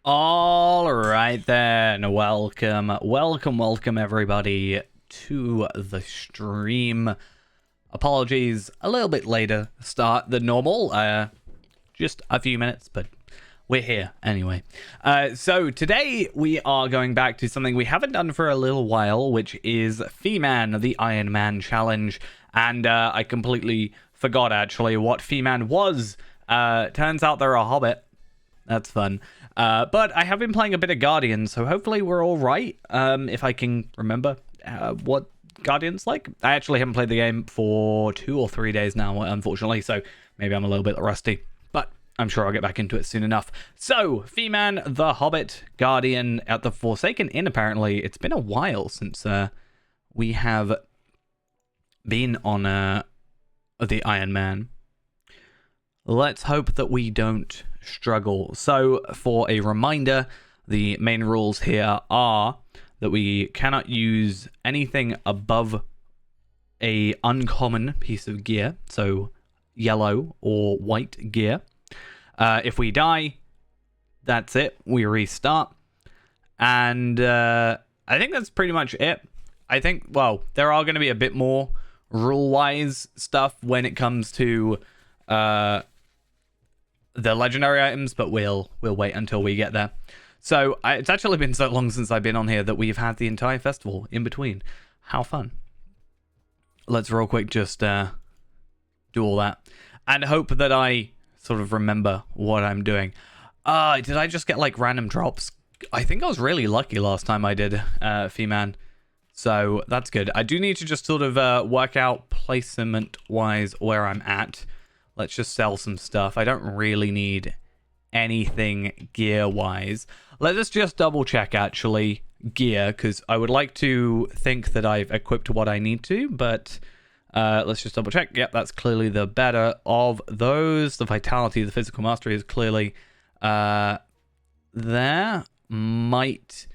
All right then, welcome everybody to the stream. Apologies, a little bit later start than normal, just a few minutes, but we're here anyway. So today we are going back to something we haven't done for a little while, which is Feman, the Iron Man challenge, and I completely forgot actually what Feman was. Turns out they're a hobbit. That's fun. But I have been playing a bit of Guardians, so hopefully we're all right. If I can remember what Guardians like. I actually haven't played the game for 2 or 3 days now, unfortunately, so maybe I'm a little bit rusty. But I'm sure I'll get back into it soon enough. So, Feman, the Hobbit, Guardian at the Forsaken Inn, apparently. It's been a while since we have been on the Iron Man. Let's hope that we don't struggle. So, for a reminder, the main rules here are that we cannot use anything above a uncommon piece of gear, so yellow or white gear. If we die, that's it. We restart. And I think that's pretty much it. I think, well, there are going to be a bit more rule-wise stuff when it comes to the legendary items, but we'll wait until we get there. So it's actually been so long since I've been on here that we've had the entire festival in between. How fun. Let's real quick just do all that and hope that I sort of remember what I'm doing. Did I just get like random drops? I think I was really lucky last time I did Feman, so that's good. I do need to just sort of work out placement wise where I'm at. Let's just sell some stuff. I don't really need anything gear-wise. Let us just double-check, actually, gear, because I would like to think that I've equipped what I need to, but let's just double-check. Yep, that's clearly the better of those. The vitality, the physical mastery is clearly there. Might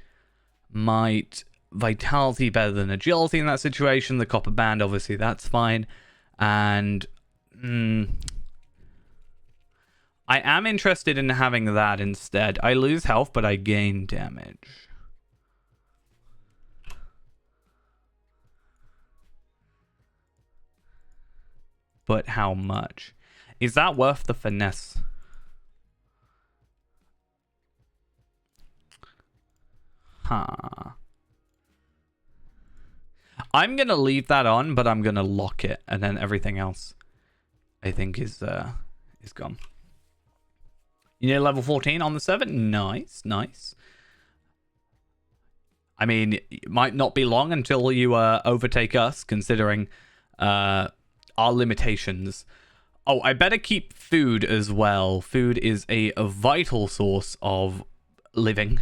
vitality better than agility in that situation. The copper band, obviously, that's fine. And I am interested in having that instead. I lose health, but I gain damage. But how much? Is that worth the finesse? Huh. I'm going to leave that on, but I'm going to lock it. And then everything else, I think, is gone. You know, level 14 on the server? Nice, nice. I mean, it might not be long until you overtake us, considering our limitations. Oh, I better keep food as well. Food is a vital source of living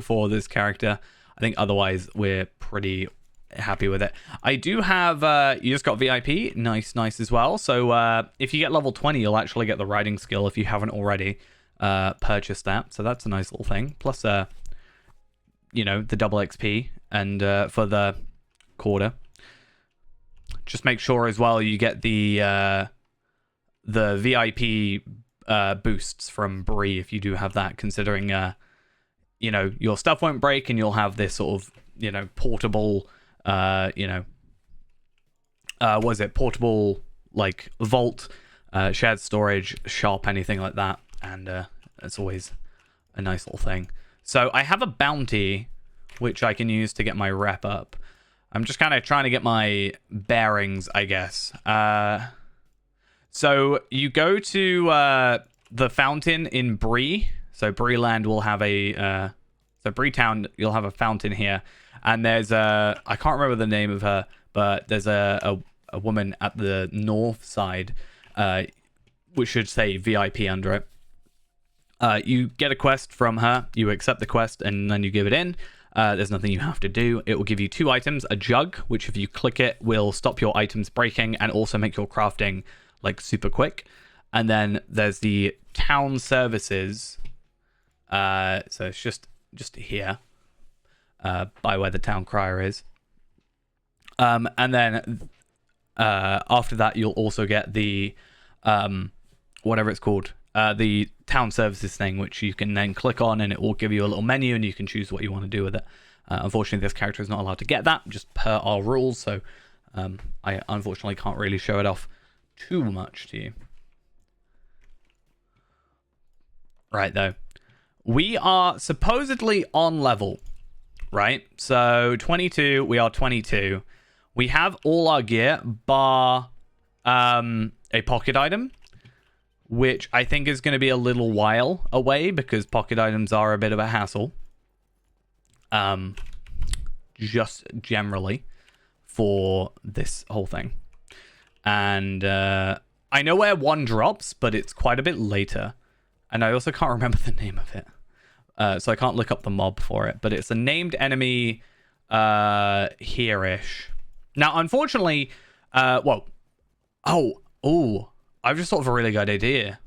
for this character. I think otherwise we're pretty happy with it. I do have, you just got VIP. Nice, nice as well. So if you get level 20, you'll actually get the riding skill if you haven't already purchase that, so that's a nice little thing. Plus, you know, the double XP and for the quarter. Just make sure as well you get the VIP boosts from Bree if you do have that. Considering, you know, your stuff won't break and you'll have this sort of, you know, portable, you know, was it portable like vault, shared storage, shop, anything like that. And it's always a nice little thing. So I have a bounty, which I can use to get my rep up. I'm just kind of trying to get my bearings, I guess. So you go to the fountain in Bree. So Breeland will have a... so Breetown, you'll have a fountain here. And there's a... I can't remember the name of her, but there's a woman at the north side, which should say VIP under it. You get a quest from her, you accept the quest, and then you give it in. There's nothing you have to do. It will give you 2 items, a jug, which if you click it will stop your items breaking and also make your crafting like super quick. And then there's the town services. So it's just here, by where the town crier is. And then after that, you'll also get the whatever it's called. the town services thing, which you can then click on, and it will give you a little menu, and you can choose what you want to do with it. Unfortunately, this character is not allowed to get that, just per our rules, so I unfortunately can't really show it off too much to you. Right, though. We are supposedly on level, right? So 22, we are 22. We have all our gear, bar a pocket item, which I think is going to be a little while away because pocket items are a bit of a hassle. Just generally for this whole thing. And I know where one drops, but it's quite a bit later. And I also can't remember the name of it. So I can't look up the mob for it. But it's a named enemy here-ish. Now, unfortunately, whoa. Oh, I've just thought of a really good idea.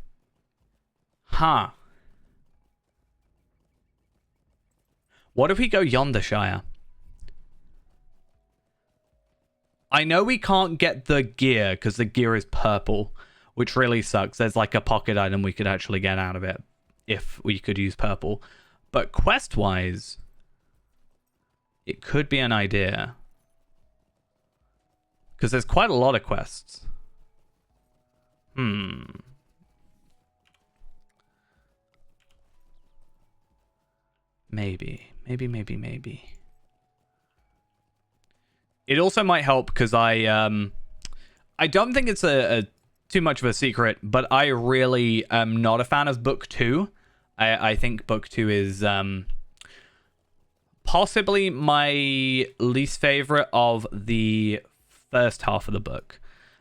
Huh. What if we go yonder, Shire? I know we can't get the gear because the gear is purple, which really sucks. There's like a pocket item we could actually get out of it if we could use purple. But quest-wise, it could be an idea. Because there's quite a lot of quests. Maybe. It also might help because I don't think it's a too much of a secret, but I really am not a fan of Book 2. I think Book 2 is possibly my least favorite of the first half of the book.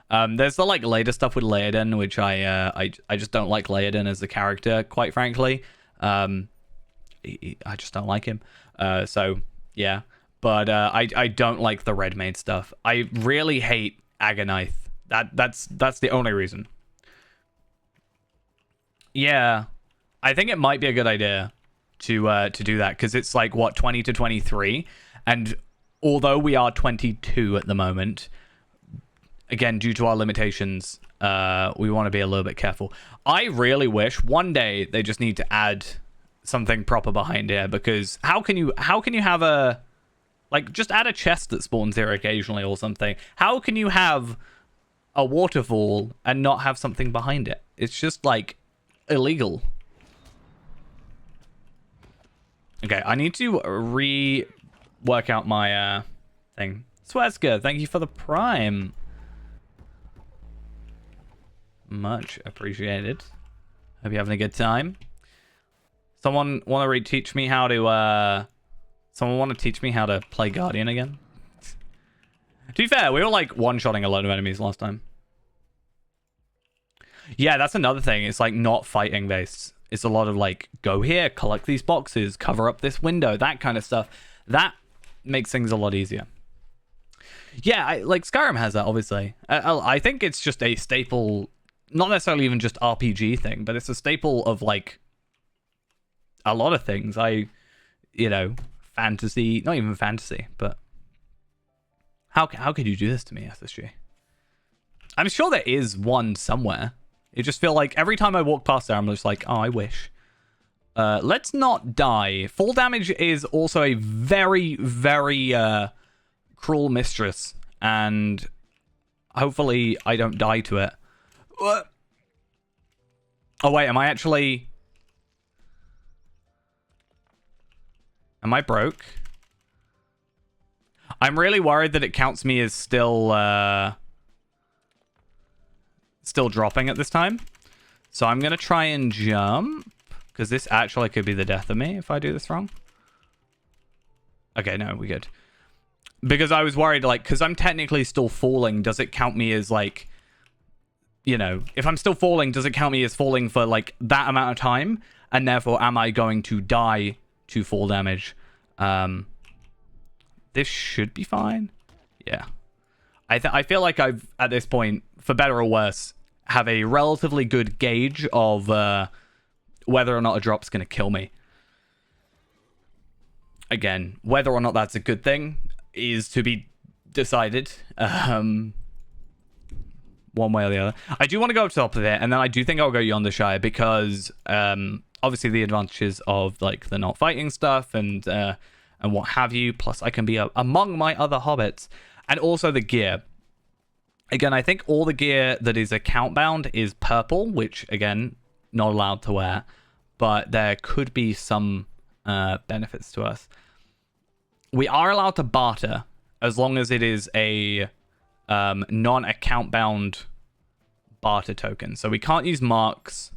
There's the like later stuff with Laoden, which I just don't like Laoden as a character, quite frankly. I just don't like him. So yeah, but I don't like the Red Maid stuff. I really hate Agonith. That's the only reason. Yeah, I think it might be a good idea to do that because it's like what 20 to 23, and although we are 22 at the moment, again due to our limitations, we want to be a little bit careful. I really wish one day they just need to add something proper behind here, because how can you have a like just add a chest that spawns here occasionally or something? How can you have a waterfall and not have something behind it? It's just like illegal. Okay, I need to work out my thing. Sweska, thank you for the prime. Much appreciated. Hope you're having a good time. Someone want to teach me how to play Guardian again? To be fair, we were like one-shotting a load of enemies last time. Yeah, that's another thing. It's like not fighting based. It's a lot of like, go here, collect these boxes, cover up this window, that kind of stuff. That makes things a lot easier. Yeah, like Skyrim has that, obviously. I think it's just a staple, not necessarily even just RPG thing, but it's a staple of like a lot of things. Fantasy, not even fantasy, but how could you do this to me, SSG? I'm sure there is one somewhere. It just feel like every time I walk past there, I'm just like, oh, I wish. Let's not die. Fall damage is also a very, very cruel mistress, and hopefully I don't die to it. Oh wait, am I broke? I'm really worried that it counts me as still dropping at this time. So I'm going to try and jump, because this actually could be the death of me if I do this wrong. Okay, no, we're good. Because I was worried, like, because I'm technically still falling, does it count me as, like, if I'm still falling, does it count me as falling for, like, that amount of time? And therefore, am I going to die to fall damage? This should be fine. Yeah. I feel like I've, at this point, for better or worse, have a relatively good gauge of whether or not a drop's going to kill me. Again, whether or not that's a good thing is to be decided. one way or the other. I do want to go up to the top of it, and then I do think I'll go Yonder Shire because obviously the advantages of like the not fighting stuff and what have you. Plus, I can be among my other hobbits, and also the gear. Again, I think all the gear that is account bound is purple, which again, not allowed to wear, but there could be some benefits to us. We are allowed to barter as long as it is a non-account bound barter token. So we can't use marks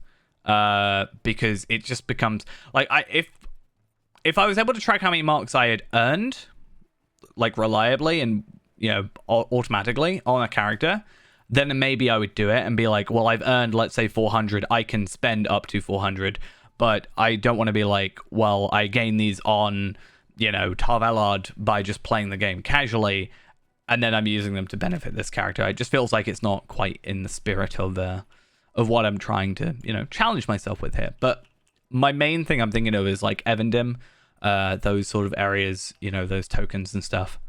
because it just becomes like if I was able to track how many marks I had earned, like reliably and automatically on a character, then maybe I would do it and be like, well, I've earned, let's say 400, I can spend up to 400, but I don't want to be like, well, I gain these on, Tarvelard by just playing the game casually, and then I'm using them to benefit this character. It just feels like it's not quite in the spirit of what I'm trying to, challenge myself with here. But my main thing I'm thinking of is like Evendim, those sort of areas, those tokens and stuff.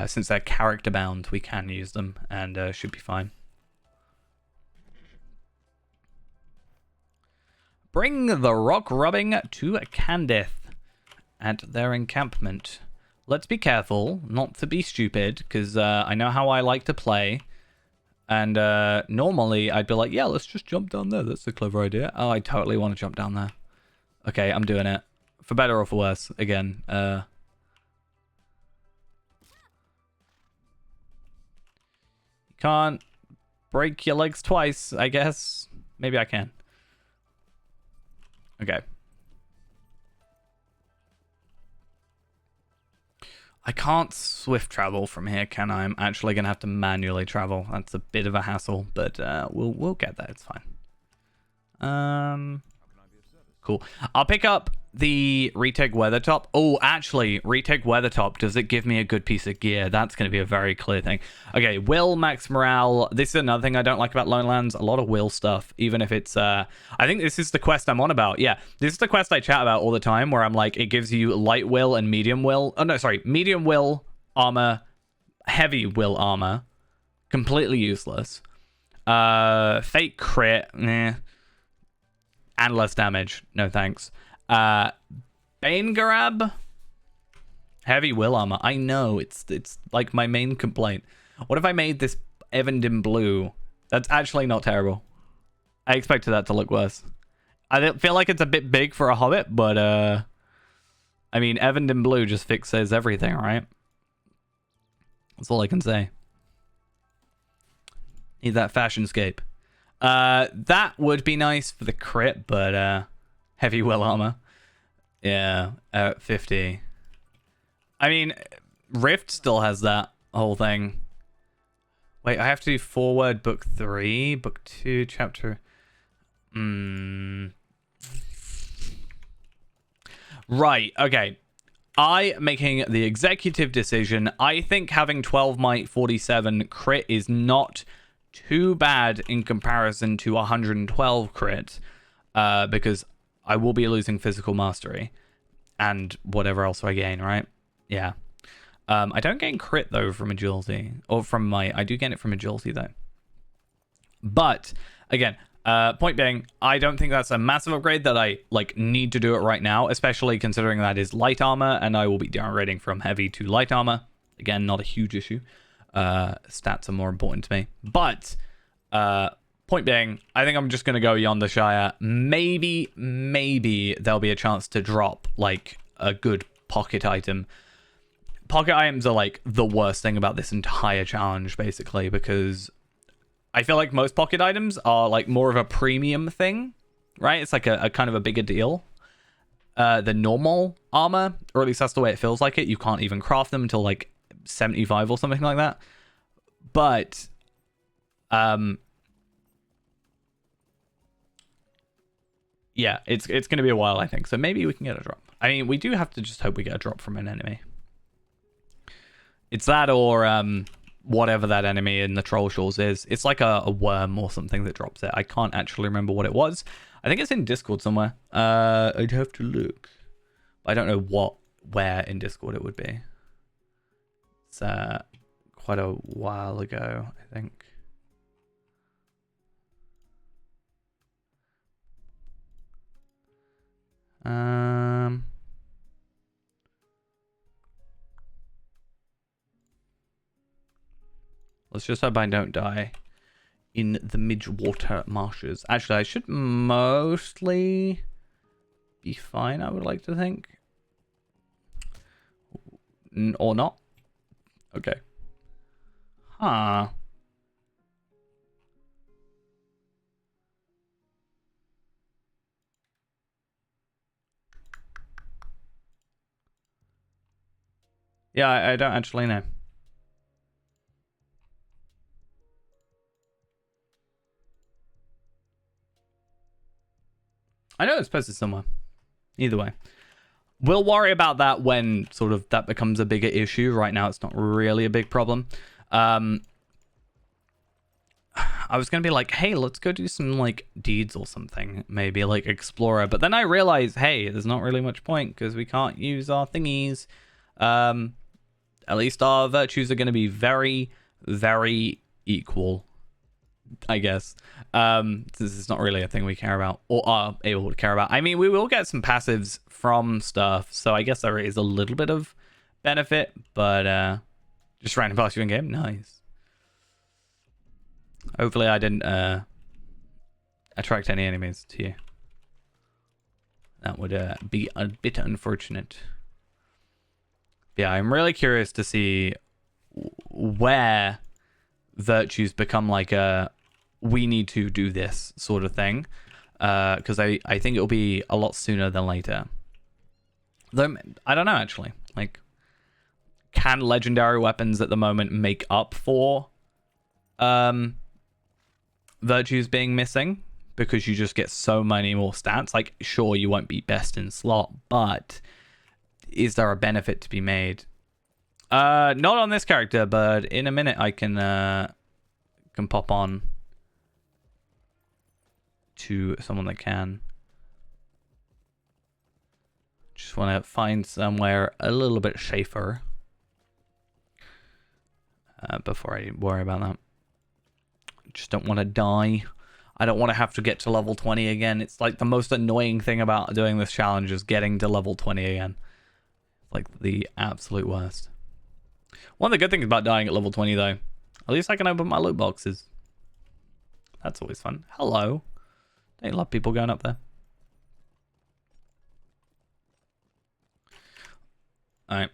Since they're character bound, we can use them and should be fine. Bring the rock rubbing to Candith at their encampment. Let's be careful not to be stupid, because I know how I like to play. And normally I'd be like, yeah, let's just jump down there. That's a clever idea. Oh, I totally want to jump down there. Okay, I'm doing it. For better or for worse, again. Can't break your legs twice, I guess. Maybe I can. Okay. I can't swift travel from here, can I? I'm actually going to have to manually travel. That's a bit of a hassle, but we'll get there. It's fine. Cool. I'll pick up the retake Weathertop. Oh, actually, retake Weathertop. Does it give me a good piece of gear? That's going to be a very clear thing. Okay, will, max morale. This is another thing I don't like about Lone Lands. A lot of will stuff, even if it's... I think this is the quest I'm on about. Yeah, this is the quest I chat about all the time, where I'm like, it gives you light will and medium will. Oh, no, sorry. Medium will armor, heavy will armor. Completely useless. Fake crit. Nah. And less damage. No thanks. Bane Garab. Heavy will armor. I know. It's like my main complaint. What if I made this Evendim blue? That's actually not terrible. I expected that to look worse. I feel like it's a bit big for a hobbit, but I mean, Evendim blue just fixes everything, right? That's all I can say. Need that fashionscape. That would be nice for the crit, but heavy will armor. Yeah, 50. I mean, Rift still has that whole thing. Wait, I have to do forward book 3, book 2, chapter... Right, okay. Making the executive decision. I think having 12 might 47 crit is not too bad in comparison to 112 crit, because I will be losing physical mastery and whatever else I gain, right? Yeah. I don't gain crit though from agility, or from I do gain it from agility though. But again, point being, I don't think that's a massive upgrade that I need to do it right now, especially considering that is light armor and I will be downgrading from heavy to light armor. Again, not a huge issue. Stats are more important to me. But point being, I think I'm just going to go Yonder Shire. Maybe there'll be a chance to drop like a good pocket item. Pocket items are like the worst thing about this entire challenge, basically, because I feel like most pocket items are like more of a premium thing, right? It's like a kind of a bigger deal. The normal armor, or at least that's the way it feels like it. You can't even craft them until like 75 or something like that. But yeah, it's going to be a while, I think. So maybe we can get a drop. I mean, we do have to just hope we get a drop from an enemy. It's that or whatever that enemy in the Troll Shores is. It's like a worm or something that drops it. I can't actually remember what it was. I think it's in Discord somewhere. I'd have to look. I don't know where in Discord it would be. It's quite a while ago, I think. Let's just hope I don't die in the Midgewater marshes. Actually, I should mostly be fine, I would like to think. Or not. Okay. Huh. Yeah, I don't actually know. I know it's posted somewhere. Either way. We'll worry about that when sort of that becomes a bigger issue. Right now, it's not really a big problem. I was going to be like, hey, let's go do some, like, deeds or something. Maybe, like, Explorer. But then I realized, hey, there's not really much point because we can't use our thingies. At least our virtues are going to be very, very equal, I guess. This is not really a thing we care about or are able to care about. I mean, we will get some passives from stuff, so I guess there is a little bit of benefit, but just random pass you in game. Nice. Hopefully I didn't attract any enemies to you. That would be a bit unfortunate. Yeah, I'm really curious to see where virtues become like a we need to do this sort of thing. Because I think it'll be a lot sooner than later. Though, I don't know, actually. Like, can legendary weapons at the moment make up for virtues being missing? Because you just get so many more stats. Like, sure, you won't be best in slot, but is there a benefit to be made? Not on this character, but in a minute I can pop on to someone that can. Just want to find somewhere a little bit safer before I worry about that. Just don't want to die. I don't want to have to get to level 20 again. It's like the most annoying thing about doing this challenge is getting to level 20 again. Like the absolute worst. One of the good things about dying at level 20 though, at least I can open my loot boxes. That's always fun. Hello. Don't you love people going up there? Alright.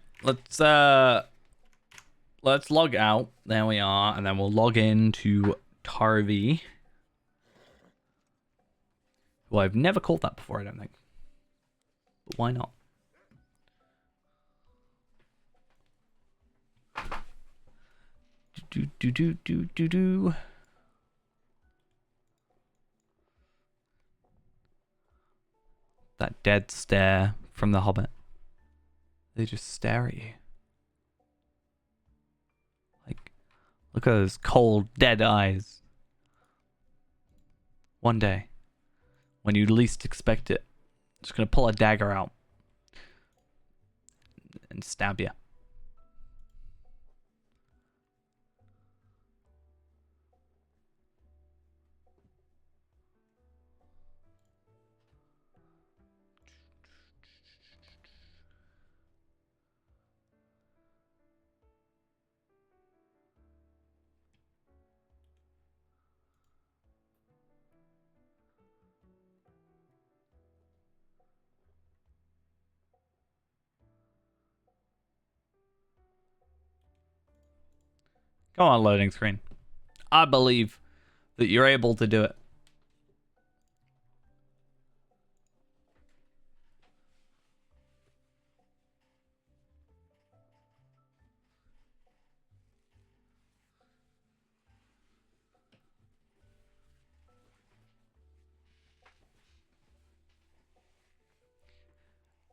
Let's log out. There we are. And then we'll log in to Tarvi. Well, I've never called that before, I don't think. But why not? Do. That dead stare from the Hobbit. They just stare at you. Like, look at those cold, dead eyes. One day, when you least expect it, just gonna pull a dagger out and stab you. Go on, loading screen. I believe that you're able to do it.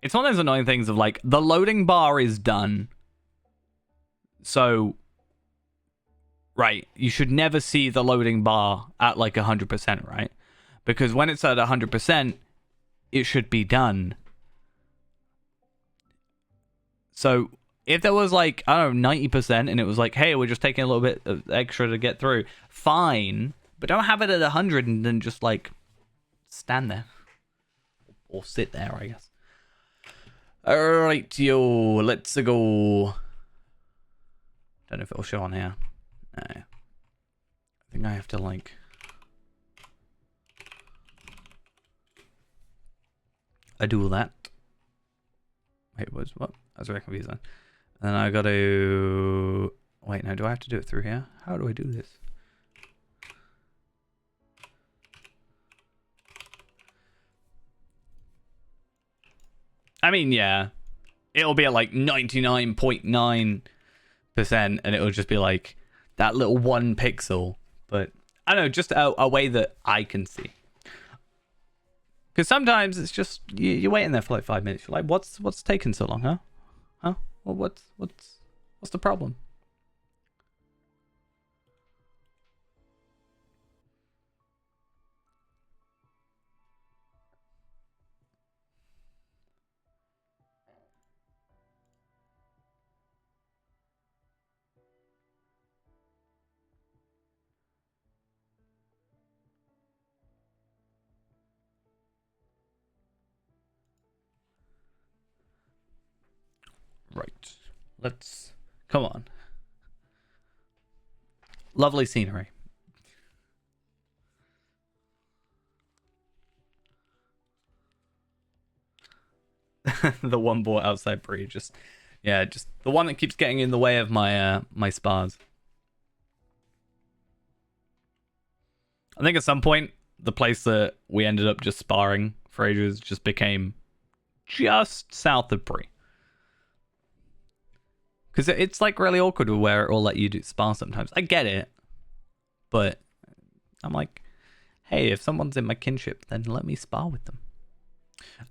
It's one of those annoying things of like, the loading bar is done. So, right, you should never see the loading bar at like 100%, right? Because when it's at 100%, it should be done. So, if there was like, I don't know, 90% and it was like, hey, we're just taking a little bit of extra to get through, fine. But don't have it at 100 and then just like stand there. Or sit there, I guess. Alright, yo, let's go. Don't know if it'll show on here. No. I think I have to like... I do that. Wait, what? I was very confused then. And then I got to... Wait, no, do I have to do it through here? How do I do this? I mean, yeah. It'll be at like 99.9%, and it'll just be like that little 1 pixel. But I don't know, just a way that I can see. Because sometimes it's just you're waiting there for like 5 minutes. You're like, what's taking so long, huh? Huh? Well, what's the problem? Right. Let's come on. Lovely scenery. The one bought outside Bree, just the one that keeps getting in the way of my my spars. I think at some point the place that we ended up just sparring for ages just became just south of Bree. Because it's like really awkward where it will let you do spar sometimes. I get it, but I'm like, hey, if someone's in my kinship, then let me spar with them.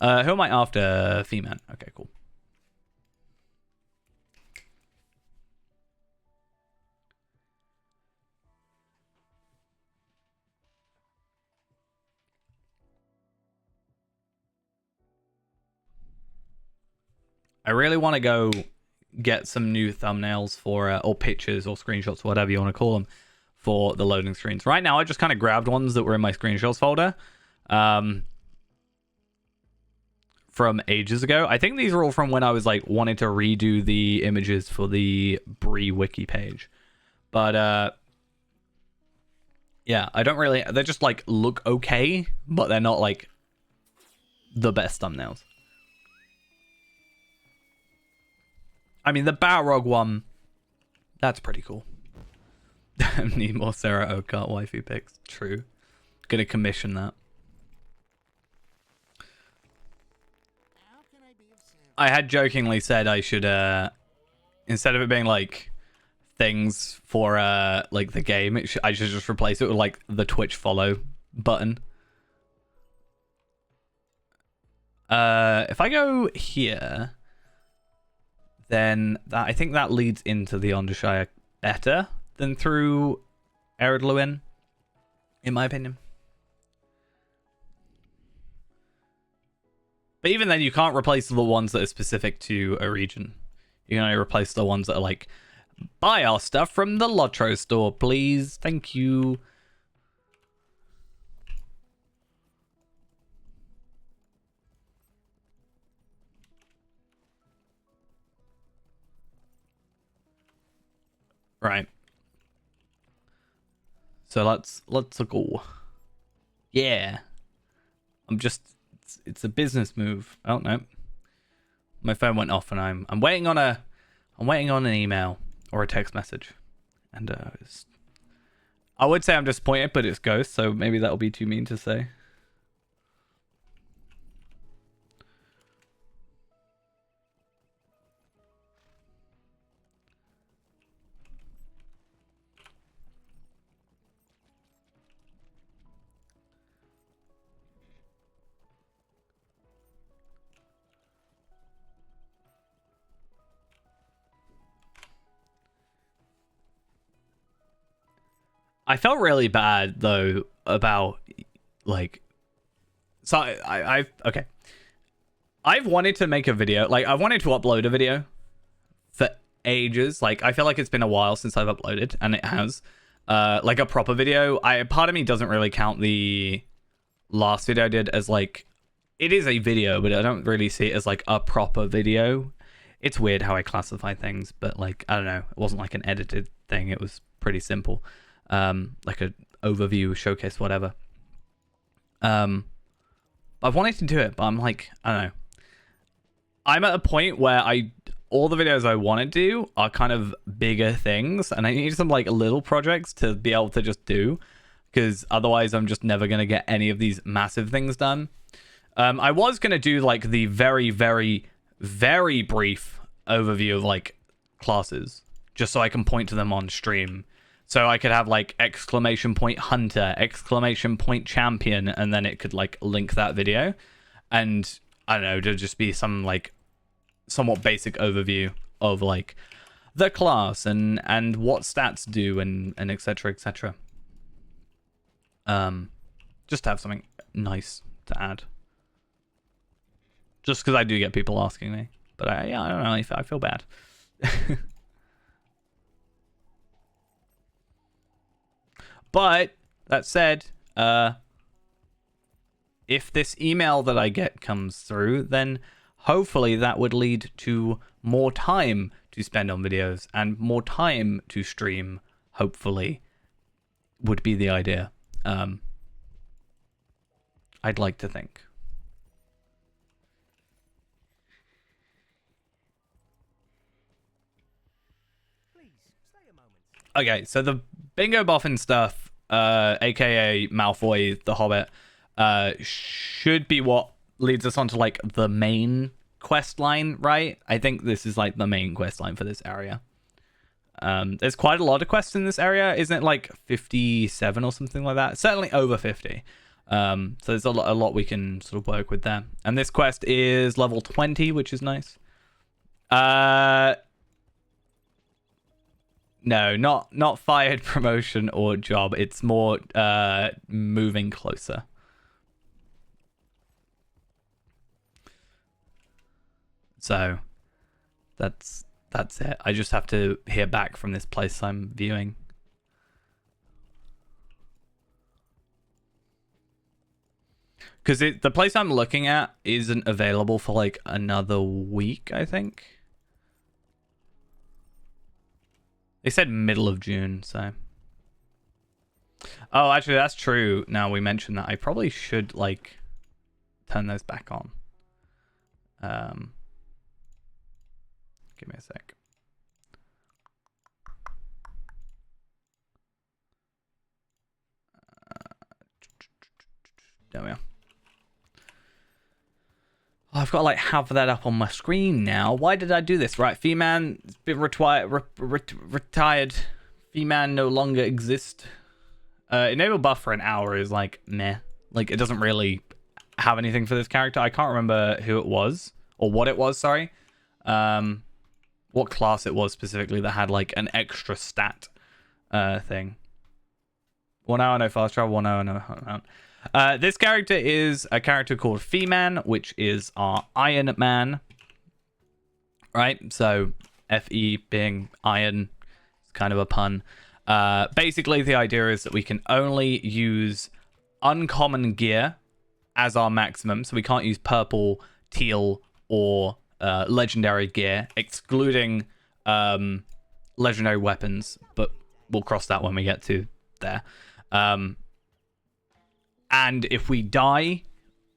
Who am I after? Feman. Okay, cool. I really want to go get some new thumbnails for, or pictures or screenshots, whatever you want to call them, for the loading screens. Right now, I just kind of grabbed ones that were in my screenshots folder from ages ago. I think these are all from when I was like wanting to redo the images for the Bree wiki page. But yeah, I don't really, they just like look okay, but they're not like the best thumbnails. I mean, the Balrog one, that's pretty cool. Need more Sarah Oakart waifu pics. True. Gonna commission that. I had jokingly said I should, instead of it being like things for like the game, I should just replace it with like the Twitch follow button. If I go here, then I think that leads into the Ondershire better than through Ered Luin, in my opinion. But even then, you can't replace the ones that are specific to a region. You can only replace the ones that are like, buy our stuff from the Lotro store, please. Thank you. Right. So let's go. Yeah. I'm just, it's a business move. Oh no. My phone went off and I'm waiting on an email or a text message. And I would say I'm disappointed, but it's Ghost, so maybe that'll be too mean to say. I felt really bad though about like, so I've okay. I've wanted to make a video, like I've wanted to upload a video for ages. Like I feel like it's been a while since I've uploaded, and it has. Like a proper video. Part of me doesn't really count the last video I did as like, it is a video, but I don't really see it as like a proper video. It's weird how I classify things, but like I don't know, it wasn't like an edited thing. It was pretty simple. like a overview, showcase, whatever. I've wanted to do it, but I'm like, I don't know. I'm at a point where all the videos I want to do are kind of bigger things, and I need some like little projects to be able to just do, because otherwise I'm just never going to get any of these massive things done. I was going to do like the very, very, very brief overview of like classes, just so I can point to them on stream. So I could have like exclamation point hunter, exclamation point champion, and then it could like link that video. And I don't know, to just be some like somewhat basic overview of like the class and what stats do and etc, etc. Just to have something nice to add. Just because I do get people asking me, but yeah, I don't know. I feel bad. But that said, if this email that I get comes through, then hopefully that would lead to more time to spend on videos and more time to stream. Hopefully, would be the idea. I'd like to think. Okay, so the bingo boffin stuff, aka Malfoy the Hobbit, should be what leads us onto like the main quest line, right? I think this is like the main quest line for this area. There's quite a lot of quests in this area, isn't it? Like 57 or something like that. Certainly over 50. So there's a lot we can sort of work with there. And this quest is level 20, which is nice. No, not fired, promotion, or job. It's more moving closer. So that's it. I just have to hear back from this place I'm viewing. Because the place I'm looking at isn't available for like another week, I think. They said middle of June, so. Oh, actually, that's true. Now we mentioned that. I probably should, like, turn those back on. Give me a sec. There we are. Oh, I've got to like have that up on my screen now. Why did I do this? Right, Feman has been retired. Feman no longer exists. Enable buff for an hour is like meh. Like it doesn't really have anything for this character. I can't remember who it was or what it was. Sorry, what class it was specifically that had like an extra stat thing. 1 hour no fast travel. 1 hour no. This character is a character called Feman, which is our Iron Man. Right? So, Fe being iron, it's kind of a pun. Basically, the idea is that we can only use uncommon gear as our maximum. So, we can't use purple, teal, or legendary gear, excluding legendary weapons. But we'll cross that when we get to there. And if we die,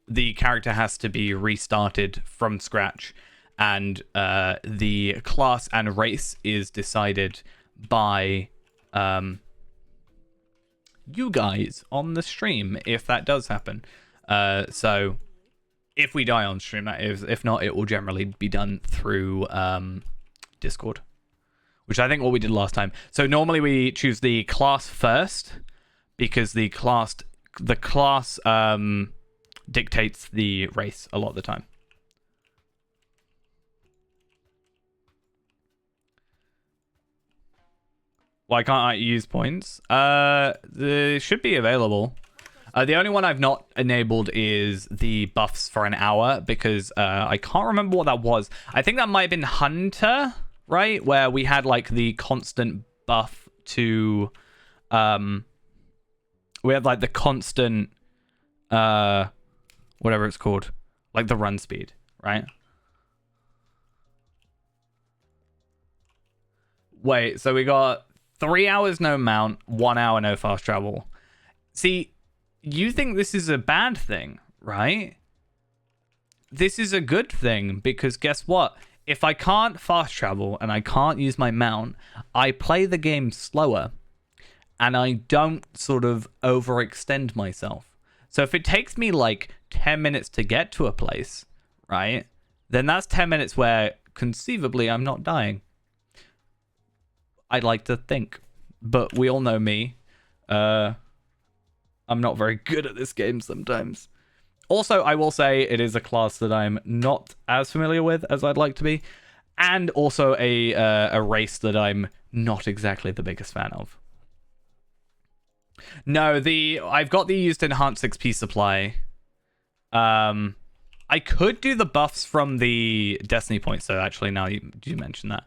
the character has to be restarted from scratch. And the class and race is decided by you guys on the stream, if that does happen. So if we die on stream, that is. If not, it will generally be done through Discord, which I think what we did last time. So normally we choose the class first, because the class dictates the race a lot of the time. Why can't I use points? They should be available. The only one I've not enabled is the buffs for an hour, because I can't remember what that was. I think that might have been Hunter, right? Where we had like the constant buff to we have like the constant whatever it's called, like the run speed, right? Wait, so we got 3 hours no mount, 1 hour no fast travel. See, you think this is a bad thing, right? This is a good thing because guess what? If I can't fast travel and I can't use my mount, I play the game slower and I don't sort of overextend myself. So if it takes me like 10 minutes to get to a place, right? Then that's 10 minutes where conceivably I'm not dying. I'd like to think. But we all know me. I'm not very good at this game sometimes. Also, I will say it is a class that I'm not as familiar with as I'd like to be. And also a race that I'm not exactly the biggest fan of. No, I've got the used enhanced XP supply. I could do the buffs from the Destiny points, so actually now you mention that.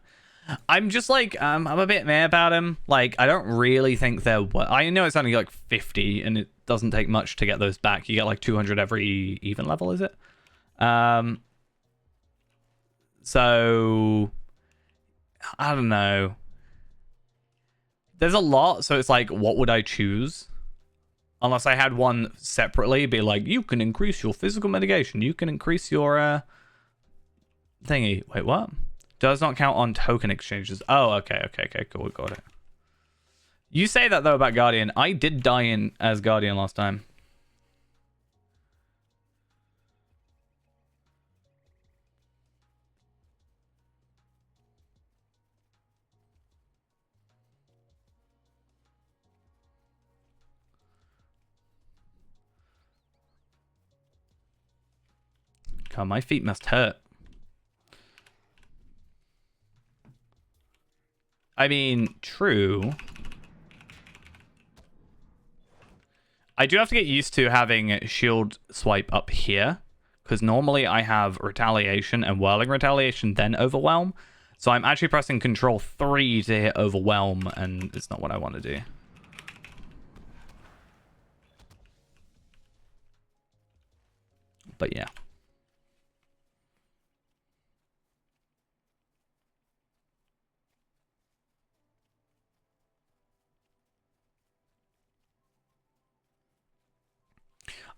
I'm just like, I'm a bit meh about him. Like, I don't really think they're... I know it's only like 50, and it doesn't take much to get those back. You get like 200 every even level, is it? So... I don't know. There's a lot, so it's like, what would I choose? Unless I had one separately, be like, you can increase your physical mitigation. You can increase your thingy. Wait, what? Does not count on token exchanges. Oh, okay, cool, got it. You say that, though, about Guardian. I did die as Guardian last time. God, my feet must hurt. I mean, true. I do have to get used to having shield swipe up here, because normally I have retaliation and whirling retaliation, then overwhelm. So I'm actually pressing control 3 to hit overwhelm, and it's not what I want to do. But yeah.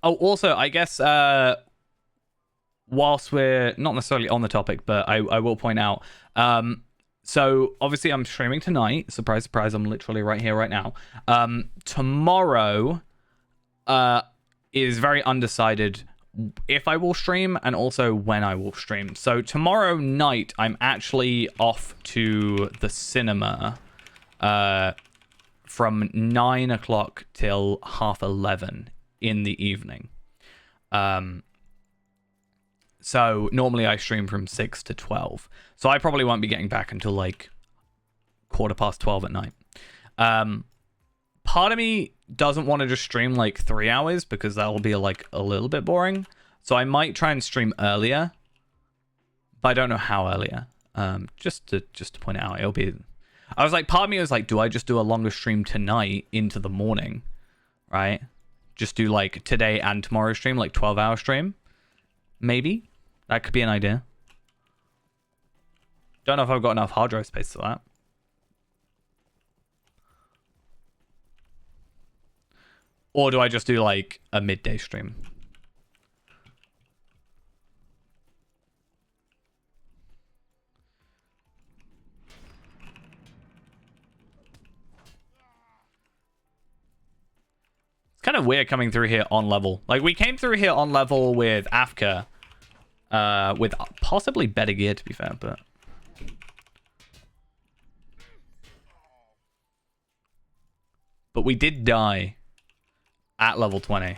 Oh, also, I guess whilst we're not necessarily on the topic, but I will point out, so obviously I'm streaming tonight. Surprise, surprise, I'm literally right here, right now. Tomorrow is very undecided if I will stream and also when I will stream. So tomorrow night, I'm actually off to the cinema from 9 o'clock till 11:30 in the evening. So normally I stream from 6 to 12. So I probably won't be getting back until like 12:15 at night. Part of me doesn't want to just stream like 3 hours because that'll be like a little bit boring. So I might try and stream earlier, but I don't know how earlier. Just to point it out, it'll be... I was like, part of me was like, do I just do a longer stream tonight into the morning, right? Just do like today and tomorrow stream, like 12-hour stream. Maybe. That could be an idea. Don't know if I've got enough hard drive space for that. Or do I just do like a midday stream? It's kind of weird coming through here on level. Like, we came through here on level with Afka. With possibly better gear, to be fair, but... But we did die at level 20.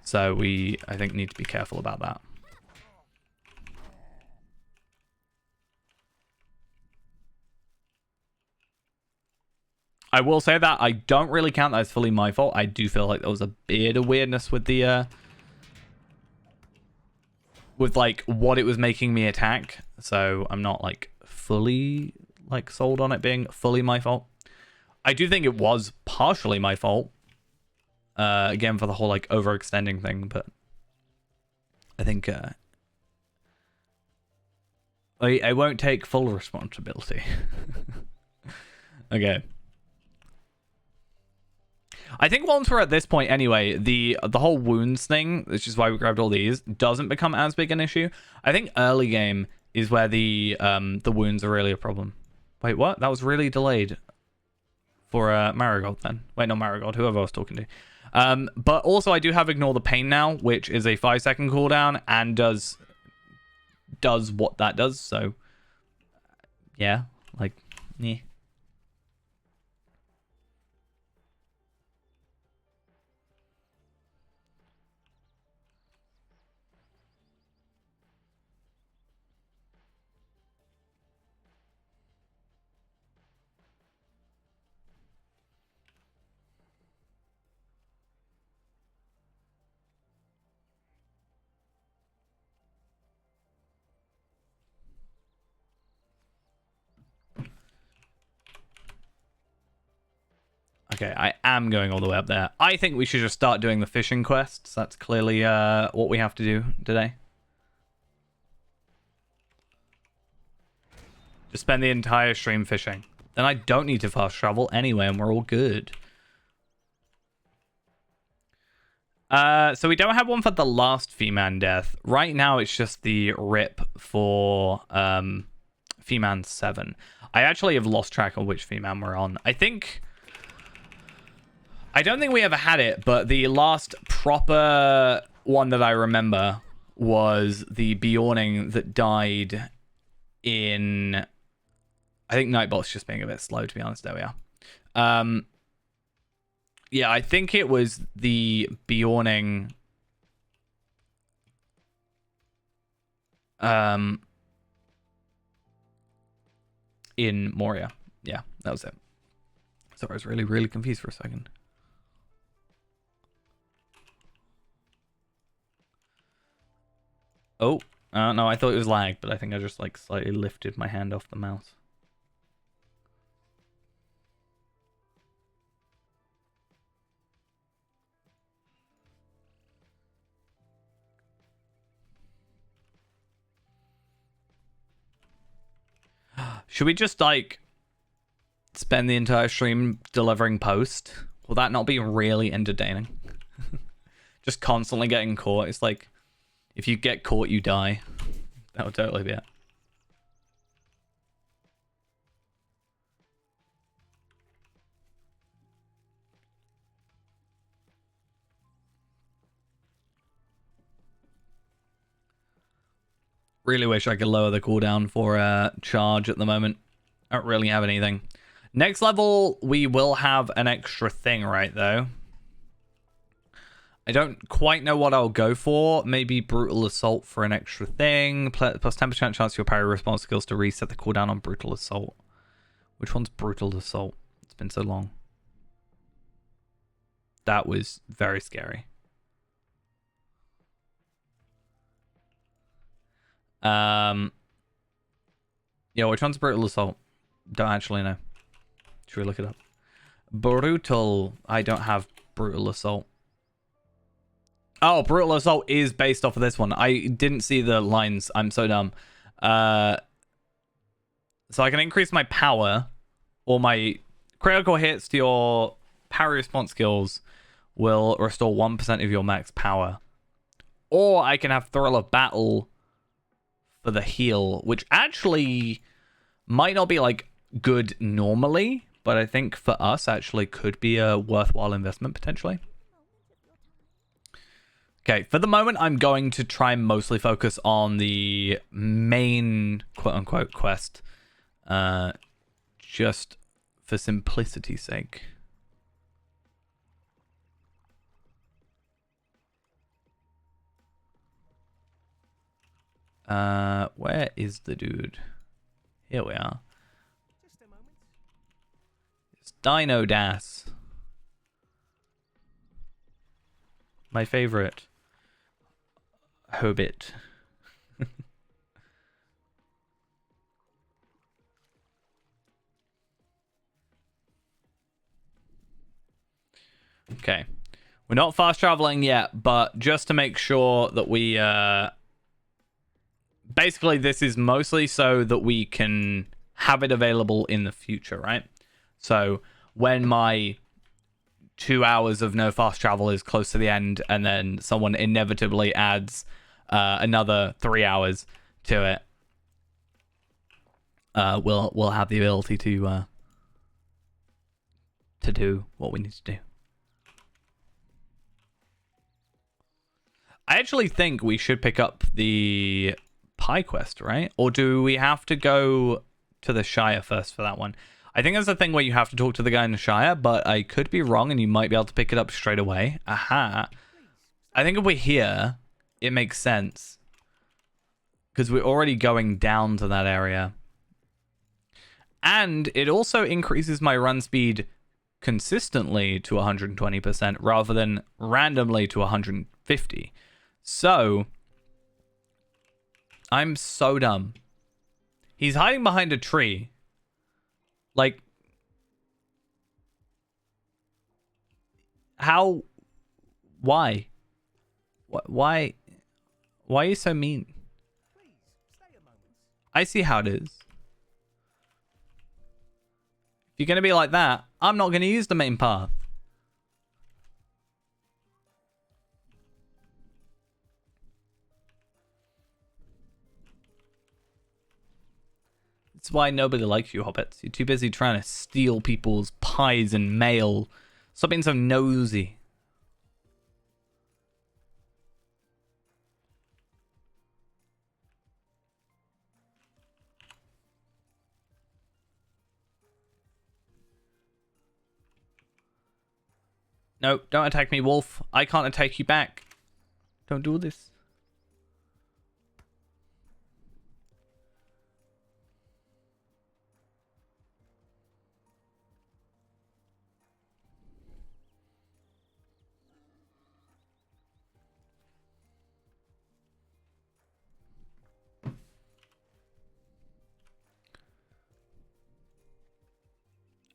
So we, I think, need to be careful about that. I will say that I don't really count that as fully my fault. I do feel like there was a bit of weirdness with the... with, like, what it was making me attack. So I'm not, like, fully, like, sold on it being fully my fault. I do think it was partially my fault. Again, for the whole, like, overextending thing, but I think I won't take full responsibility. Okay. I think once we're at this point anyway, the whole wounds thing, which is why we grabbed all these, doesn't become as big an issue. I think early game is where the wounds are really a problem. Wait, what? That was really delayed for Marigold then. Wait, not Marigold, whoever I was talking to. But also I do have Ignore the Pain now, which is a 5-second cooldown and does what that does. So yeah, like, yeah. Okay, I am going all the way up there. I think we should just start doing the fishing quests. That's clearly what we have to do today. Just spend the entire stream fishing. Then I don't need to fast travel anyway, and we're all good. So we don't have one for the last Feman death. Right now, it's just the rip for Feman 7. I actually have lost track of which Feman we're on. I don't think we ever had it, but the last proper one that I remember was the Bjorning that died in... I think Nightbolt's just being a bit slow, to be honest. There we are. Yeah, I think it was the Bjorning... in Moria. Yeah, that was it. So I was really, really confused for a second. Oh, no, I thought it was lag, but I think I just like slightly lifted my hand off the mouse. Should we just like spend the entire stream delivering post? Will that not be really entertaining? Just constantly getting caught. It's like, if you get caught, you die. That would totally be it. Really wish I could lower the cooldown for charge at the moment. I don't really have anything. Next level, we will have an extra thing, right, though? I don't quite know what I'll go for. Maybe Brutal Assault for an extra thing. Plus 10% chance your parry response skills to reset the cooldown on Brutal Assault. Which one's Brutal Assault? It's been so long. That was very scary. Yeah, which one's Brutal Assault? Don't actually know. Should we look it up? Brutal. I don't have Brutal Assault. Oh, Brutal Assault is based off of this one. I didn't see the lines. I'm so dumb. So I can increase my power, or my critical hits to your parry response skills will restore 1% of your max power. Or I can have Thrill of Battle for the heal, which actually might not be like good normally, but I think for us actually could be a worthwhile investment potentially. Okay, for the moment, I'm going to try and mostly focus on the main quote-unquote quest, just for simplicity's sake. Where is the dude? Here we are. Just a moment. It's Dino Das. My favorite. Hobbit. Okay. We're not fast traveling yet, but just to make sure that we basically this is mostly so that we can have it available in the future, right? So when my 2 hours of no fast travel is close to the end, and then someone inevitably adds another 3 hours to it, we'll have the ability to do what we need to do. I actually think we should pick up the pie quest, right? Or do we have to go to the Shire first for that one? I think there's a thing where you have to talk to the guy in the Shire, but I could be wrong and you might be able to pick it up straight away. Aha. I think if we're here, it makes sense. Because we're already going down to that area. And it also increases my run speed consistently to 120% rather than randomly to 150. So, I'm so dumb. He's hiding behind a tree. Like, how? Why? Why are you so mean? I see how it is. If you're going to be like that, I'm not going to use the main path. That's why nobody likes you, hobbits. You're too busy trying to steal people's pies and mail. Stop being so nosy. No, don't attack me, wolf. I can't attack you back. Don't do this.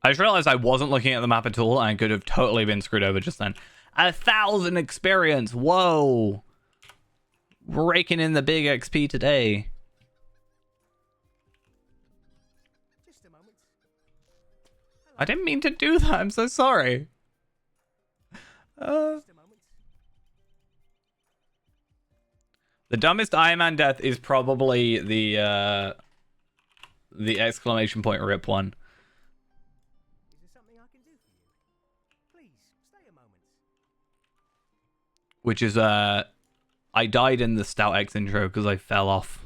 I just realized I wasn't looking at the map at all, and I could have totally been screwed over just then. 1,000 experience. Whoa. Raking in the big XP today. Just a moment. I didn't mean to do that. I'm so sorry. Just a moment. The dumbest Iron Man death is probably the exclamation point rip one. Is there something I can do for you? Please, stay a moment. Which is I died in the Stout X intro because I fell off.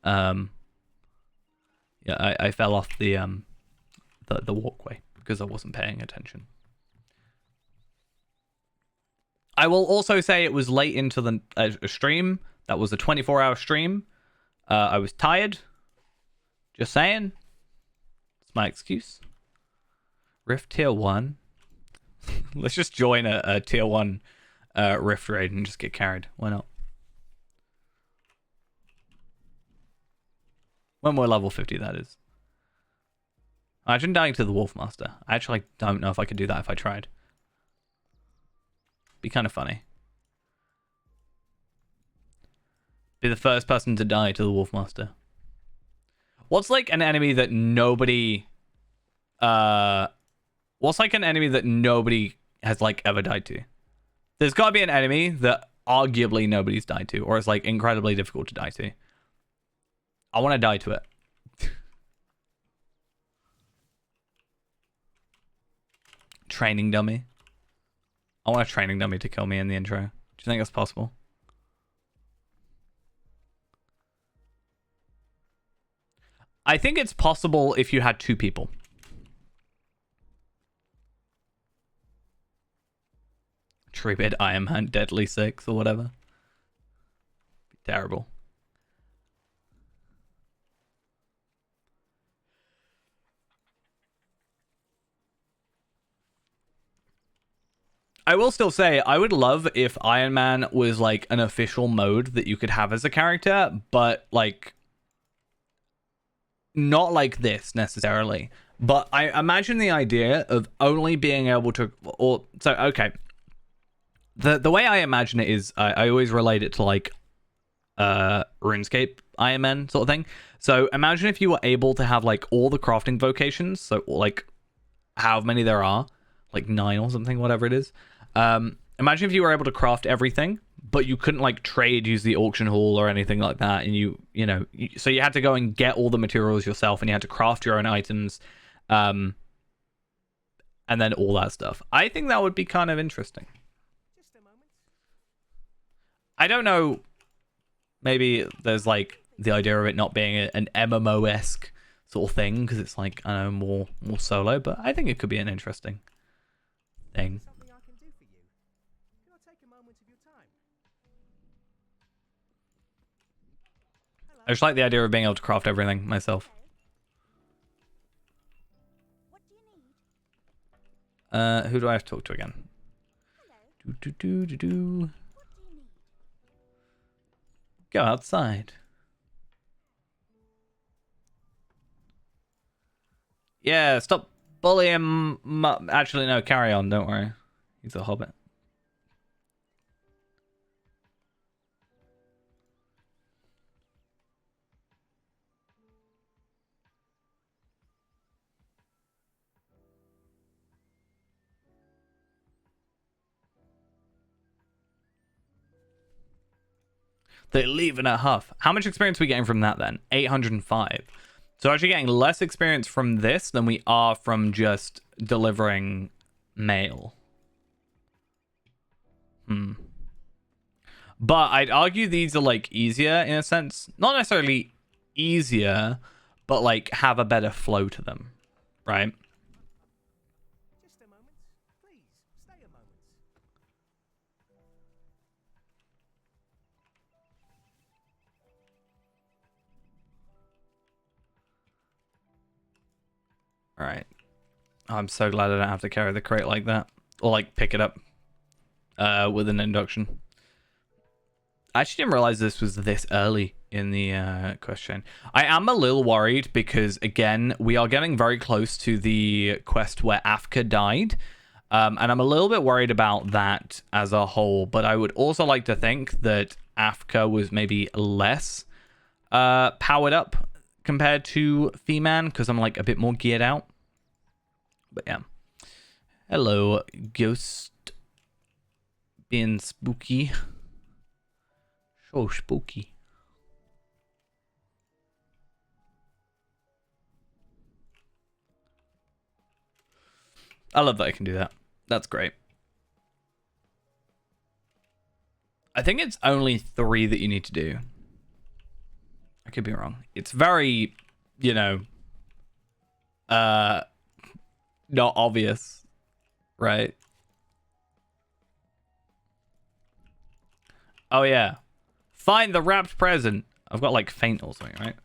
Yeah, I fell off the walkway because I wasn't paying attention. I will also say it was late into the stream. That was a 24-hour stream. I was tired. Just saying. It's my excuse. Rift tier 1. Let's just join a tier 1 Rift raid and just get carried. Why not? When we're level 50, that is. Imagine dying to the Wolfmaster. I actually don't know if I could do that if I tried. Be kind of funny. Be the first person to die to the Wolfmaster. What's like an enemy that nobody... what's like an enemy that nobody has like ever died to? There's got to be an enemy that arguably nobody's died to, or is like incredibly difficult to die to. I want to die to it. Training dummy. I want a training dummy to kill me in the intro. Do you think that's possible? I think it's possible if you had 2 people. Treebit Iron Man Deadly 6 or whatever. Be terrible. I will still say, I would love if Iron Man was like an official mode that you could have as a character, but like not like this necessarily. But I imagine the idea of only being able to, or so okay. The way I imagine it is, I always relate it to like RuneScape Iron Man sort of thing. So imagine if you were able to have like all the crafting vocations, so like how many there are, like 9 or something, whatever it is. Imagine if you were able to craft everything, but you couldn't like trade, use the auction hall or anything like that, and so you had to go and get all the materials yourself, and you had to craft your own items, and then all that stuff. I think that would be kind of interesting. Just a moment. I don't know. Maybe there's like the idea of it not being an MMO-esque sort of thing because it's like, I don't know, more solo, but I think it could be an interesting thing. Something I can do for you. Can I take a moment of your time? Hello. I just like the idea of being able to craft everything myself. What do you need? Who do I have to talk to again? Hello. Do. What do you need? Go outside. Yeah, stop bullying. Actually, no, carry on. Don't worry. He's a hobbit. They leave in a huff. How much experience are we getting from that then? 805. So actually getting less experience from this than we are from just delivering mail. But I'd argue these are like easier in a sense. Not necessarily easier, but like have a better flow to them. Right? Just a moment. Please, stay a moment. Alright. I'm so glad I don't have to carry the crate like that. Or like pick it up with an induction. I actually didn't realize this was this early in the question. I am a little worried because, again, we are getting very close to the quest where Afka died. And I'm a little bit worried about that as a whole. But I would also like to think that Afka was maybe less powered up compared to Feman because I'm like a bit more geared out. But yeah. Hello, ghost. Being spooky. So spooky. I love that I can do that. That's great. I think it's only 3 that you need to do. I could be wrong. It's very, not obvious, right? Oh yeah. Find the wrapped present. I've got like faint or something, right?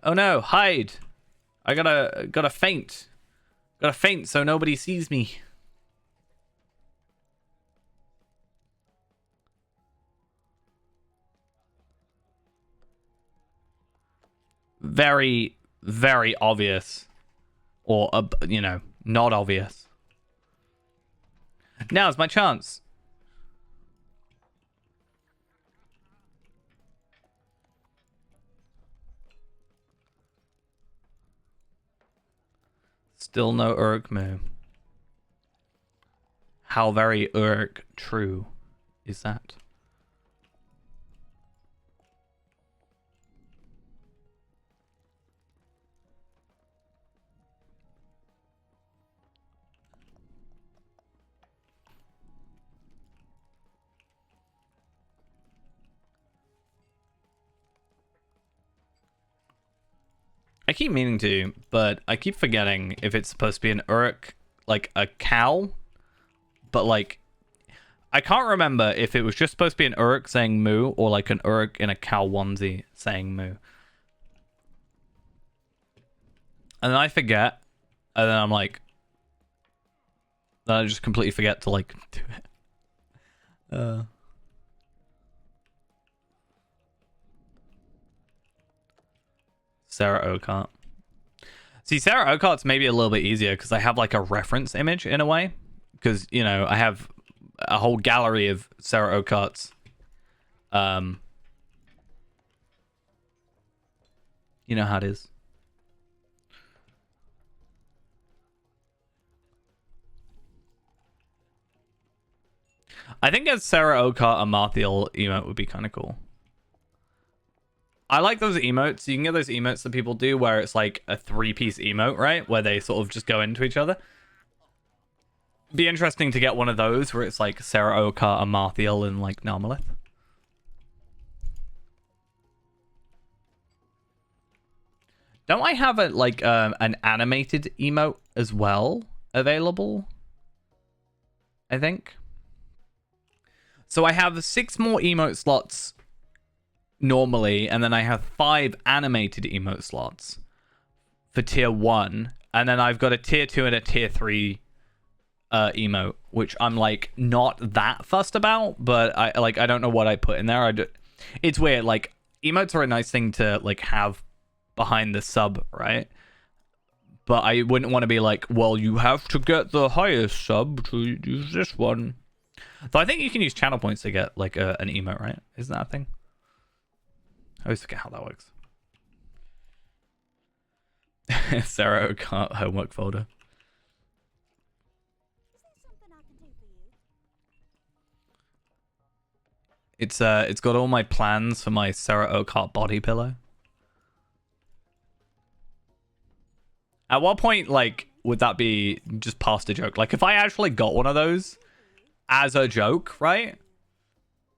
Oh no, hide. I gotta faint. Gotta faint so nobody sees me. Very, very obvious. Or, not obvious. Now's my chance. Still no Urk moo. How very Urk true is that? I keep meaning to, but I keep forgetting if it's supposed to be an Urk, like a cow. But like, I can't remember if it was just supposed to be an Urk saying moo or like an Urk in a cow onesie saying moo. And then I forget, and then I'm like, then I just completely forget to like do it. Sarah Oakart. See, Sarah Oakart's maybe a little bit easier because I have like a reference image in a way. Because, I have a whole gallery of Sarah Oakart's You know how it is. I think a Sarah Okart and Marthiel emote would be kind of cool. I like those emotes. You can get those emotes that people do where it's like a 3-piece emote, right? Where they sort of just go into each other. Be interesting to get one of those where it's like Sarah Okart and Marthiel and like Narmalith. Don't I have a like an animated emote as well available? I think. So I have 6 more emote slots normally, and then I have 5 animated emote slots for tier 1, and then I've got a tier 2 and a tier 3 emote, which I'm like not that fussed about, but I don't know what I put in there. It's weird. Like emotes are a nice thing to like have behind the sub, right? But I wouldn't want to be like, well, you have to get the highest sub to use this one. So I think you can use channel points to get like an emote, right? Isn't that a thing? I always forget how that works. Sarah Okart homework folder. It's got all my plans for my Sarah Okart body pillow. At what point, like, would that be just past a joke? Like, if I actually got one of those as a joke, right?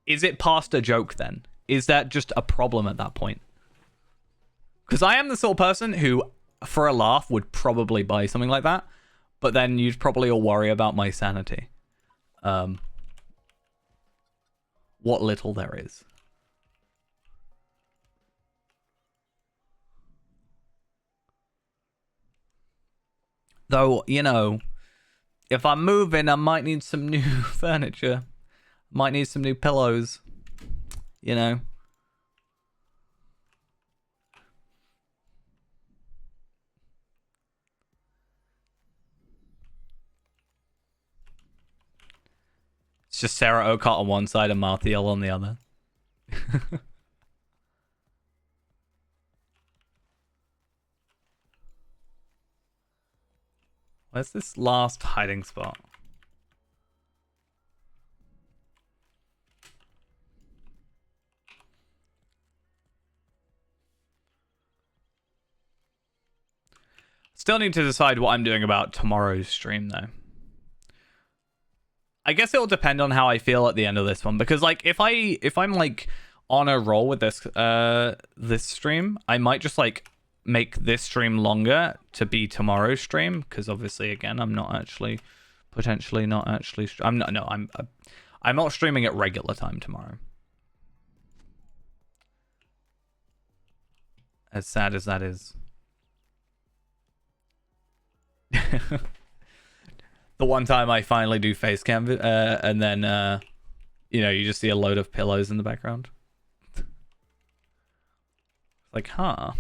Is it past a joke then? Is that just a problem at that point? Because I am the sort of person who, for a laugh, would probably buy something like that. But then you'd probably all worry about my sanity. What little there is. Though, you know, if I'm moving, I might need some new furniture. Might need some new pillows. You know. It's just Sarah Okart on one side and Marthiel on the other. Where's this last hiding spot? Still need to decide what I'm doing about tomorrow's stream, though. I guess it'll depend on how I feel at the end of this one, because like if I'm like on a roll with this stream, I might just like make this stream longer to be tomorrow's stream, because obviously again I'm not actually I'm not streaming at regular time tomorrow. As sad as that is. The one time I finally do face cam, and then you know, you just see a load of pillows in the background. Like, huh.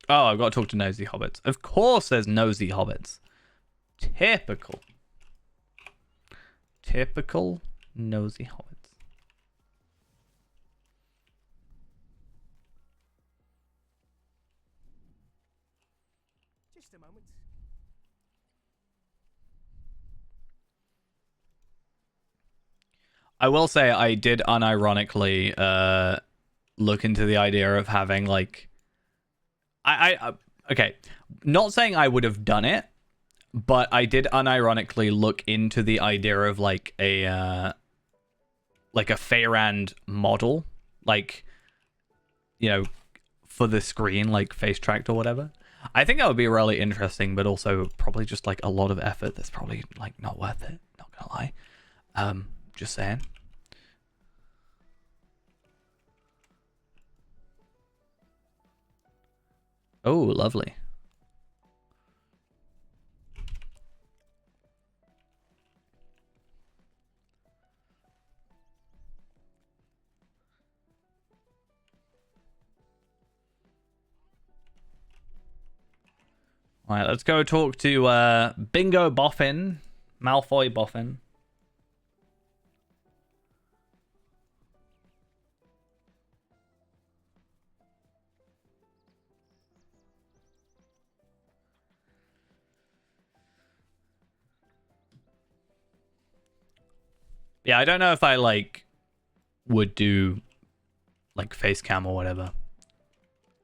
Oh, I've got to talk to nosy hobbits. Of course there's nosy hobbits. Typical. Typical nosy hobbits. Just a moment. I will say I did unironically look into the idea of having like okay, not saying I would have done it, but I did unironically look into the idea of like a Feyrand model, like, you know, for the screen, like face tracked or whatever. I think that would be really interesting, but also probably just like a lot of effort that's probably like not worth it, not gonna lie. Just saying. Oh, lovely. All right, let's go talk to Bingo Boffin. Malfoy boffin. Yeah, I don't know if I like would do like face cam or whatever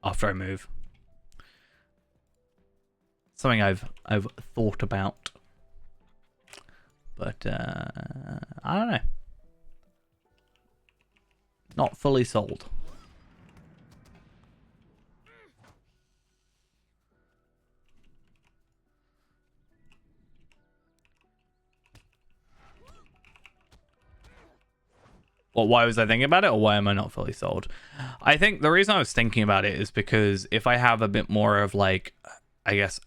after I move. Something I've thought about, but I don't know. Not fully sold. Well, why was I thinking about it, or why am I not fully sold? I think the reason I was thinking about it is because if I have a bit more of like, I guess,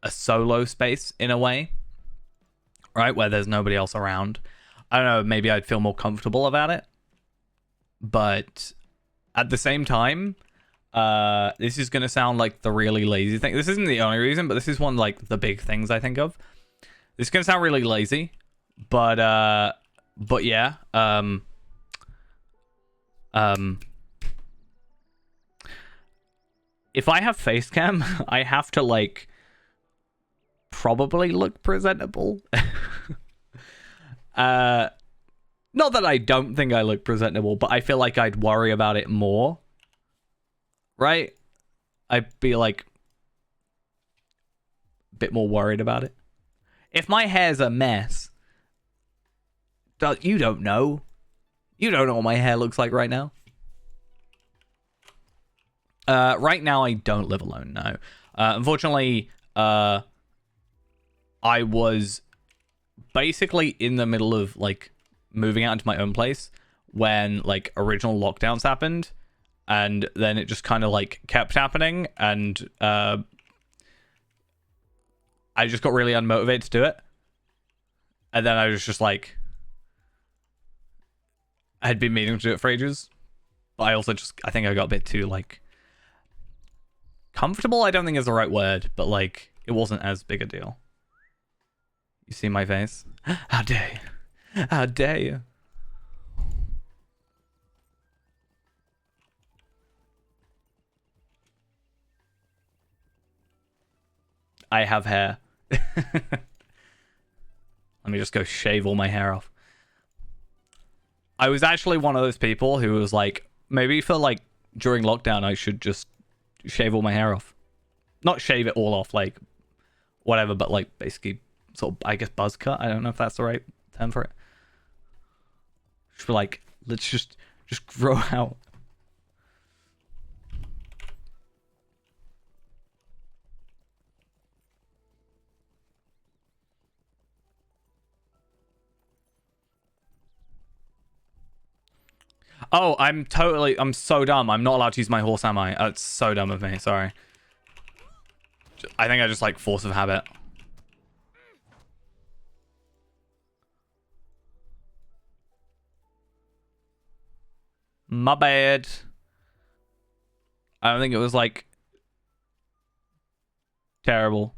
a solo space in a way, right, where there's nobody else around, I don't know, maybe I'd feel more comfortable about it. But at the same time, this is gonna sound like the really lazy thing. This isn't the only reason, but this is one of, like, the big things I think of. This is gonna sound really lazy, but yeah. If I have face cam, I have to like probably look presentable. Not that I don't think I look presentable, but I feel like I'd worry about it more. Right? I'd be like a bit more worried about it. If my hair's a mess, you don't know. You don't know what my hair looks like right now. Right now, I don't live alone, no. Unfortunately, I was basically in the middle of, like, moving out into my own place when, like, original lockdowns happened. And then it just kind of, like, kept happening. And I just got really unmotivated to do it. And then I was just, like... I had been meaning to do it for ages. But I also just... I think I got a bit too, like... comfortable, I don't think is the right word, but like it wasn't as big a deal. You see my face? How dare you? How dare you? I have hair. Let me just go shave all my hair off. I was actually one of those people who was like, maybe for like during lockdown I should just shave all my hair off. Not shave it all off, like whatever, but like basically sort of, I guess, buzz cut. I don't know if that's the right term for it. Just be like, let's just grow out. Oh, I'm so dumb. I'm not allowed to use my horse, am I? That's so dumb of me. Sorry. I think I just like force of habit. My bad. I don't think it was like terrible.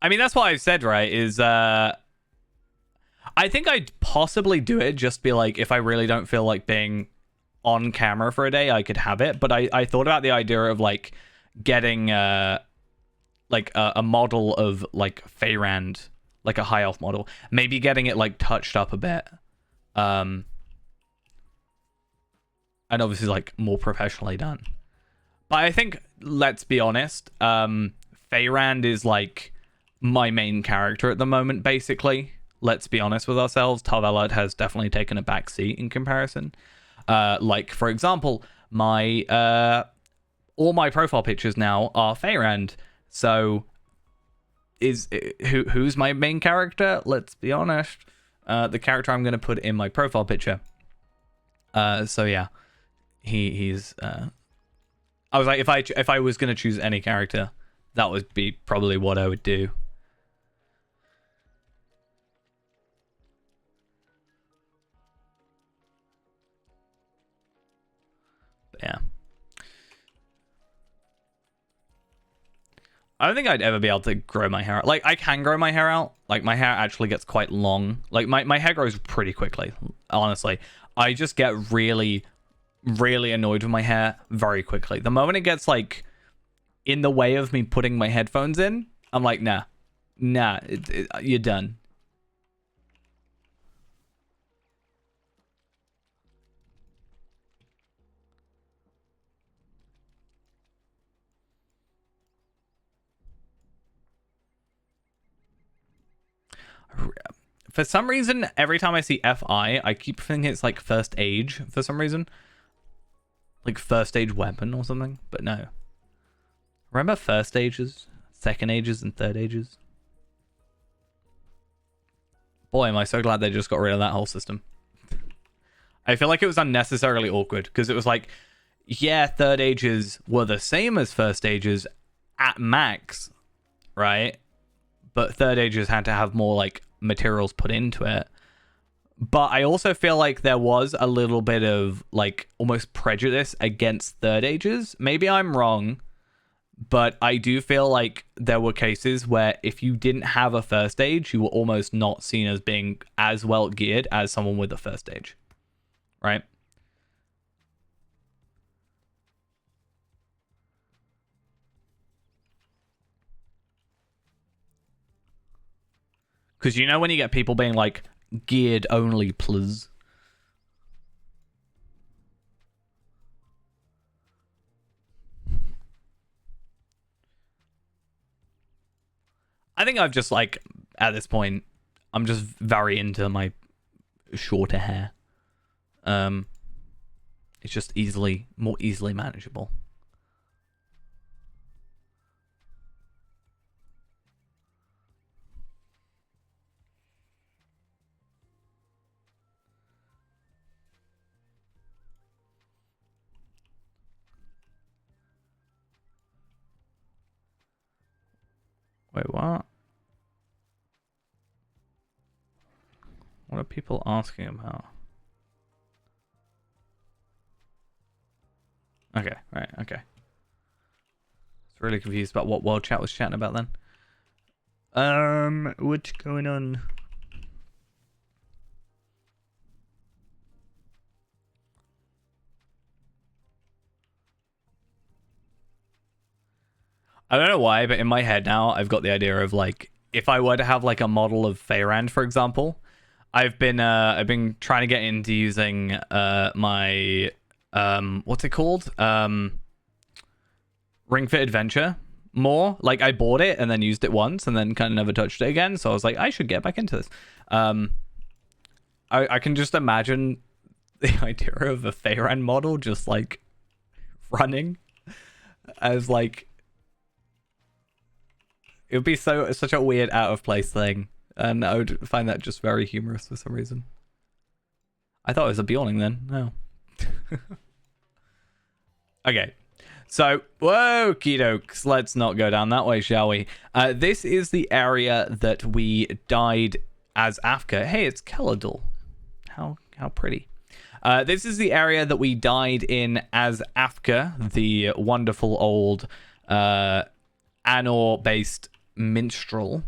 I mean, that's what I've said, right? Is I think I'd possibly do it, just be like, if I really don't feel like being on camera for a day, I could have it. But I thought about the idea of like getting like a model of like Feyrand, like a high elf model, maybe getting it like touched up a bit, and obviously like more professionally done. But I think, let's be honest, Feyrand is like my main character at the moment, basically. Let's be honest with ourselves. Tarvelad has definitely taken a back seat in comparison. Like, for example, my all my profile pictures now are Feyrand. So, who's my main character? Let's be honest. The character I'm going to put in my profile picture. So yeah, he's. I was like, if I was going to choose any character, that would be probably what I would do. But yeah. I don't think I'd ever be able to grow my hair out. Like, I can grow my hair out. Like, my hair actually gets quite long. Like, my hair grows pretty quickly, honestly. I just get really, really annoyed with my hair very quickly. The moment it gets, like, in the way of me putting my headphones in, I'm like, nah. Nah, you're done. For some reason, every time I see FI, I keep thinking it's like first age for some reason. Like first age weapon or something, but no. Remember first ages, second ages, and third ages? Boy, am I so glad they just got rid of that whole system. I feel like it was unnecessarily awkward because it was like, yeah, third ages were the same as first ages at max, right? But third ages had to have more like materials put into it. But I also feel like there was a little bit of like almost prejudice against third ages. Maybe I'm wrong, but I do feel like there were cases where if you didn't have a first age, you were almost not seen as being as well geared as someone with a first age, right? Because you know when you get people being like, geared only, please. I think I've just like, at this point, I'm just very into my shorter hair. It's just more easily manageable. Wait, what? What are people asking about? Okay, right, okay. It's really confused about what World Chat was chatting about then. What's going on? I don't know why, but in my head now, I've got the idea of like, if I were to have like a model of Feyrand, for example, I've been trying to get into using my what's it called? Ring Fit Adventure more. Like I bought it and then used it once and then kind of never touched it again. So I was like, I should get back into this. I can just imagine the idea of a Feyrand model just like running as like, it would be such a weird out of place thing, and I would find that just very humorous for some reason. I thought it was a Bjorning then. No. Okay. So, whoa, dokes, let's not go down that way, shall we? This is the area that we died as Afka. Hey, it's Keladul. How pretty. This is the area that we died in as Afka, the wonderful old Anor-based minstrel.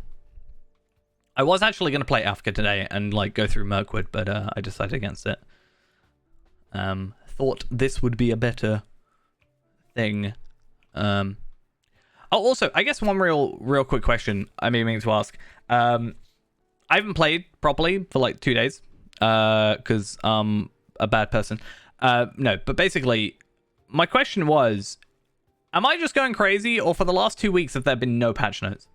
I was actually going to play Afka today and like go through Mirkwood, but I decided against it. Thought this would be a better thing. Also, I guess one real quick question I mean to ask. I haven't played properly for like 2 days because I'm a bad person. No, but basically, my question was, am I just going crazy, or for the last 2 weeks have there been no patch notes?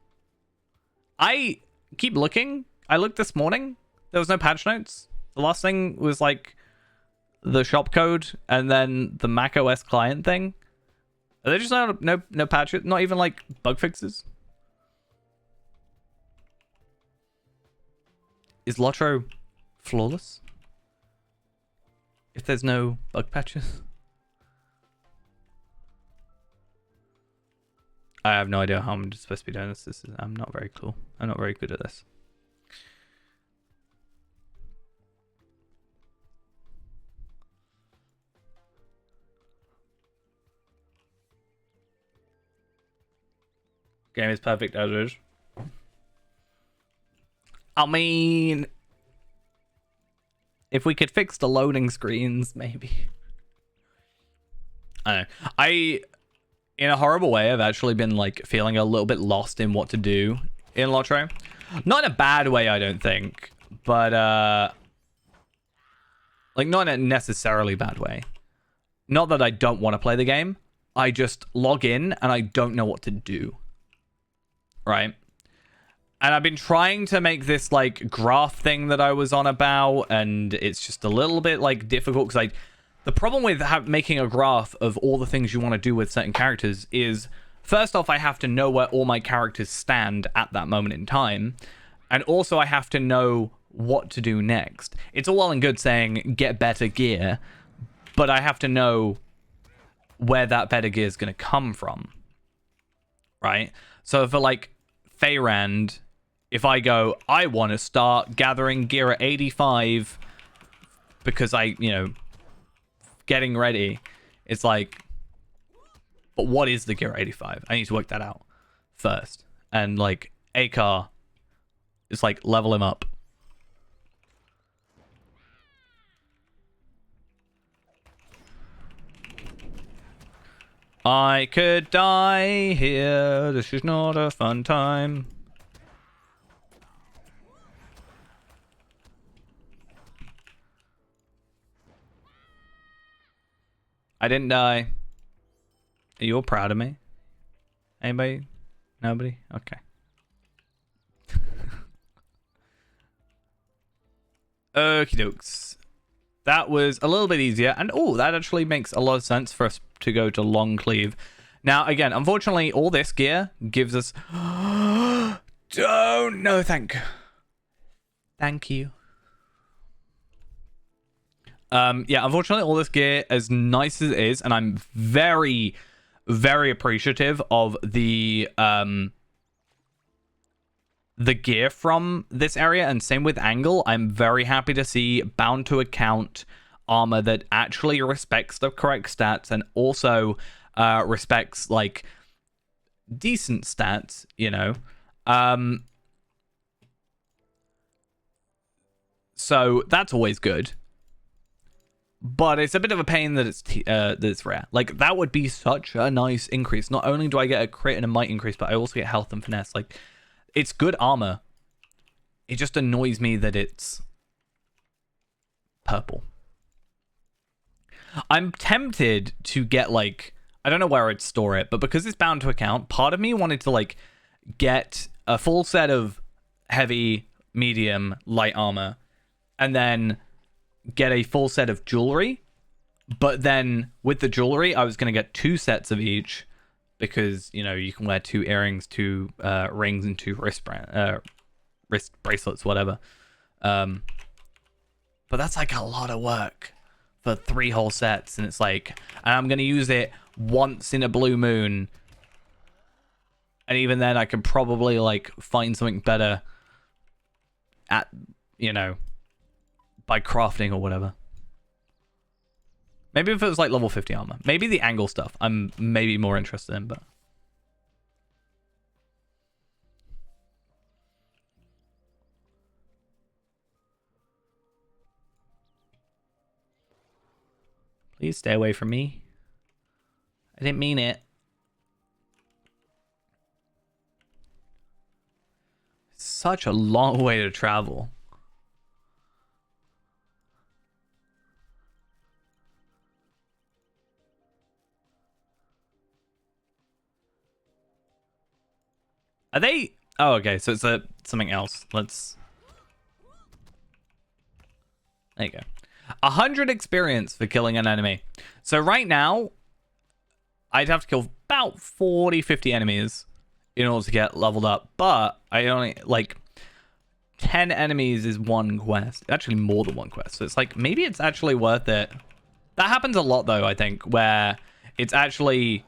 I keep looking. I looked this morning. There was no patch notes. The last thing was like the shop code and then the Mac OS client thing. Are there just no patches? Not even like bug fixes? Is Lotro flawless if there's no bug patches? I have no idea how I'm supposed to be doing this. I'm not very cool. I'm not very good at this. Game is perfect as is. I mean, if we could fix the loading screens, maybe. I don't know. In a horrible way, I've actually been like feeling a little bit lost in what to do in Lotro. Not in a bad way, I don't think, but like not in a necessarily bad way. Not that I don't want to play the game. I just log in and I don't know what to do. Right? And I've been trying to make this like graph thing that I was on about, and it's just a little bit like difficult because the problem with making a graph of all the things you want to do with certain characters is, first off, I have to know where all my characters stand at that moment in time, and also I have to know what to do next. It's all well and good saying get better gear, but I have to know where that better gear is going to come from, right? So for like Feyrand, if I go, I want to start gathering gear at 85 because getting ready, it's like, but what is the gear at 85? I need to work that out first. And like Akar, it's like level him up. I could die here. This is not a fun time. I didn't die. Are you all proud of me? Anybody? Nobody? Okay. Okie dokes. That was a little bit easier. And oh, that actually makes a lot of sense for us to go to Long Cleave. Now, again, unfortunately, all this gear gives us... Don't... No, thank you. Yeah, unfortunately, all this gear, as nice as it is, and I'm very, very appreciative of the gear from this area, and same with Angle. I'm very happy to see bound to account armor that actually respects the correct stats and also respects like decent stats, you know. So that's always good. But it's a bit of a pain that it's rare. Like, that would be such a nice increase. Not only do I get a crit and a might increase, but I also get health and finesse. Like, it's good armor. It just annoys me that it's purple. I'm tempted to get, like... I don't know where I'd store it, but because it's bound to account, part of me wanted to, like, get a full set of heavy, medium, light armor, and then... get a full set of jewelry, but then with the jewelry I was going to get 2 sets of each because, you know, you can wear 2 earrings, 2 rings, and 2 wrist bracelets, whatever. But that's like a lot of work for 3 whole sets, and it's like, and I'm going to use it once in a blue moon, and even then I could probably like find something better at, you know, by crafting or whatever. Maybe if it was like level 50 armor. Maybe the angle stuff I'm maybe more interested in, but... Please stay away from me. I didn't mean it. Such a long way to travel. Are they... Oh, okay. So it's something else. Let's... There you go. 100 experience for killing an enemy. So right now, I'd have to kill about 40, 50 enemies in order to get leveled up. But I only... Like, 10 enemies is 1 quest. Actually, more than 1 quest. So it's like, maybe it's actually worth it. That happens a lot, though, I think, where it's actually...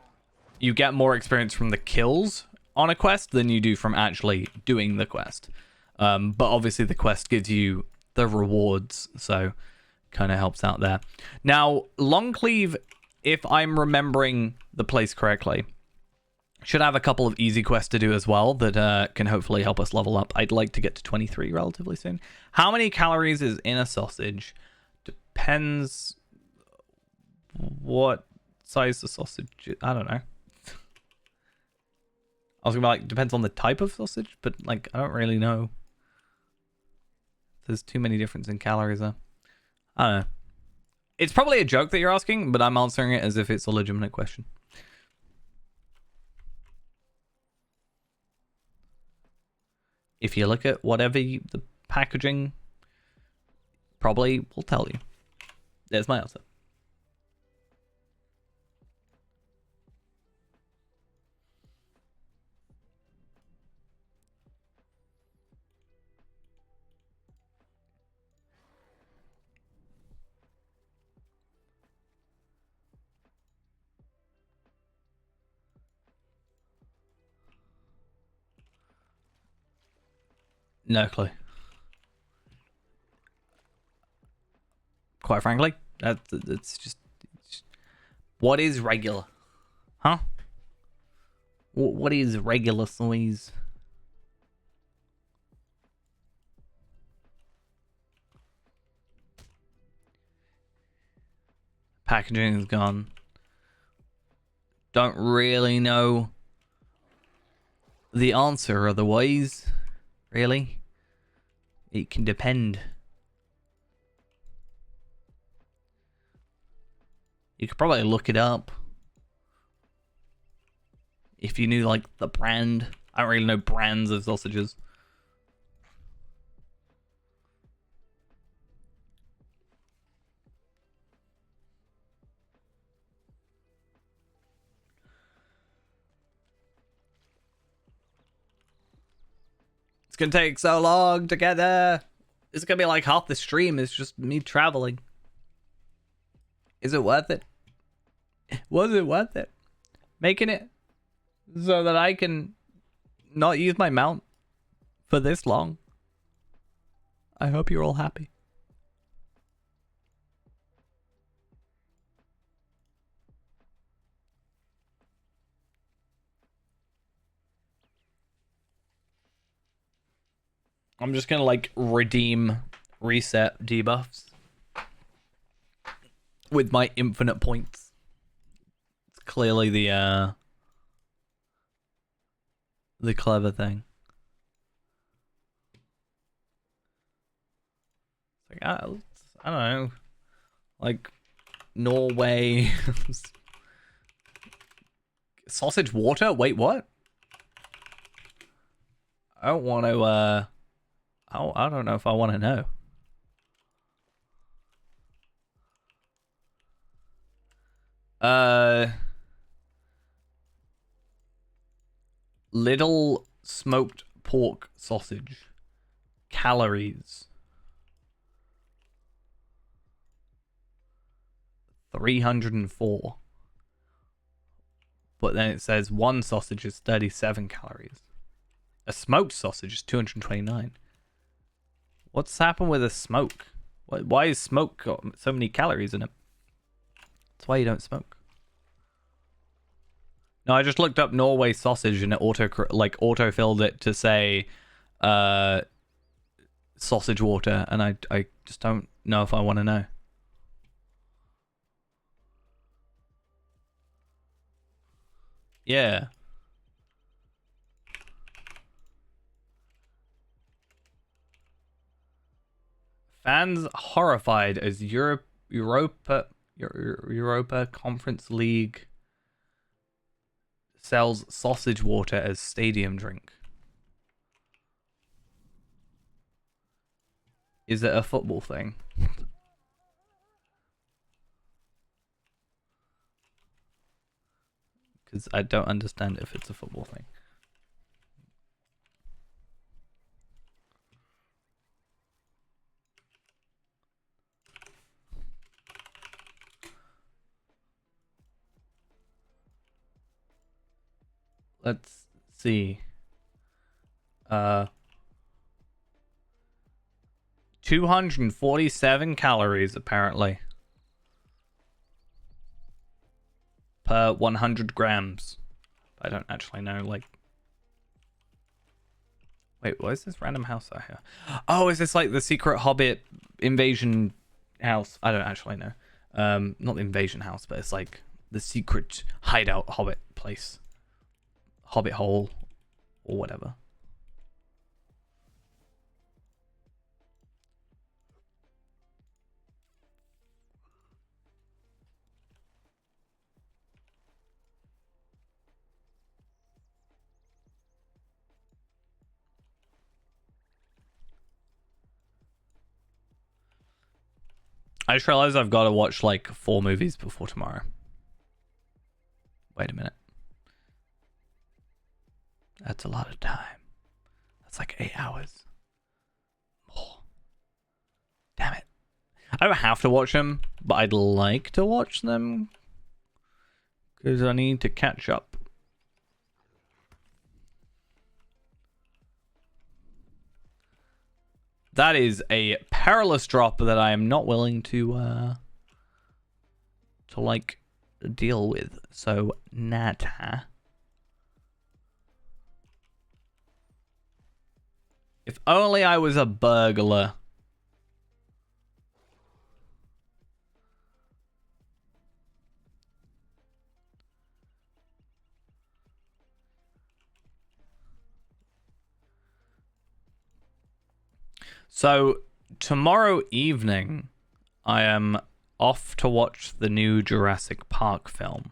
You get more experience from the kills on a quest than you do from actually doing the quest. But obviously the quest gives you the rewards, so kind of helps out there. Now, Longcleave, if I'm remembering the place correctly, Should have a couple of easy quests to do as well that can hopefully help us level up. I'd like to get to 23 relatively soon. How many calories is in a sausage? Depends what size the sausage is. I don't know. I was gonna be like, depends on the type of sausage, but like, I don't really know. There's too many differences in calories there. I don't know. It's probably a joke that you're asking, but I'm answering it as if it's a legitimate question. If you look at whatever the packaging probably will tell you. There's my answer. No clue. Quite frankly, it's just... What is regular? Huh? What is regular size? Packaging is gone. Don't really know the answer otherwise. Really? It can depend. You could probably look it up. If you knew, like, the brand. I don't really know brands of sausages. It's gonna take so long to get there. It's gonna be like half the stream is just me traveling. Is it worth it? Was it worth it? Making it so that I can not use my mount for this long. I hope you're all happy. I'm just gonna like reset debuffs with my infinite points. It's clearly the clever thing. Like I don't know, like Norway sausage water. Wait, what? I don't want to. I don't know if I want to know. Little smoked pork sausage. Calories. 304. But then it says one sausage is 37 calories. A smoked sausage is 229. What's happened with a smoke? Why is smoke got so many calories in it? That's why you don't smoke. No, I just looked up Norway sausage and it auto-filled it to say sausage water, and I just don't know if I want to know. Yeah. Fans horrified as Europa Conference League sells sausage water as stadium drink. Is it a football thing? Because I don't understand if it's a football thing. Let's see. 247 calories apparently per 100 grams. I don't actually know. Like, wait, what is this random house out here? Oh, is this like the secret Hobbit invasion house? I don't actually know. Not the invasion house, but it's like the secret hideout Hobbit place, Hobbit hole, or whatever. I just realized I've got to watch like 4 movies before tomorrow. Wait a minute. That's a lot of time. That's like 8 hours. More. Damn it. I don't have to watch them, but I'd like to watch them. Because I need to catch up. That is a perilous drop that I am not willing to like deal with. So nata. If only I was a burglar. So tomorrow evening, I am off to watch the new Jurassic Park film.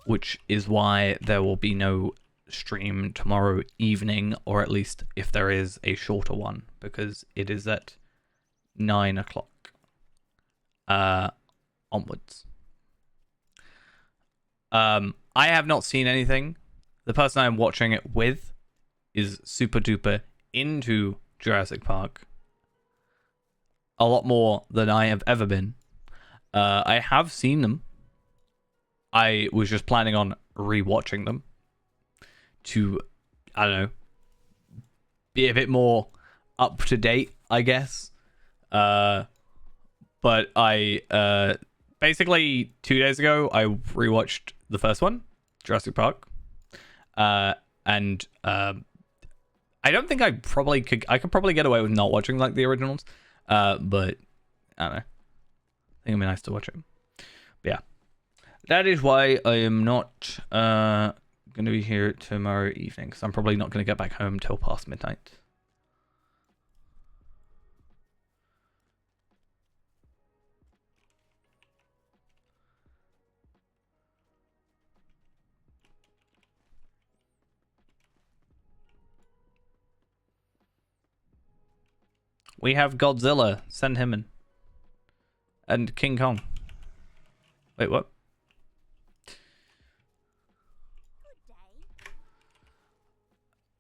Which is why there will be no stream tomorrow evening, or at least if there is, a shorter one, because it is at 9 o'clock onwards. I have not seen anything. The person I'm watching it with is super duper into Jurassic Park. A lot more than I have ever been. I have seen them. I was just planning on rewatching them to, I don't know, be a bit more up to date, I guess. But I basically 2 days ago I rewatched the first one, Jurassic Park, and I don't think I could probably get away with not watching like the originals, but I don't know. I think it'd be nice to watch it. But yeah, that is why I am not going to be here tomorrow evening, because I'm probably not going to get back home till past midnight. We have Godzilla. Send him in. And King Kong. Wait, what?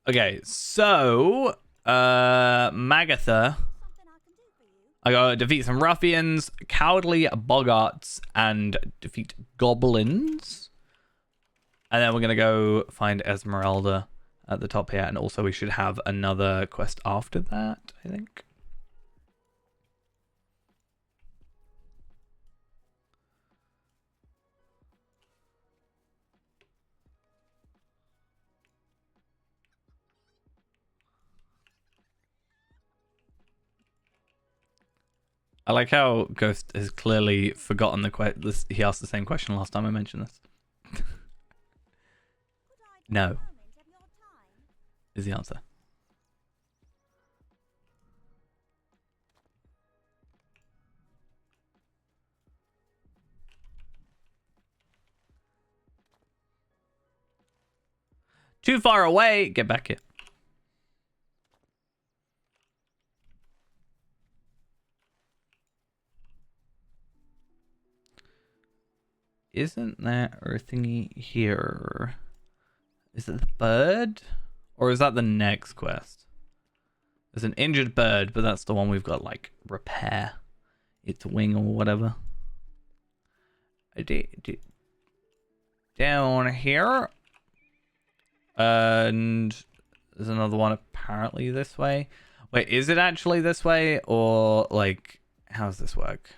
Okay, so Magatha. I gotta defeat some ruffians, cowardly boggarts, and defeat goblins. And then we're gonna go find Esmeralda at the top here, and also we should have another quest after that, I think. I like how Ghost has clearly forgotten the question. He asked the same question last time I mentioned this. No, is the answer. Too far away. Get back here. Isn't there a thingy here? Is it the bird? Or is that the next quest? There's an injured bird, but that's the one we've got, like, repair its wing or whatever. Down here. And there's another one apparently this way. Wait, is it actually this way? Or, like, how's this work?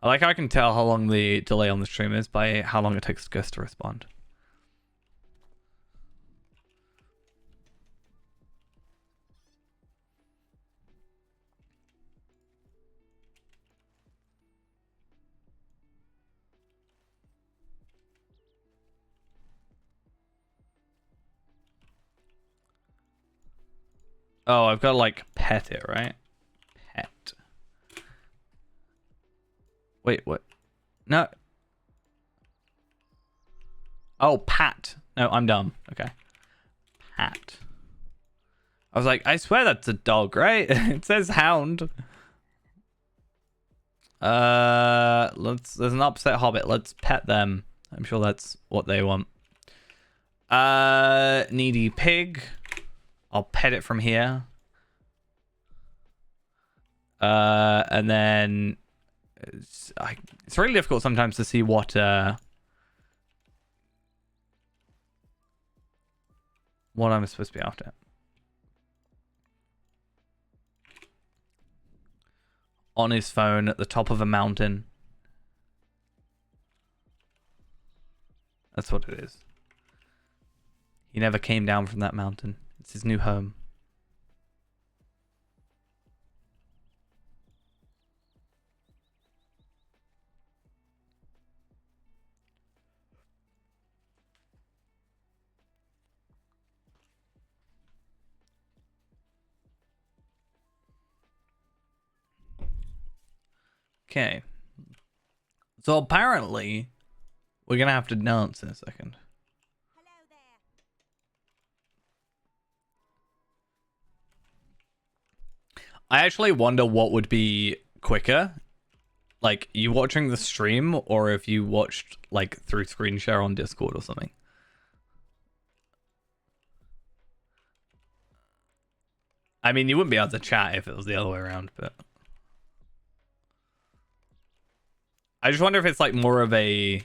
I like how I can tell how long the delay on the stream is by how long it takes Gus to respond. Oh, I've got to like pet it, right? Pet. Wait, what? No. Oh, pat. No, I'm dumb. Okay. Pat. I was like, I swear that's a dog, right? It says hound. There's an upset hobbit. Let's pet them. I'm sure that's what they want. Needy pig. I'll pet it from here. And then it's really difficult sometimes to see what I'm supposed to be after. On his phone at the top of a mountain. That's what it is. He never came down from that mountain. It's his new home. Okay. So apparently, we're going to have to dance in a second. Hello there. I actually wonder what would be quicker. Like, you watching the stream or if you watched, like, through screen share on Discord or something. I mean, you wouldn't be able to chat if it was the other way around, but... I just wonder if it's, like, more of a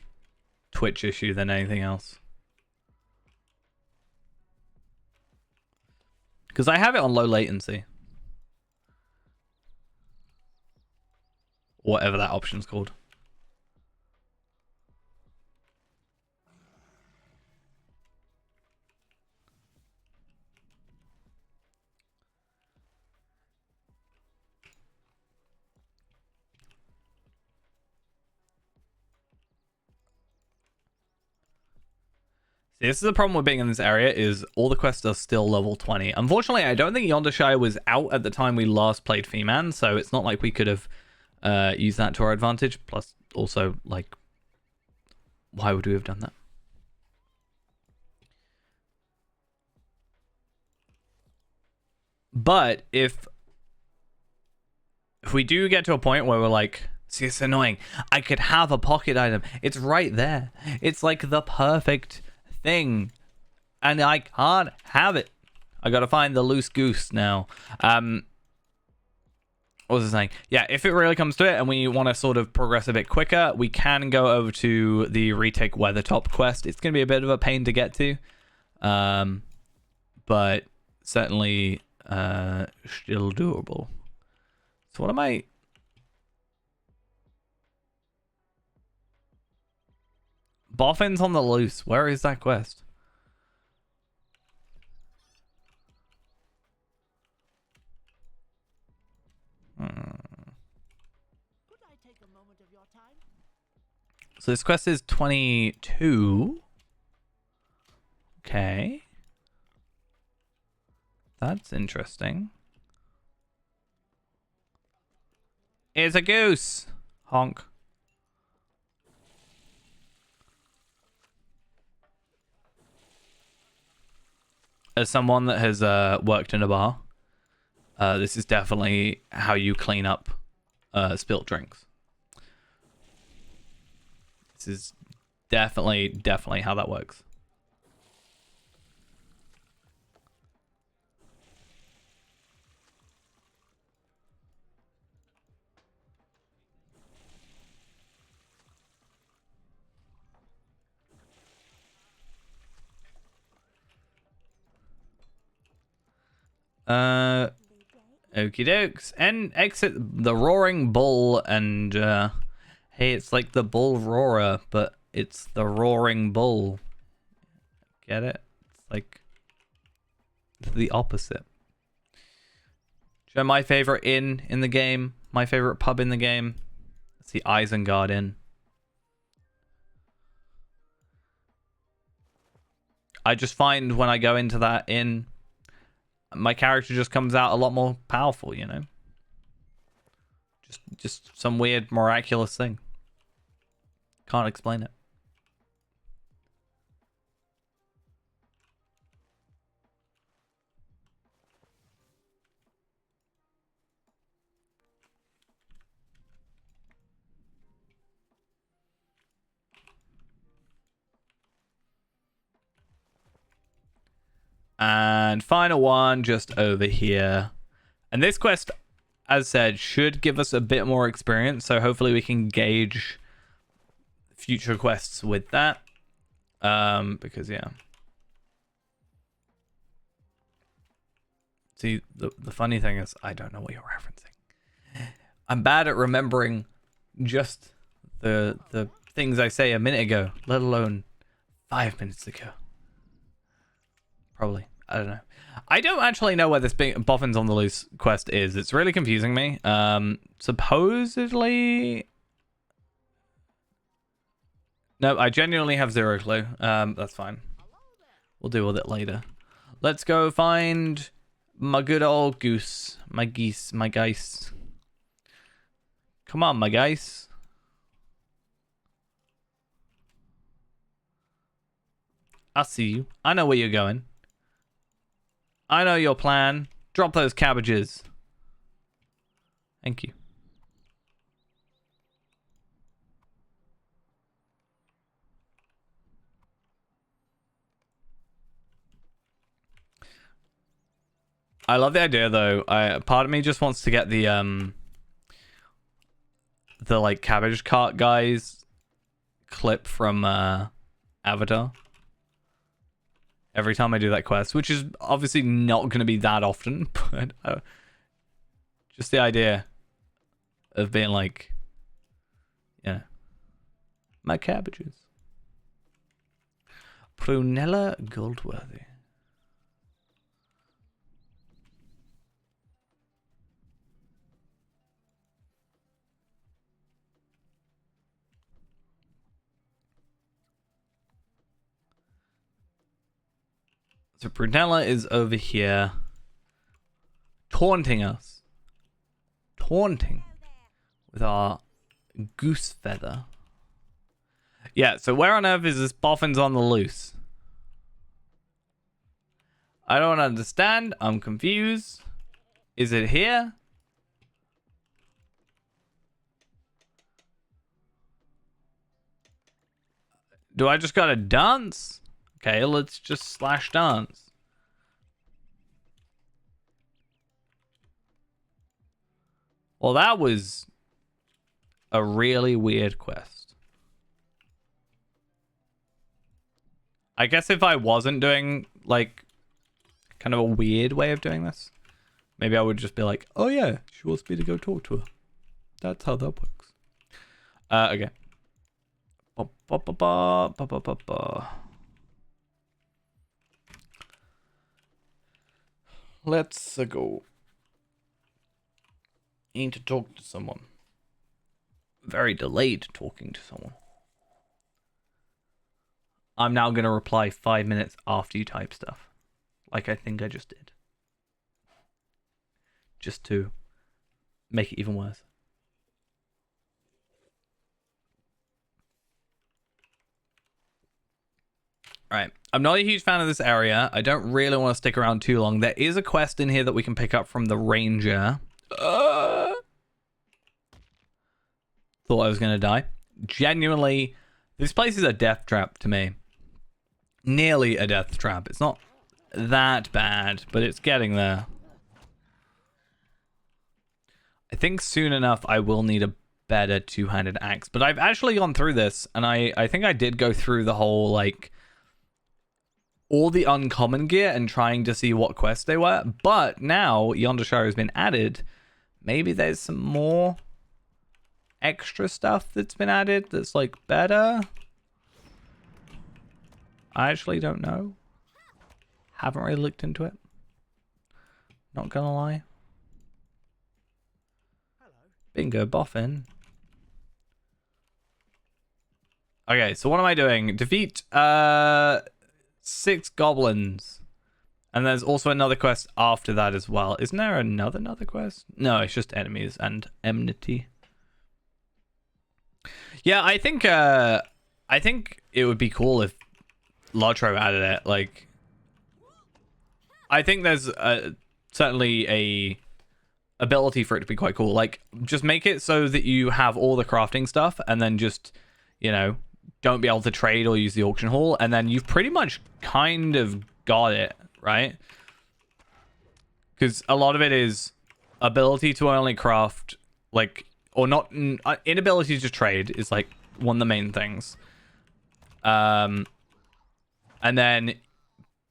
Twitch issue than anything else. Because I have it on low latency. Whatever that option's called. See, this is the problem with being in this area, is all the quests are still level 20. Unfortunately, I don't think Yondershire was out at the time we last played Feman, so it's not like we could have used that to our advantage. Plus, also, like, why would we have done that? But if we do get to a point where we're like, see, it's annoying. I could have a pocket item. It's right there. It's like the perfect thing. And I can't have it. I gotta find the loose goose now. What was I saying? Yeah, if it really comes to it and we want to sort of progress a bit quicker, we can go over to the retake Weathertop quest. It's going to be a bit of a pain to get to. But certainly still doable. So what am I... Boffin's on the loose. Where is that quest? So this quest is 22. Okay. That's interesting. It's a goose. Honk. As someone that has worked in a bar, this is definitely how you clean up spilt drinks. This is definitely how that works. Okie dokes. And exit the Roaring Bull and Hey, it's like the bull roarer, but it's the roaring bull. Get it? It's like the opposite. Do you know my favorite inn in the game? My favorite pub in the game? It's the Isengard Inn. I just find when I go into that inn, my character just comes out a lot more powerful, you know? Just some weird miraculous thing. Can't explain it. And final one just over here. And this quest, as said, should give us a bit more experience. So hopefully we can gauge future quests with that. Because, yeah. See, the funny thing is, I don't know what you're referencing. I'm bad at remembering just the things I say a minute ago, let alone 5 minutes ago. Probably. I don't know. I don't actually know where this Boffins on the Loose quest is. It's really confusing me. Supposedly... No, I genuinely have zero clue. That's fine. We'll deal with it later. Let's go find my good old goose. My geese. My geese. Come on, my geese. I see you. I know where you're going. I know your plan. Drop those cabbages. Thank you. I love the idea though. Part of me just wants to get the like cabbage cart guys clip from Avatar. Every time I do that quest, which is obviously not going to be that often, but just the idea of being like, yeah, my cabbages. Prunella Goldworthy. So Prunella is over here taunting us. Taunting with our goose feather. Yeah, so where on earth is this Boffins on the Loose? I don't understand. I'm confused. Is it here? Do I just gotta dance? Okay, let's just slash dance. Well, that was a really weird quest. I guess if I wasn't doing, like, kind of a weird way of doing this, maybe I would just be like, oh yeah, she wants me to go talk to her. That's how that works. Okay. Let's go. Need to talk to someone. Very delayed talking to someone. I'm now going to reply 5 minutes after you type stuff. Like I think I just did. Just to make it even worse. Alright, I'm not a huge fan of this area. I don't really want to stick around too long. There is a quest in here that we can pick up from the ranger. Thought I was going to die. Genuinely, this place is a death trap to me. Nearly a death trap. It's not that bad, but it's getting there. I think soon enough I will need a better two-handed axe. But I've actually gone through this, and I think I did go through the whole, like, all the uncommon gear and trying to see what quests they were. But now Yonder Shire has been added. Maybe there's some more extra stuff that's been added that's like better. I actually don't know. Haven't really looked into it. Not gonna lie. Bingo boffin. Okay, so what am I doing? Defeat 6 goblins. And there's also another quest after that as well. Isn't there another quest? No, it's just enemies and enmity. Yeah, I think it would be cool if Lotro added it. Like, I think there's certainly a ability for it to be quite cool. Like, just make it so that you have all the crafting stuff and then just, you know, don't be able to trade or use the auction hall, and then you've pretty much kind of got it, right? Because a lot of it is ability to only craft, like, or not, inability to trade is like one of the main things. And then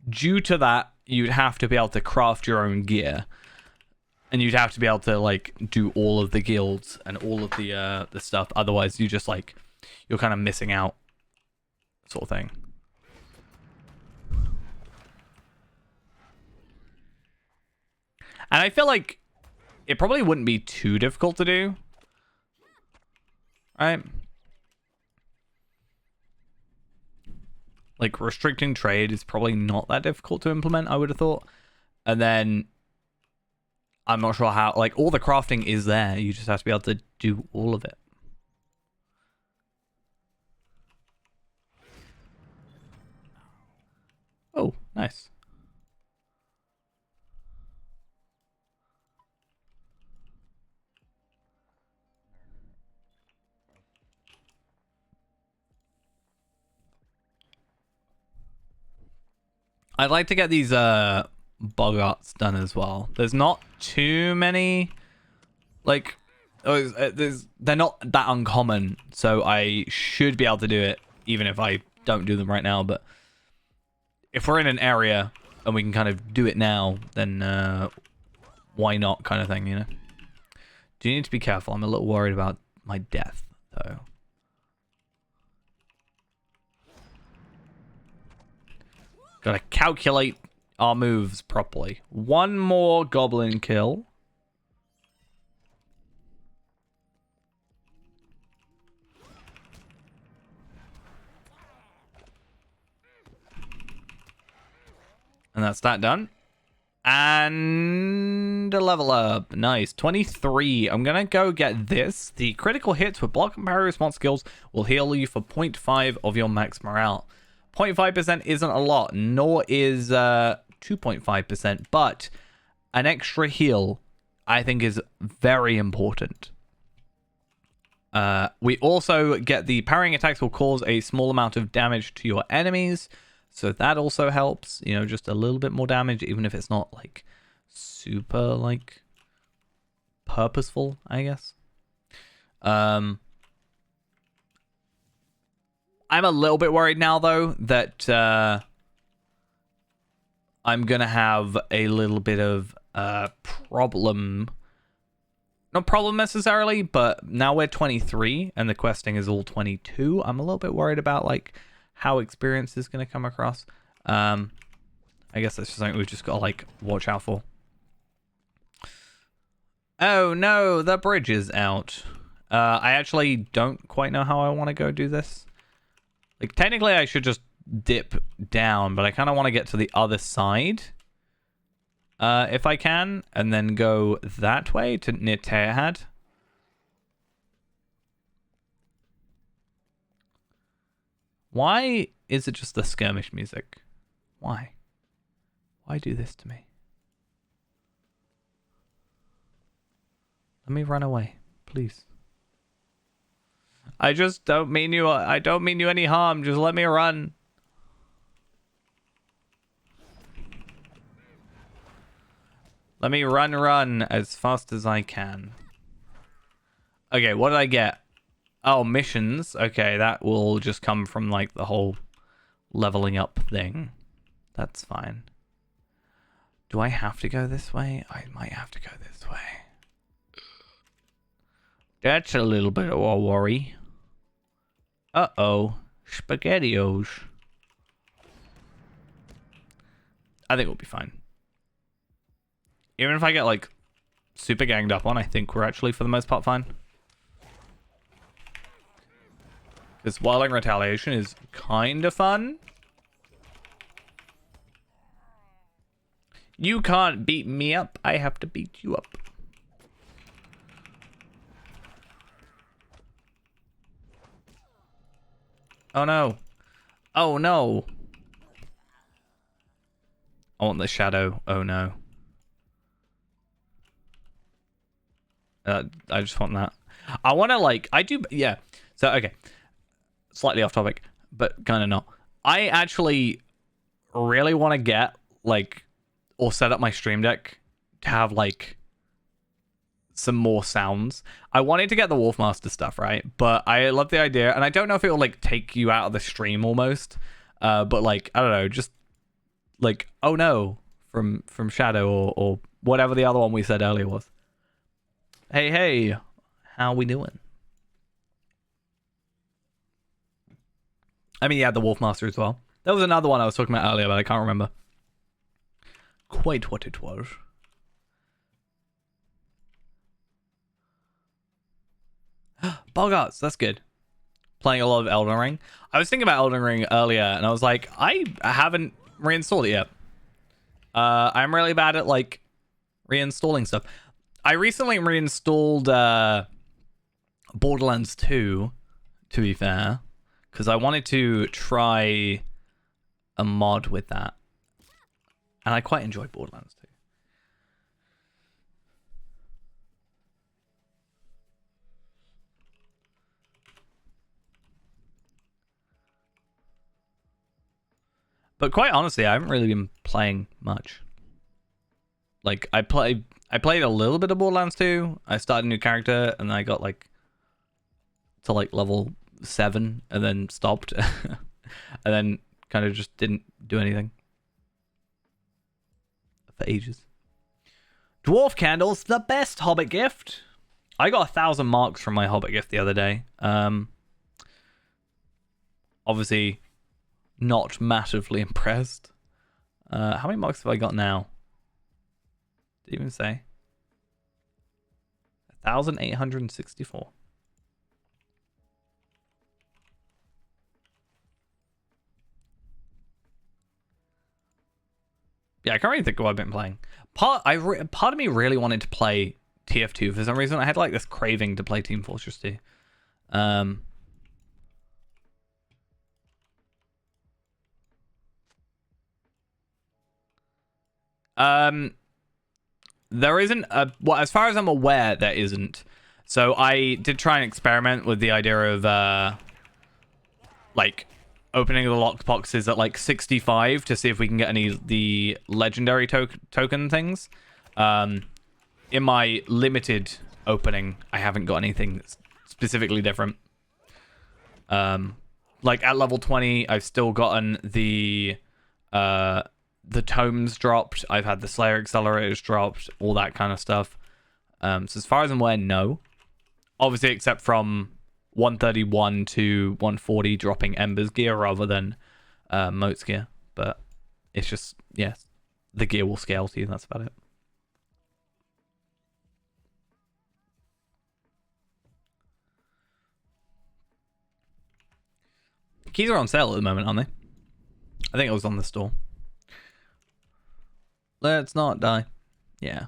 due to that, you'd have to be able to craft your own gear. And you'd have to be able to, like, do all of the guilds and all of the stuff. Otherwise, you just, like, you're kind of missing out, sort of thing. And I feel like it probably wouldn't be too difficult to do. Right? Like, restricting trade is probably not that difficult to implement, I would have thought. And then I'm not sure how, like, all the crafting is there. You just have to be able to do all of it. Oh, nice. I'd like to get these boggarts done as well. There's not too many, like, they're not that uncommon, so I should be able to do it even if I don't do them right now. But if we're in an area and we can kind of do it now, then why not, kind of thing, you know? Do you need to be careful? I'm a little worried about my death, though. Gotta calculate our moves properly. One more goblin kill. And that's that done. And a level up. Nice. 23. I'm going to go get this. The critical hits with block and parry response skills will heal you for 0.5 of your max morale. 0.5% isn't a lot, nor is 2.5%, but an extra heal I think is very important. We also get the parrying attacks will cause a small amount of damage to your enemies, so that also helps, you know, just a little bit more damage, even if it's not like super like purposeful, I guess. I'm a little bit worried now, though, that I'm going to have a little bit of problem. Not problem necessarily, but now we're 23 and the questing is all 22. I'm a little bit worried about, like, how experience is going to come across. I guess that's just something we've just got to, like, watch out for. Oh, no, the bridge is out. I actually don't quite know how I want to go do this. Like, technically, I should just dip down, but I kind of want to get to the other side. If I can, and then go that way to near Tearhead. Why is it just the skirmish music? Why? Why do this to me? Let me run away, please. I just don't mean you. I don't mean you any harm. Just let me run. Let me run as fast as I can. Okay, what did I get? Oh, missions. Okay, that will just come from, like, the whole leveling up thing. That's fine. Do I have to go this way? I might have to go this way. That's a little bit of a worry. Uh-oh. SpaghettiOs. I think we'll be fine. Even if I get, like, super ganged up on, I think we're actually, for the most part, fine. Because Wilding Retaliation is kind of fun. You can't beat me up. I have to beat you up. Oh, no. Oh, no. I want the shadow. Oh, no. I just want that. I want to, like... I do... Yeah. So, okay. Slightly off topic, but kind of not. I actually really want to get, like... Or set up my stream deck to have, like... some more sounds. I wanted to get the Wolfmaster stuff, right? But I love the idea, and I don't know if it will, like, take you out of the stream almost. But, like, I don't know, just... Like, oh no, from Shadow or whatever the other one we said earlier was. Hey, how we doing? I mean, yeah, the Wolfmaster as well. There was another one I was talking about earlier, but I can't remember quite what it was. Bogarts, that's good. Playing a lot of Elden Ring. I was thinking about Elden Ring earlier, and I was like, I haven't reinstalled it yet. I'm really bad at, like, reinstalling stuff. I recently reinstalled Borderlands 2, to be fair, because I wanted to try a mod with that. And I quite enjoyed Borderlands 2. But quite honestly, I haven't really been playing much. Like, I played a little bit of Borderlands 2. I started a new character, and I got, like, to, like, level 7, and then stopped. And then kind of just didn't do anything. For ages. Dwarf candles, the best Hobbit gift. I got 1,000 marks from my Hobbit gift the other day. Obviously, not massively impressed. How many marks have I got now? Did it even say? 1,864. Yeah, I can't really think of what I've been playing. Part of me really wanted to play TF2 for some reason. I had like this craving to play Team Fortress 2. There isn't a... Well, as far as I'm aware, there isn't. So I did try and experiment with the idea of, like, opening the locked boxes at, like, 65 to see if we can get any of the legendary token things. In my limited opening, I haven't got anything that's specifically different. Like, at level 20, I've still gotten the tomes dropped. I've had the Slayer accelerators dropped, all that kind of stuff. So as far as I'm aware, no. Obviously, except from 131 to 140 dropping Ember's gear rather than Moat's gear. But it's just, yeah, the gear will scale to you. That's about it. Keys are on sale at the moment, aren't they? I think it was on the store. Let's not die. Yeah.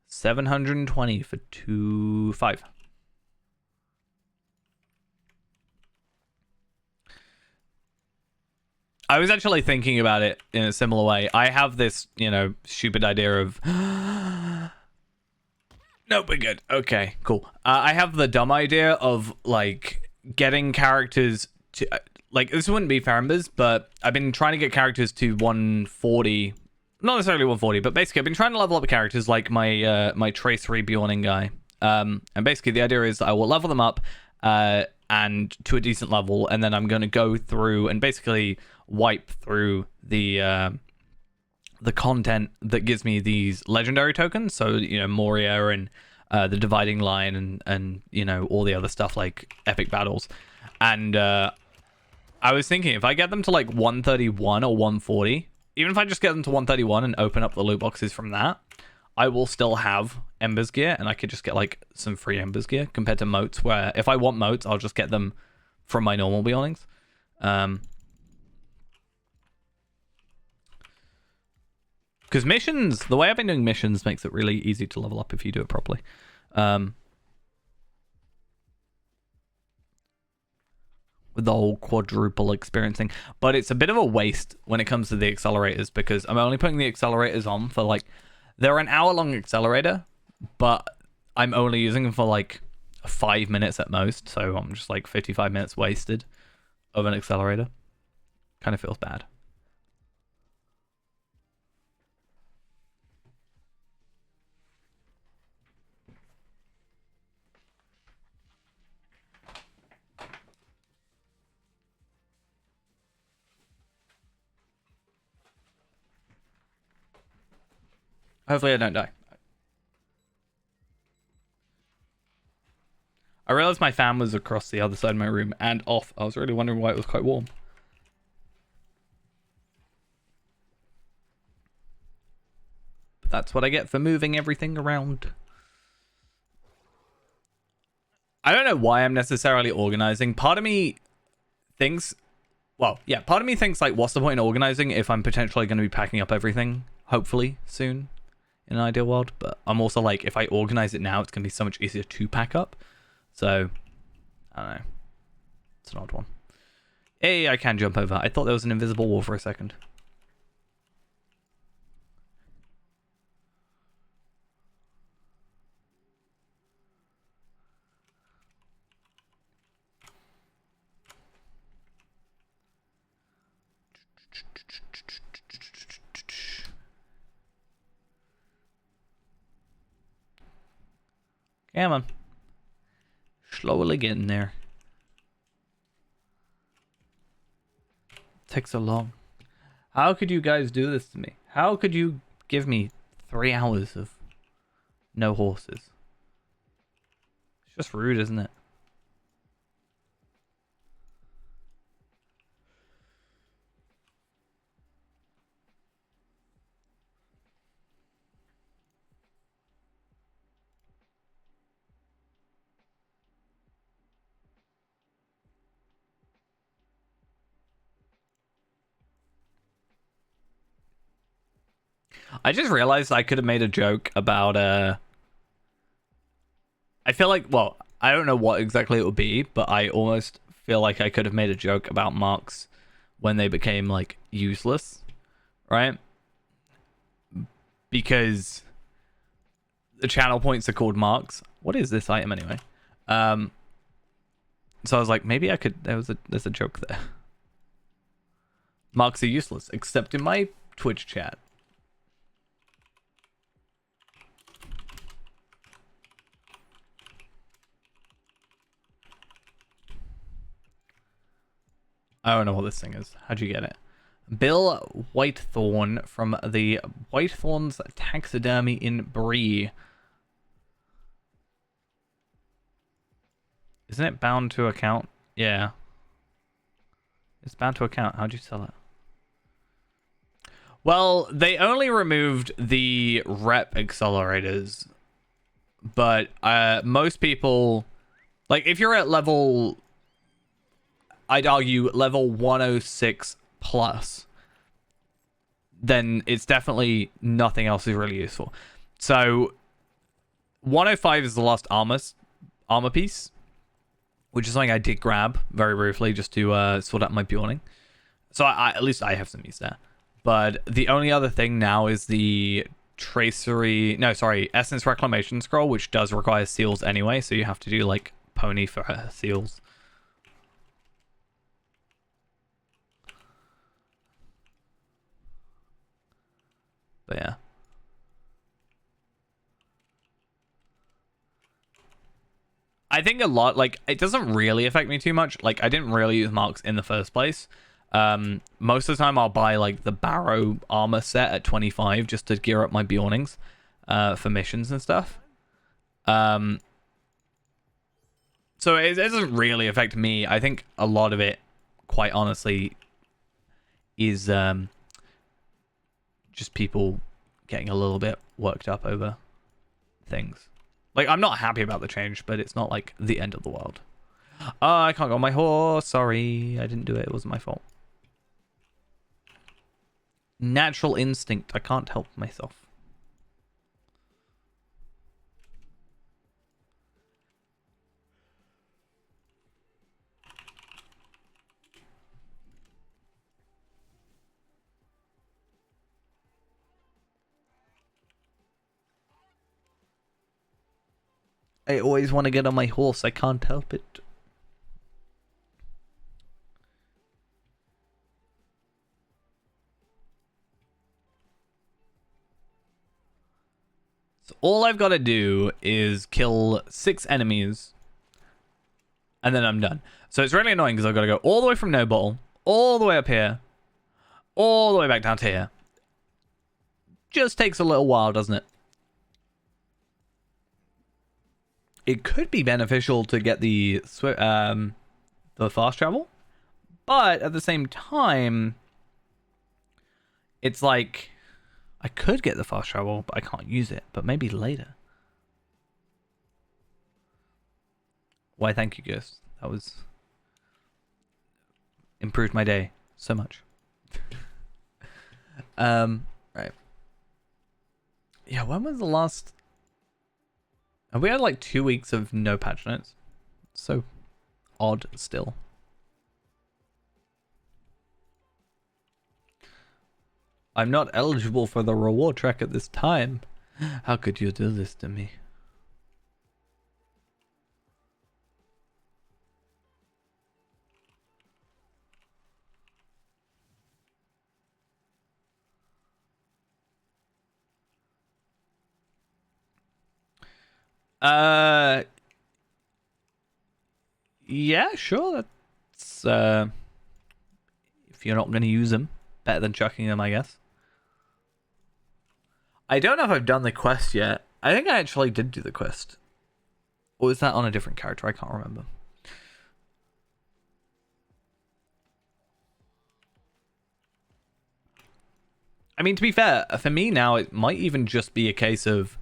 720 for 2.5. I was actually thinking about it in a similar way. I have this, you know, stupid idea of... Nope, we're good. Okay, cool. I have the dumb idea of, like, getting characters to... like, this wouldn't be fair members, but I've been trying to get characters to 140... Not necessarily 140, but basically I've been trying to level up the characters like my my Trace Rebjorning guy. And basically the idea is I will level them up and to a decent level, and then I'm going to go through and basically wipe through the content that gives me these legendary tokens. So, you know, Moria and the dividing line and you know, all the other stuff like epic battles. And I was thinking if I get them to like 131 or 140, even if I just get them to 131 and open up the loot boxes from that, I will still have Embers gear, and I could just get like some free Embers gear compared to moats, where if I want moats, I'll just get them from my normal belongings. Because missions, the way I've been doing missions makes it really easy to level up if you do it properly. With the whole quadruple experience thing. But it's a bit of a waste when it comes to the accelerators, because I'm only putting the accelerators on for like, they're an hour-long accelerator, but I'm only using them for like 5 minutes at most. So I'm just like 55 minutes wasted of an accelerator. Kind of feels bad. Hopefully I don't die. I realized my fan was across the other side of my room and off. I was really wondering why it was quite warm. But that's what I get for moving everything around. I don't know why I'm necessarily organizing. Part of me thinks, well, yeah, part of me thinks like, what's the point in organizing if I'm potentially going to be packing up everything, hopefully soon in an ideal world. But I'm also like, if I organize it now, it's going to be so much easier to pack up. So, I don't know. It's an odd one. Hey, I can jump over. I thought there was an invisible wall for a second. Come on. Slowly getting there. Takes so long. How could you guys do this to me? How could you give me 3 hours of no horses? It's just rude, isn't it? I just realized I could have made a joke about I feel like, well, I don't know what exactly it would be, but I almost feel like I could have made a joke about marks when they became like useless, right? Because the channel points are called marks. What is this item anyway? So I was like, maybe I could, there's a joke there. Marks are useless, except in my Twitch chat. I don't know what this thing is. How'd you get it? Bill Whitethorn from the Whitethorns Taxidermy in Bree. Isn't it bound to account? Yeah. It's bound to account. How'd you sell it? Well, they only removed the rep accelerators. But most people... Like, if you're at level... I'd argue level 106 plus, then it's definitely nothing else is really useful. So 105 is the last armor piece, which is something I did grab very briefly just to sort out my building. So at least I have some use there. But the only other thing now is the Essence Reclamation Scroll, which does require seals anyway, so you have to do like pony for seals. But yeah. I think a lot, like, it doesn't really affect me too much. Like, I didn't really use marks in the first place. Most of the time I'll buy, like, the Barrow armor set at 25 just to gear up my Bjornings for missions and stuff. So it doesn't really affect me. I think a lot of it, quite honestly, is just people getting a little bit worked up over things. Like, I'm not happy about the change, but it's not like the end of the world. Oh, I can't go on my horse. Sorry, I didn't do it. It wasn't my fault. Natural instinct. I can't help myself. I always want to get on my horse. I can't help it. So all I've got to do is kill 6 enemies, and then I'm done. So it's really annoying because I've got to go all the way from Noble, all the way up here, all the way back down to here. Just takes a little while, doesn't it? It could be beneficial to get the fast travel, but at the same time, it's like I could get the fast travel, but I can't use it. But maybe later. Why? Thank you, Ghost. That was improved my day so much. Right. Yeah. When was the last? Have we had like 2 weeks of no patch notes? So odd still. I'm not eligible for the reward track at this time. How could you do this to me? Yeah, sure. That's if you're not going to use them, better than chucking them, I guess. I don't know if I've done the quest yet. I think I actually did do the quest. Or was that on a different character? I can't remember. I mean, to be fair, for me now, it might even just be a case of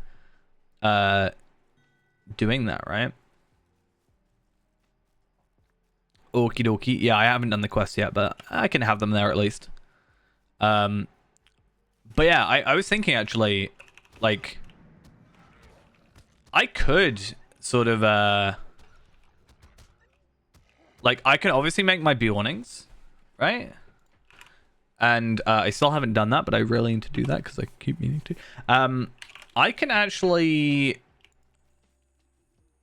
doing that, right? Okie dokie. Yeah, I haven't done the quest yet, but I can have them there at least. But yeah, I was thinking actually, like, I could sort of, like, I can obviously make my bee warnings, right? And I still haven't done that, but I really need to do that because I keep meaning to. I can actually...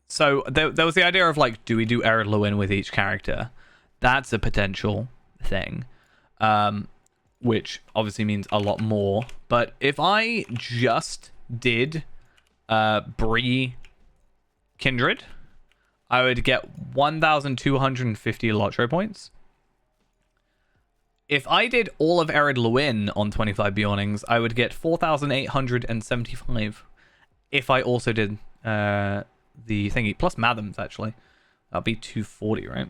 So there was the idea of, like, do we do Ered Luin with each character? That's a potential thing. Which obviously means a lot more. But if I just did Bree Kindred, I would get 1,250 Lotro points. If I did all of Ered Luin on 25 Bjornings, I would get 4,875. If I also did the thingy, plus Madams, actually. That'd be 240, right?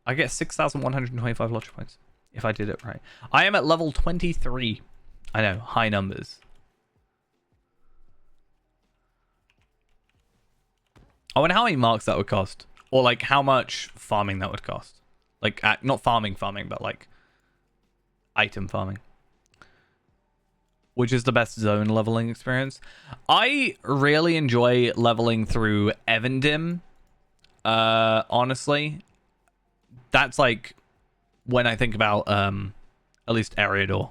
I get 6,125 Lottery points if I did it right. I am at level 23. I know, high numbers. I wonder how many marks that would cost. Or, like, how much farming that would cost. Like, not farming, but, like, item farming. Which is the best zone leveling experience. I really enjoy leveling through Evendim. Honestly. That's, like, when I think about, at least Eriador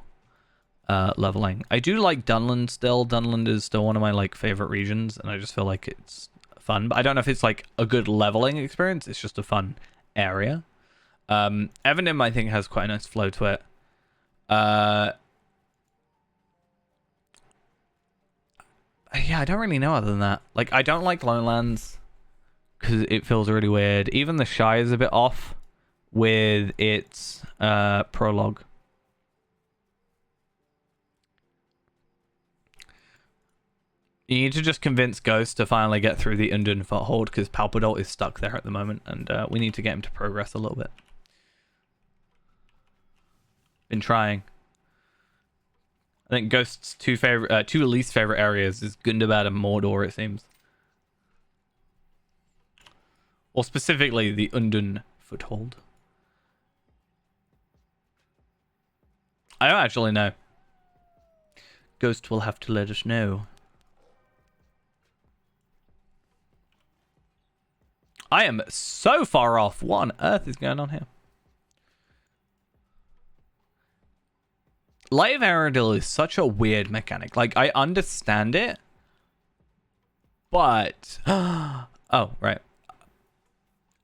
leveling. I do like Dunland still. Dunland is still one of my, like, favorite regions. And I just feel like it's fun. But I don't know if it's, like, a good leveling experience. It's just a fun area. Evendim, I think, has quite a nice flow to it. Yeah, I don't really know other than that. Like, I don't like Lowlands because it feels really weird. Even the Shy is a bit off with its prologue. You need to just convince Ghost to finally get through the Undun foothold, because Palpadol is stuck there at the moment, and we need to get him to progress a little bit. Been trying. I think Ghost's two least favorite areas is Gundabad and Mordor, it seems. Or specifically the Undun foothold. I don't actually know. Ghost will have to let us know. I am so far off. What on earth is going on here? Light of Arendelle is such a weird mechanic. Like, I understand it, but oh, right.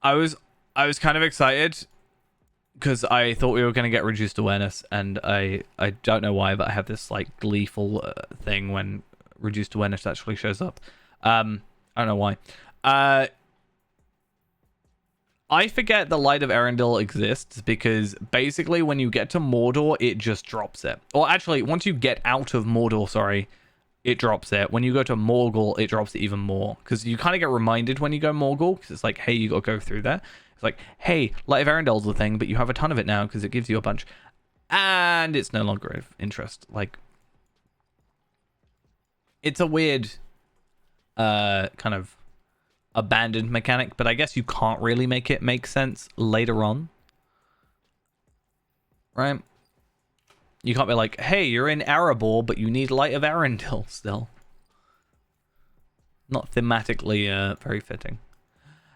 I was kind of excited because I thought we were going to get reduced awareness, and I don't know why, but I have this like gleeful thing when reduced awareness actually shows up. I don't know why. I forget the Light of Arendelle exists because basically when you get to Mordor, it just drops it. Or actually, once you get out of Mordor, sorry, it drops it. When you go to Morgul, it drops it even more. Because you kind of get reminded when you go Morgul, because it's like, hey, you got to go through there. It's like, hey, Light of Arendelle's the thing, but you have a ton of it now because it gives you a bunch. And it's no longer of interest. Like, it's a weird kind of abandoned mechanic, but I guess you can't really make it make sense later on, right? You can't be like, hey, you're in Erebor, but you need Light of Arendelle still. Not thematically very fitting.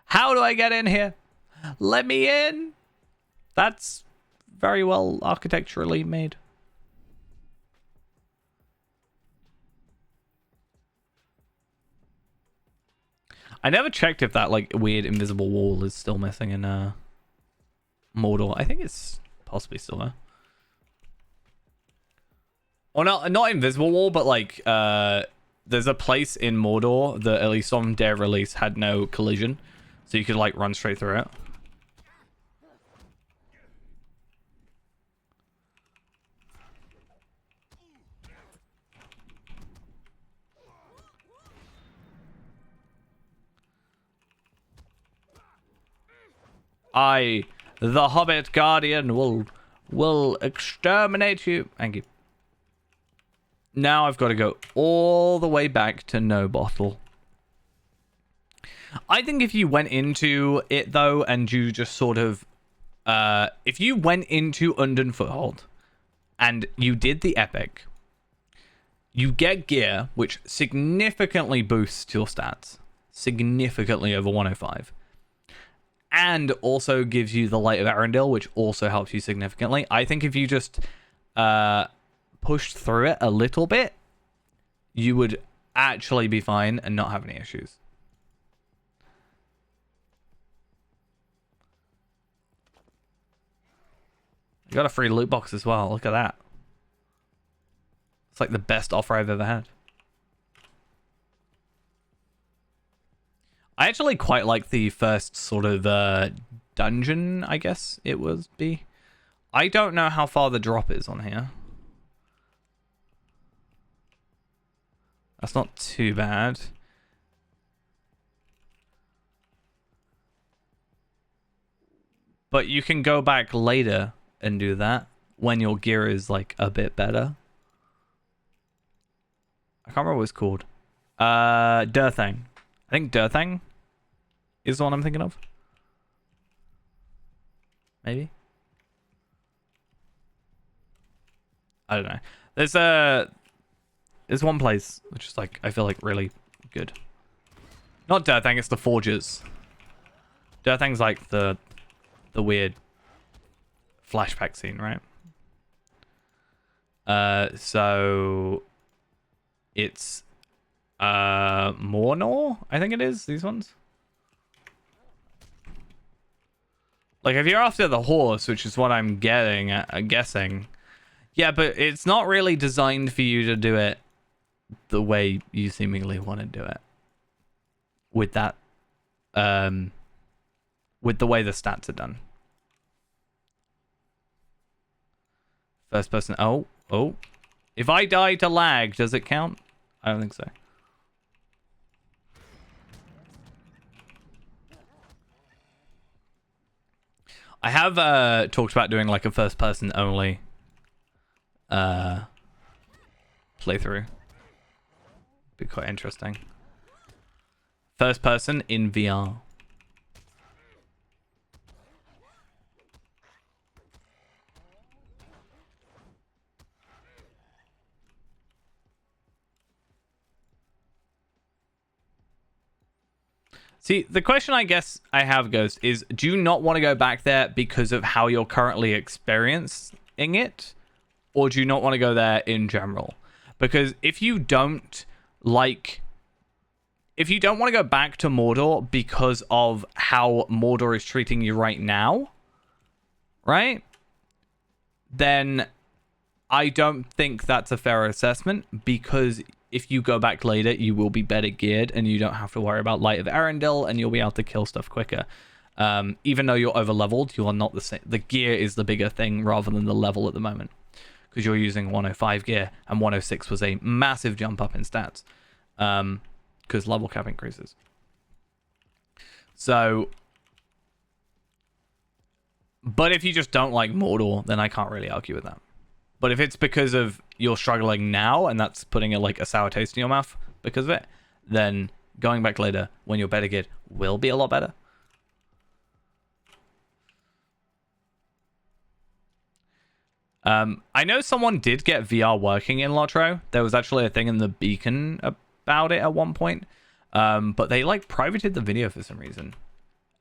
How do I get in here? Let me in. That's very well architecturally made. I never checked if that like weird invisible wall is still missing in Mordor. I think it's possibly still there. Or not invisible wall, but like there's a place in Mordor that at least on their release had no collision, so you could like run straight through it. The Hobbit Guardian, will exterminate you. Thank you. Now I've got to go all the way back to No Bottle. I think if you went into it though, and you just sort of, if you went into Undun Foothold, and you did the epic, you get gear which significantly boosts your stats, significantly over 105. And also gives you the Light of Arendelle, which also helps you significantly. I think if you just pushed through it a little bit, you would actually be fine and not have any issues. You got a free loot box as well. Look at that. It's like the best offer I've ever had. I actually quite like the first sort of dungeon, I guess it would be. I don't know how far the drop is on here. That's not too bad. But you can go back later and do that when your gear is like a bit better. I can't remember what it's called. Durthang. I think Durthang is the one I'm thinking of. Maybe. I don't know. There's one place which is like I feel like really good. Not Durthang, it's the Forges. Durthang's like the weird flashback scene, right? So it's Mornor, I think it is, these ones. Like if you're after the horse, which is what I'm guessing. Yeah, but it's not really designed for you to do it the way you seemingly want to do it. With that with the way the stats are done. First person. Oh. If I die to lag, does it count? I don't think so. I have talked about doing like a first person only playthrough. Be quite interesting. First person in VR. See, the question I guess I have, Ghost, is do you not want to go back there because of how you're currently experiencing it? Or do you not want to go there in general? Because if you don't want to go back to Mordor because of how Mordor is treating you right now, right? Then I don't think that's a fair assessment, because if you go back later, you will be better geared and you don't have to worry about Light of Arendelle, and you'll be able to kill stuff quicker. Even though you're over leveled, you are not the same. The gear is the bigger thing rather than the level at the moment, because you're using 105 gear and 106 was a massive jump up in stats, because level cap increases. So, but if you just don't like Mordor, then I can't really argue with that. But if it's because of you're struggling now and that's putting a sour taste in your mouth because of it, then going back later when you're better geared will be a lot better. I know someone did get VR working in Lotro. There was actually a thing in the Beacon about it at one point. But they like privated the video for some reason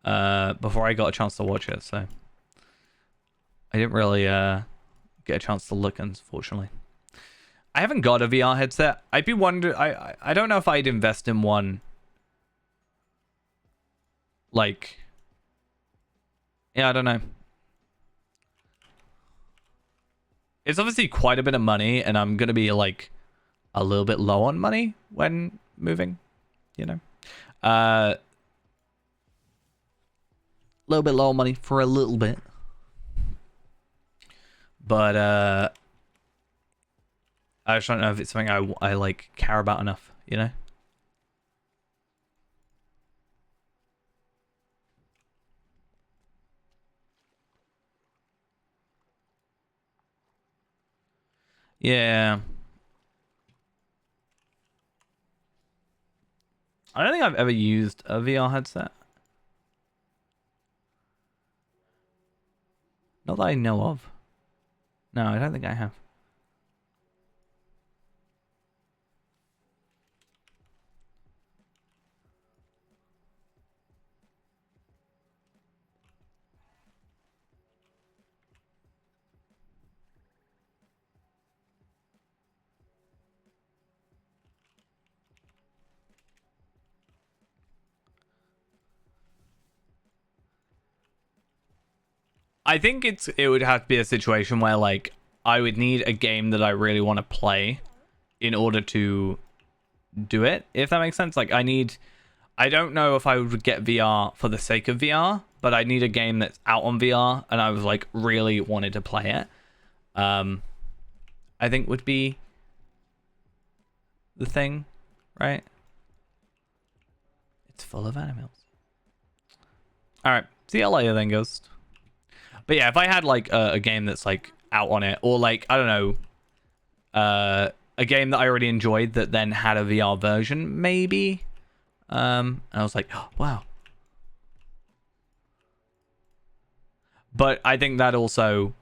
before I got a chance to watch it. So I didn't really get a chance to look, unfortunately. I haven't got a VR headset. I'd be wondering. I don't know if I'd invest in one. Like, yeah, I don't know. It's obviously quite a bit of money, and I'm gonna be like a little bit low on money when moving, you know. A little bit low on money for a little bit. But I just don't know if it's something I like care about enough, you know? Yeah. I don't think I've ever used a VR headset. Not that I know of. No, I don't think I have. I think it would have to be a situation where like I would need a game that I really want to play in order to do it, if that makes sense. Like I don't know if I would get VR for the sake of VR, but I need a game that's out on VR and I was like really wanted to play it. I think would be the thing, right? It's full of animals. All right, see you later then, Ghost. But yeah, if I had like a game that's like out on it, or like I don't know, a game that I already enjoyed that then had a VR version, maybe. And I was like, oh, wow. But I think that also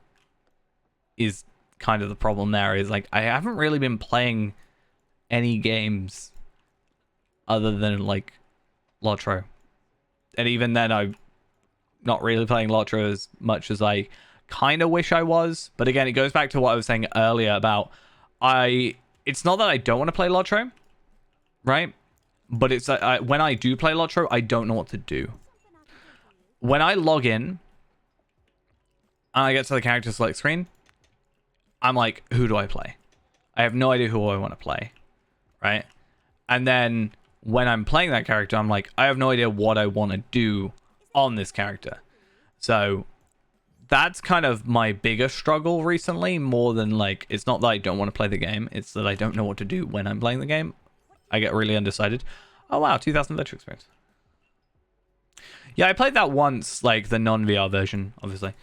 is kind of the problem there, is like I haven't really been playing any games other than like Lotro. And even then I'm not really playing Lotro as much as I kind of wish I was. But again, it goes back to what I was saying earlier about it's not that I don't want to play Lotro, right? But it's when I do play Lotro, I don't know what to do. When I log in and I get to the character select screen, I'm like, who do I play? I have no idea who I want to play, right? And then when I'm playing that character, I'm like, I have no idea what I want to do on this character. So that's kind of my biggest struggle recently, more than like, it's not that I don't want to play the game, it's that I don't know what to do when I'm playing the game. I get really undecided. Oh wow, 2,000 virtual experience. Yeah, I played that once, like the non-VR version, obviously.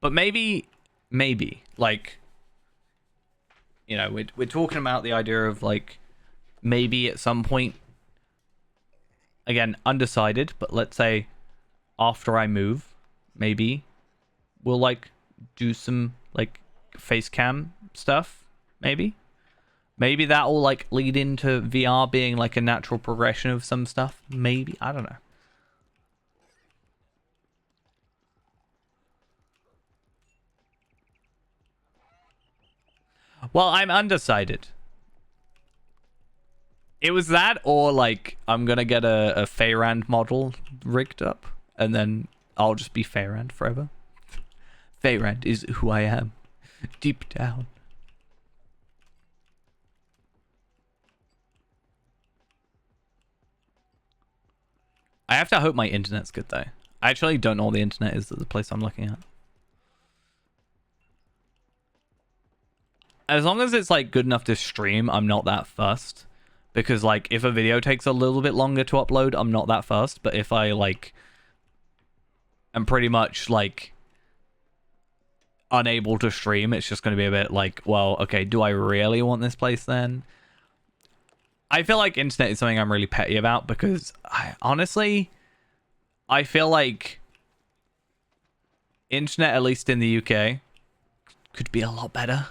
But maybe, like, you know, we're talking about the idea of like maybe at some point, again, undecided, but let's say after I move, maybe we'll like do some like face cam stuff. Maybe that will like lead into VR being like a natural progression of some stuff. Maybe, I don't know. Well, I'm undecided. It was that, or like I'm gonna get a Feyrand model rigged up, and then I'll just be Feyrand forever. Feyrand is who I am, deep down. I have to hope my internet's good though. I actually don't know what the internet is at the place I'm looking at. As long as it's like good enough to stream, I'm not that fussed. Because like if a video takes a little bit longer to upload, I'm not that fussed. But if I like am pretty much like unable to stream, it's just going to be a bit like, well, okay, do I really want this place then? I feel like internet is something I'm really petty about because honestly, I feel like internet, at least in the UK, could be a lot better.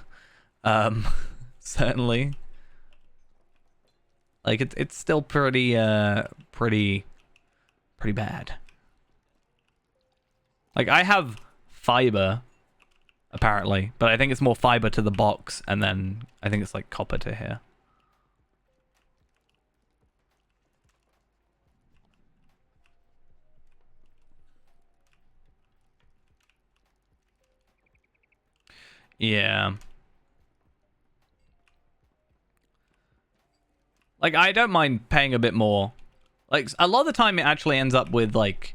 Certainly. Like it's still pretty bad. Like I have fiber apparently, but I think it's more fiber to the box and then I think it's like copper to here. Yeah. Like I don't mind paying a bit more. Like a lot of the time it actually ends up with like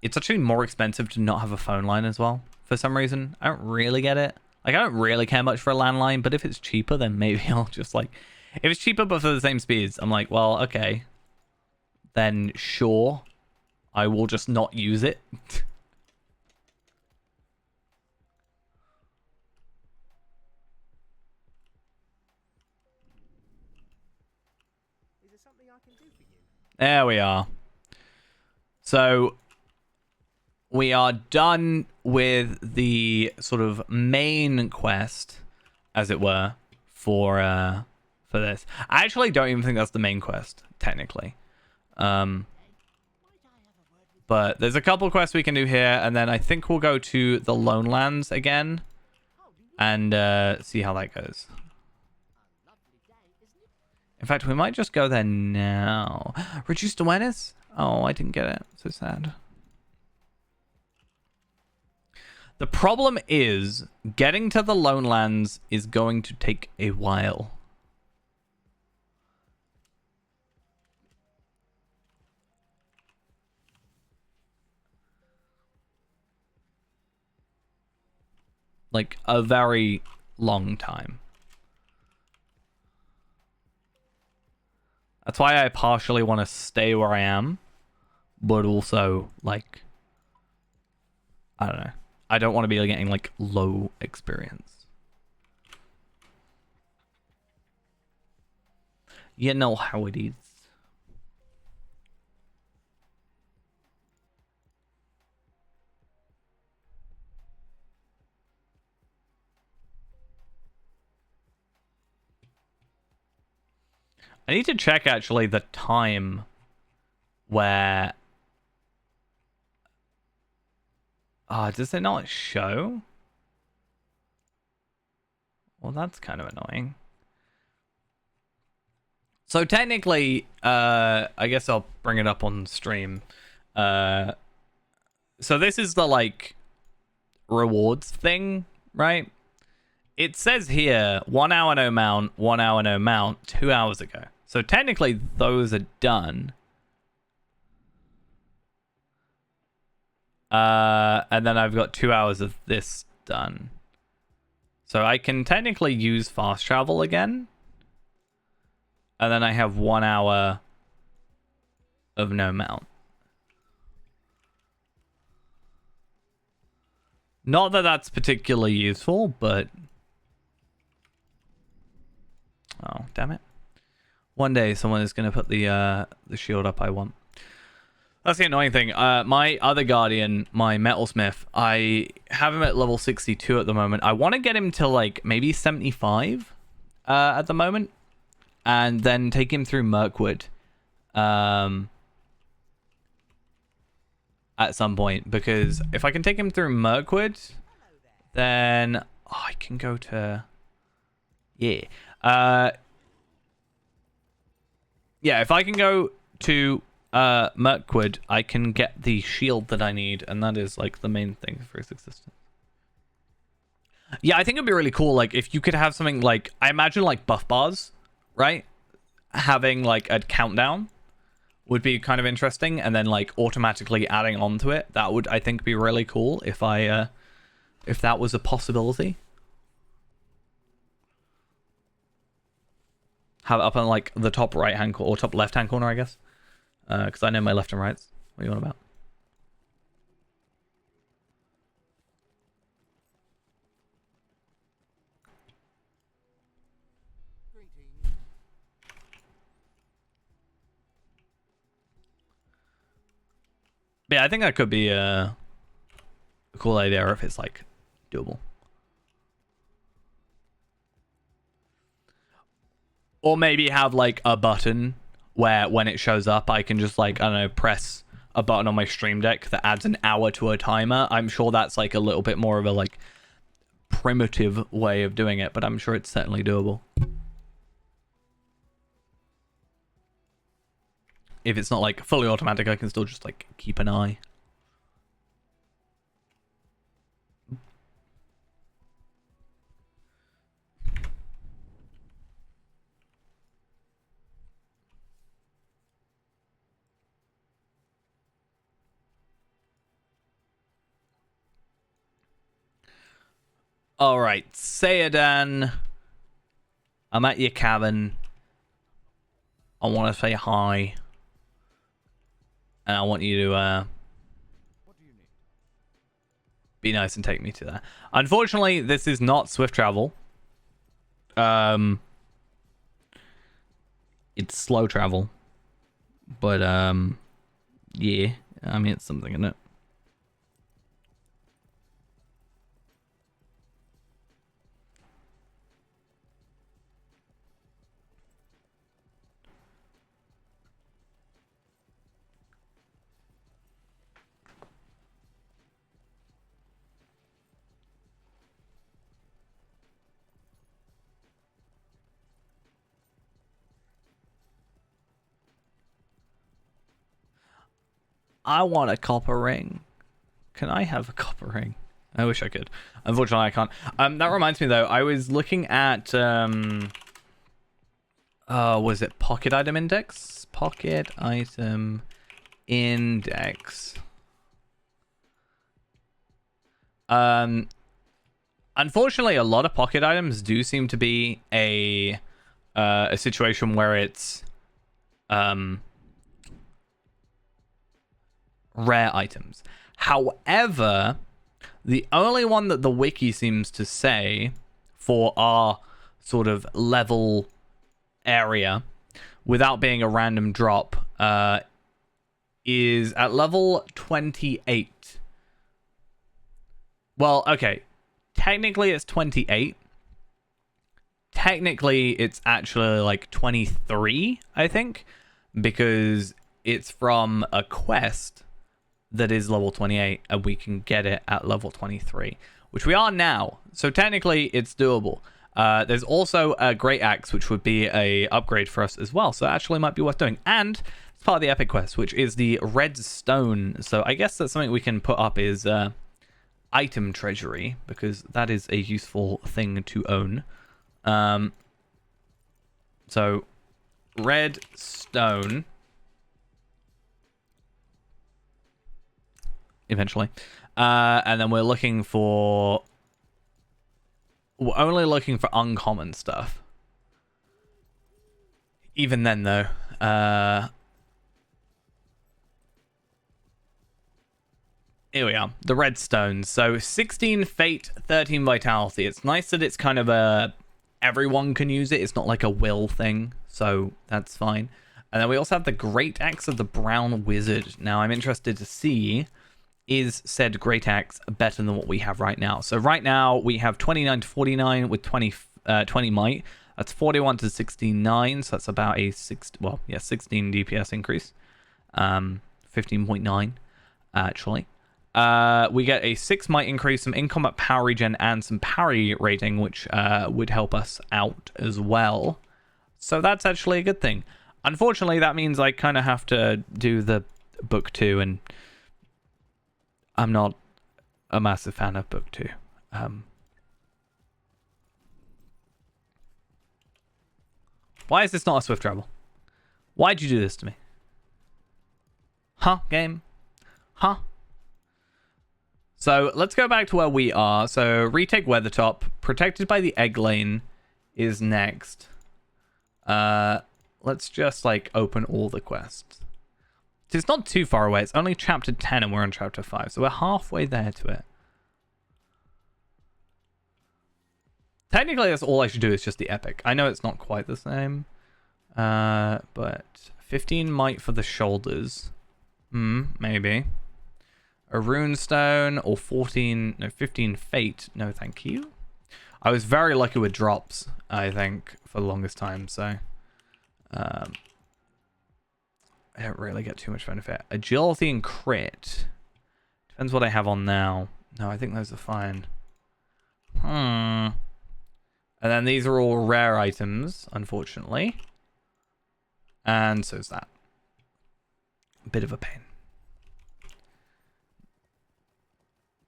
it's actually more expensive to not have a phone line as well for some reason. I don't really get it. Like I don't really care much for a landline, but if it's cheaper then maybe I'll just like if it's cheaper but for the same speeds, I'm like, well, okay. Then sure. I will just not use it. Is there something I can do for you? There we are. So we are done with the sort of main quest, as it were, for this. I actually don't even think that's the main quest, technically. But there's a couple quests we can do here, and then I think we'll go to the Lone Lands again and see how that goes. In fact, we might just go there now. Reduced awareness? Oh, I didn't get it. So sad. The problem is, getting to the Lone Lands is going to take a while. Like, a very long time. That's why I partially want to stay where I am, but also, like, I don't know. I don't want to be getting, like, low experience. You know how it is. I need to check, actually, the time where... does it not show? Well, that's kind of annoying. So technically, I guess I'll bring it up on stream. So this is the, like, rewards thing, right? It says here 1 hour no mount, 1 hour no mount, 2 hours ago. So technically those are done. And then I've got 2 hours of this done. So I can technically use fast travel again. And then I have 1 hour of no mount. Not that that's particularly useful, but... Oh, damn it. One day someone is going to put the shield up I want. That's the annoying thing. My other guardian, my metalsmith, I have him at level 62 at the moment. I want to get him to like maybe 75 at the moment. And then take him through Mirkwood at some point. Because if I can take him through Mirkwood, then I can go to... Yeah. Yeah, if I can go to Mirkwood, I can get the shield that I need, and that is like the main thing for his existence. Yeah, I think it'd be really cool, like, if you could have something like, I imagine like buff bars, right? Having like a countdown would be kind of interesting, and then like automatically adding onto it. That would, I think, be really cool if that was a possibility. Have it up on like the top right hand corner or top left hand corner, I guess. Because I know my left and rights. What are you on about? Yeah, I think that could be a cool idea if it's like doable. Or maybe have like a button where when it shows up, I can just like, I don't know, press a button on my stream deck that adds an hour to a timer. I'm sure that's like a little bit more of a like primitive way of doing it, but I'm sure it's certainly doable. If it's not like fully automatic, I can still just like keep an eye. All right, Sayadan, I'm at your cabin. I want to say hi. And I want you to be nice and take me to there. Unfortunately, this is not swift travel. It's slow travel. But, yeah. I mean, it's something, isn't it? I want a copper ring. Can I have a copper ring? I wish I could. Unfortunately, I can't. That reminds me, though. I was looking at... was it Pocket Item Index? Pocket Item Index. Unfortunately, a lot of pocket items do seem to be a situation where it's rare items. However, the only one that the wiki seems to say for our sort of level area without being a random drop is at level 28. Well, okay. Technically, it's 28. Technically, it's actually like 23, I think, because it's from a quest that is level 28, and we can get it at level 23, which we are now. So technically, it's doable. There's also a Great Axe, which would be a upgrade for us as well, so it actually might be worth doing. And it's part of the epic quest, which is the red stone. So I guess that's something we can put up is item treasury, because that is a useful thing to own. So red stone eventually. And then we're only looking for uncommon stuff. Even then, though, here we are, the red stones. So 16 fate, 13 vitality. It's nice that it's kind of everyone can use it. It's not like a will thing, so that's fine. And then we also have the Great Axe of the Brown Wizard. Now I'm interested to see, is said Great Axe better than what we have right now? So right now we have 29 to 49 with 20 might. That's 41 to 69, so that's about a 16 DPS increase. 15.9 actually. We get a 6 might increase, some in-combat power regen, and some parry rating, which would help us out as well. So that's actually a good thing. Unfortunately, that means I kind of have to do the book 2, and I'm not a massive fan of book 2. Why is this not a swift travel? Why'd you do this to me? Huh, game? Huh? So let's go back to where we are. So retake Weathertop. Protected by the Egg Lane is next. Let's just like open all the quests. It's not too far away. It's only chapter 10 and we're on chapter 5. So we're halfway there to it. Technically, that's all I should do is just the epic. I know it's not quite the same. But 15 might for the shoulders. Maybe. A runestone or 15 fate. No, thank you. I was very lucky with drops, I think, for the longest time, so I don't really get too much benefit. Agility and crit. Depends what I have on now. No, I think those are fine. And then these are all rare items, unfortunately. And so is that. A bit of a pain.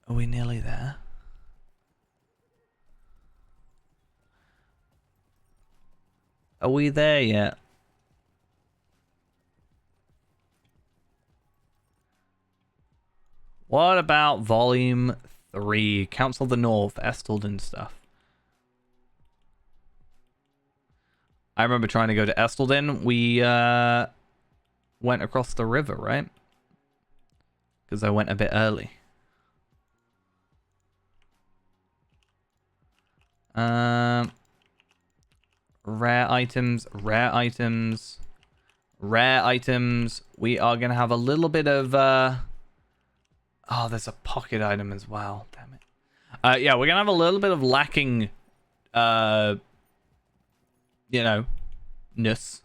Are we nearly there? Are we there yet? What about Volume 3? Council of the North, Estelden stuff. I remember trying to go to Estelden. We went across the river, right? Because I went a bit early. Rare items, rare items, rare items. We are going to have a little bit of... Oh, there's a pocket item as well. Damn it. Yeah, we're going to have a little bit of lacking... you know, ness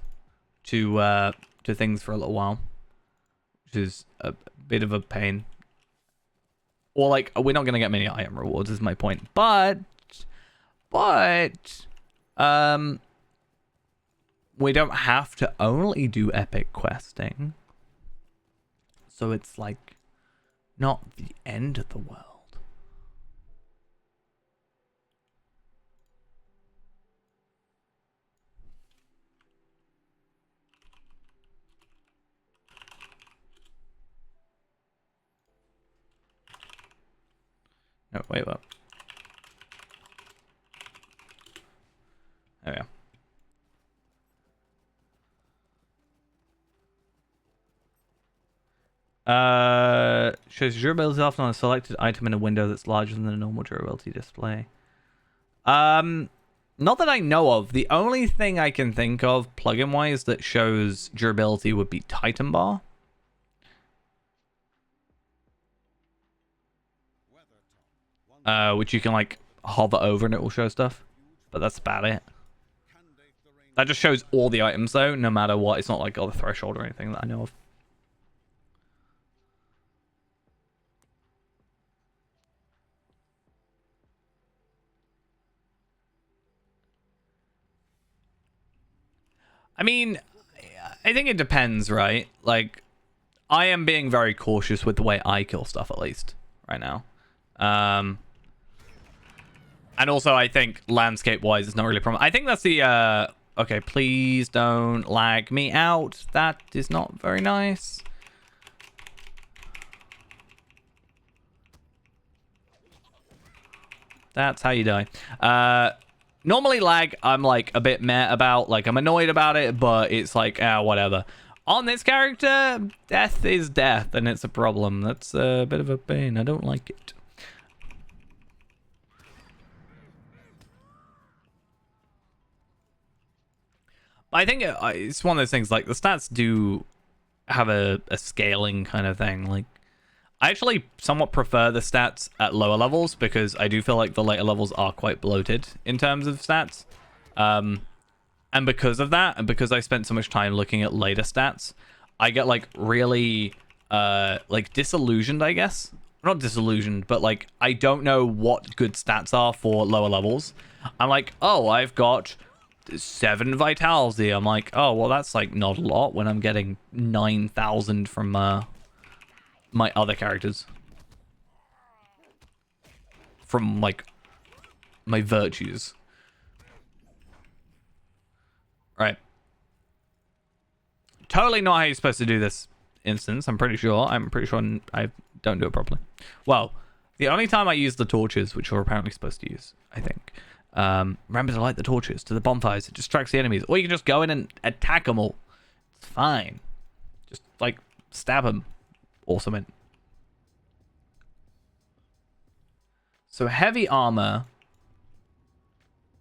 to things for a little while, which is a bit of a pain. Or like, we're not gonna get many item rewards, is my point. But we don't have to only do epic questing, so it's like not the end of the world. No, wait, what? There we go. Shows durability often on a selected item in a window that's larger than the normal durability display. Not that I know of. The only thing I can think of plugin wise that shows durability would be Titan Bar. Which you can like hover over and it will show stuff. But that's about it. That just shows all the items though, no matter what. It's not like the threshold or anything that I know of. I mean, I think it depends, right? Like, I am being very cautious with the way I kill stuff, at least, right now. And also, I think landscape-wise, it's not really a problem. I think that's the... Okay, please don't lag me out. That is not very nice. That's how you die. Normally lag, I'm like a bit meh about. Like, I'm annoyed about it, but it's like, whatever. On this character, death is death, and it's a problem. That's a bit of a pain. I don't like it. I think it's one of those things, like, the stats do have a scaling kind of thing. Like, I actually somewhat prefer the stats at lower levels because I do feel like the later levels are quite bloated in terms of stats. And because of that, and because I spent so much time looking at later stats, I get, like, really, like, disillusioned, I guess. Not disillusioned, but, like, I don't know what good stats are for lower levels. I'm like, oh, I've got 7 vitality. I'm like, oh, well, that's, like, not a lot when I'm getting 9,000 from my other characters. From, like, my virtues. Right. Totally not how you're supposed to do this instance, I'm pretty sure. I don't do it properly. Well, the only time I use the torches, which you're apparently supposed to use, I think. Remember to light the torches to the bonfires. It distracts the enemies. Or you can just go in and attack them all. It's fine. Just, like, stab them or something. So heavy armor.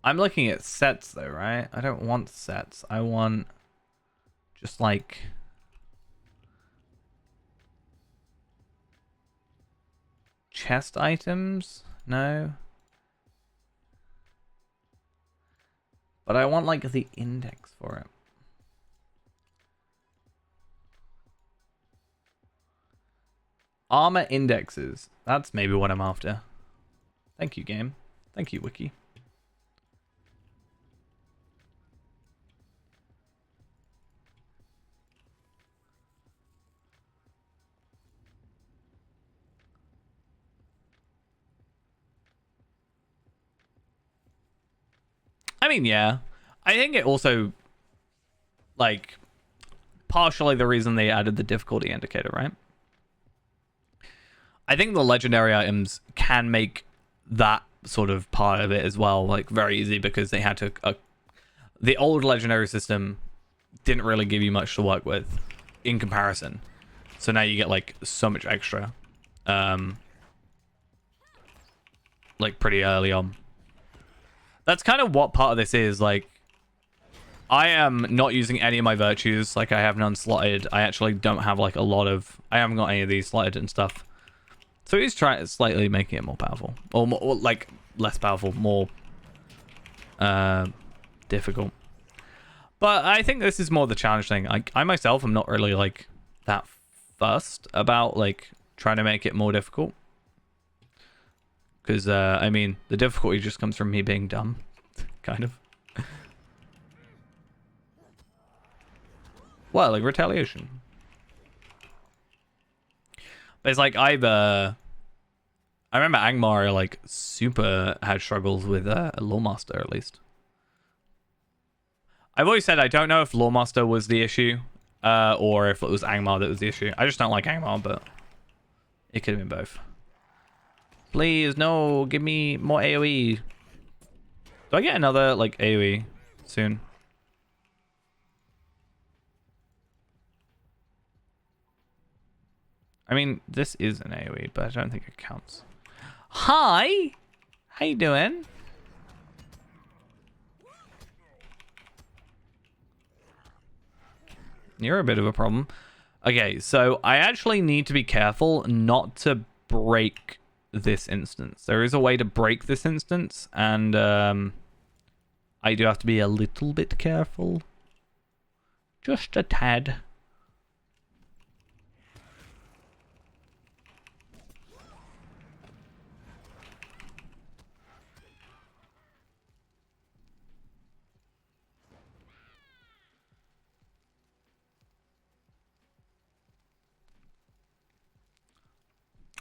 I'm looking at sets, though, right? I don't want sets. I want just, like... chest items? No. But I want, like, the index for it. Armor indexes. That's maybe what I'm after. Thank you, game. Thank you, Wiki. I mean, yeah. I think it also, like, partially the reason they added the difficulty indicator, right? I think the legendary items can make that sort of part of it as well, like, very easy because they had to... the old legendary system didn't really give you much to work with in comparison. So now you get, like, so much extra. Like, pretty early on. That's kind of what part of this is, like... I am not using any of my virtues. Like, I have none slotted. I actually don't have, like, a lot of... I haven't got any of these slotted and stuff. So he's trying slightly making it more powerful. Or, more, or like, less powerful. More difficult. But I think this is more the challenge thing. I myself am not really, like, that fussed about, like, trying to make it more difficult. Because, I mean, the difficulty just comes from me being dumb. Kind of. Well, like, retaliation. But it's like, I remember Angmar, like, super had struggles with Lawmaster, at least. I've always said I don't know if Lawmaster was the issue, or if it was Angmar that was the issue. I just don't like Angmar, but it could have been both. Please, no, give me more AoE. Do I get another, like, AoE soon? I mean, this is an AoE, but I don't think it counts. Hi! How you doing? You're a bit of a problem. Okay, so I actually need to be careful not to break this instance. There is a way to break this instance, and I do have to be a little bit careful. Just a tad.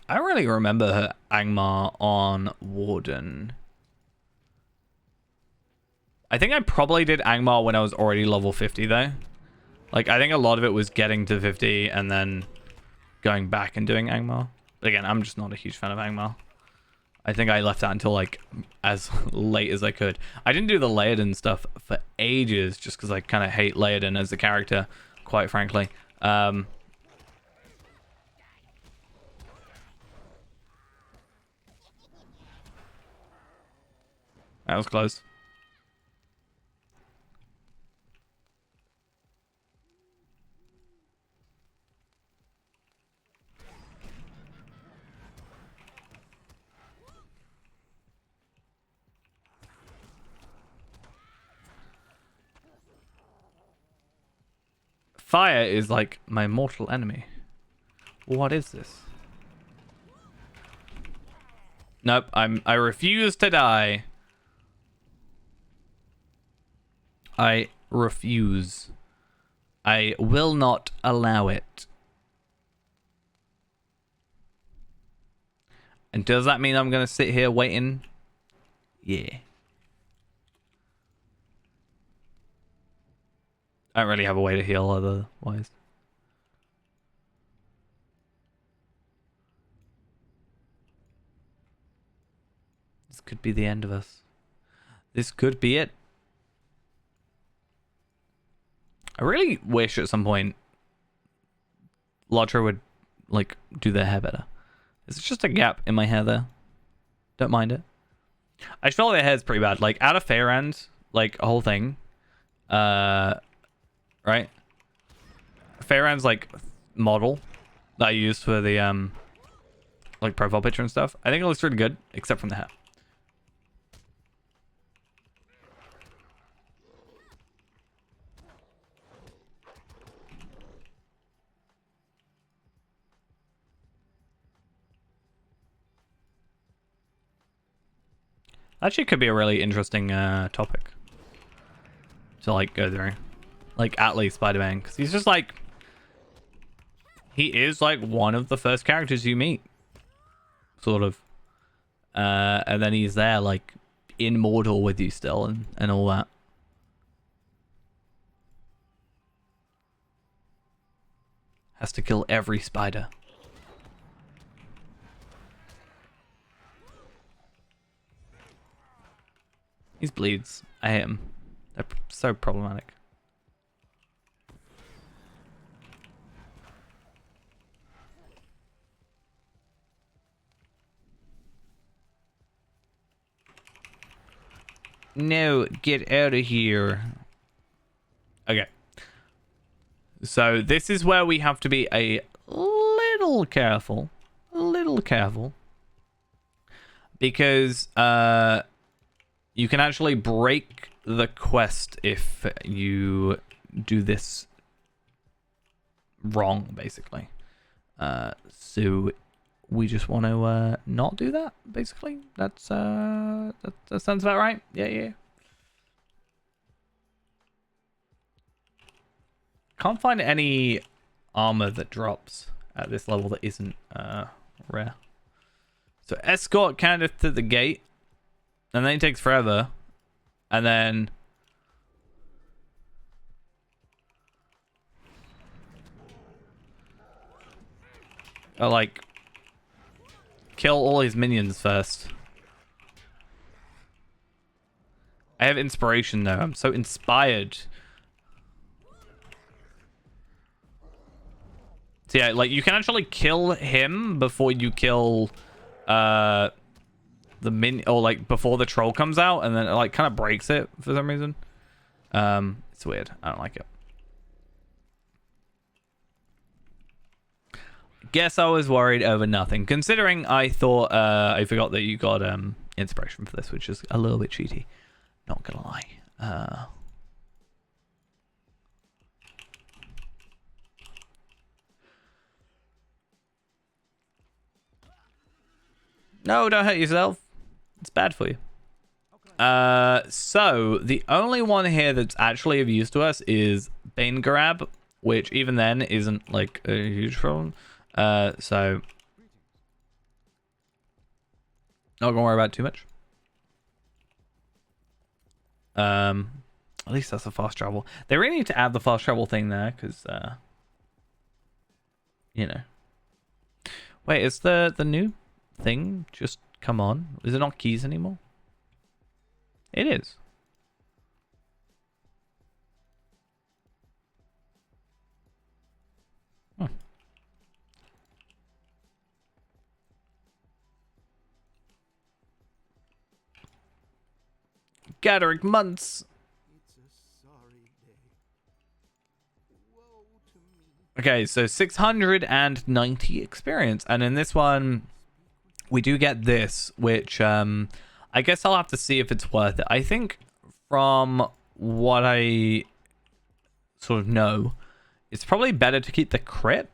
I don't really remember Angmar on Warden. I think I probably did Angmar when I was already level 50 though. Like, I think a lot of it was getting to 50 and then going back and doing Angmar. But again, I'm just not a huge fan of Angmar. I think I left that until like as late as I could. I didn't do the Laerden stuff for ages just because I kind of hate Laerden as a character, quite frankly. That was close. Fire is like my mortal enemy. What is this? Nope, I refuse to die. I refuse. I will not allow it. And does that mean I'm gonna sit here waiting? Yeah. I don't really have a way to heal otherwise. This could be the end of us. This could be it. I really wish at some point Lotro would like do their hair better. It's just a gap in my hair there. Don't mind it. I just feel like their hair's pretty bad. Like out of Feyrand, like a whole thing. Right? Feyrand's like model that I used for the like profile picture and stuff. I think it looks really good, except from the hair. Actually, could be a really interesting topic to like go through, like Atlee Spider-Man, because he's just like he is like one of the first characters you meet, sort of, and then he's there like immortal with you still and all that. Has to kill every spider. These bleeds. I hate them. They're so problematic. No, get out of here. Okay. So this is where we have to be a little careful. A little careful. Because you can actually break the quest if you do this wrong, basically. So we just want to not do that, basically. That sounds about right. Yeah. Can't find any armor that drops at this level that isn't rare. So escort candidate to the gate, and then it takes forever, and then like kill all his minions first. I have inspiration though. I'm so inspired. So yeah, like you can actually kill him before you kill the or like before the troll comes out, and then it like kind of breaks it for some reason. It's weird. I don't like it. Guess I was worried over nothing, considering I thought I forgot that you got inspiration for this, which is a little bit cheaty, not gonna lie. No, don't hurt yourself. It's bad for you. So the only one here that's actually of use to us is Bane Grab, which even then isn't like a huge problem. So Not gonna worry about it too much. At least that's a fast travel. They really need to add the fast travel thing there, because you know. Wait, is the new thing just come on? Is it not keys anymore? It is. Gathering months. It's a sorry day. Woe to me. Okay, so 690 experience, and in this one we do get this, which I guess I'll have to see if it's worth it. I think from what I sort of know, it's probably better to keep the crit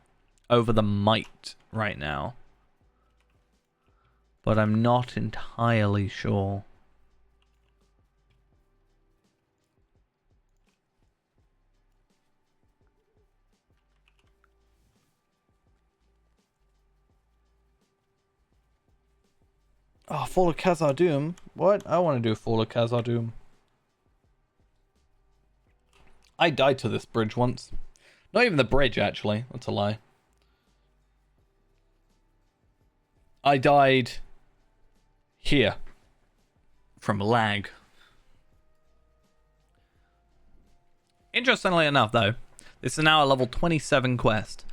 over the might right now, but I'm not entirely sure. Oh, Fall of Khazar Doom. What? I want to do Fall of Khazar Doom. I died to this bridge once. Not even the bridge, actually. That's a lie. I died here from lag. Interestingly enough, though, this is now a level 27 quest.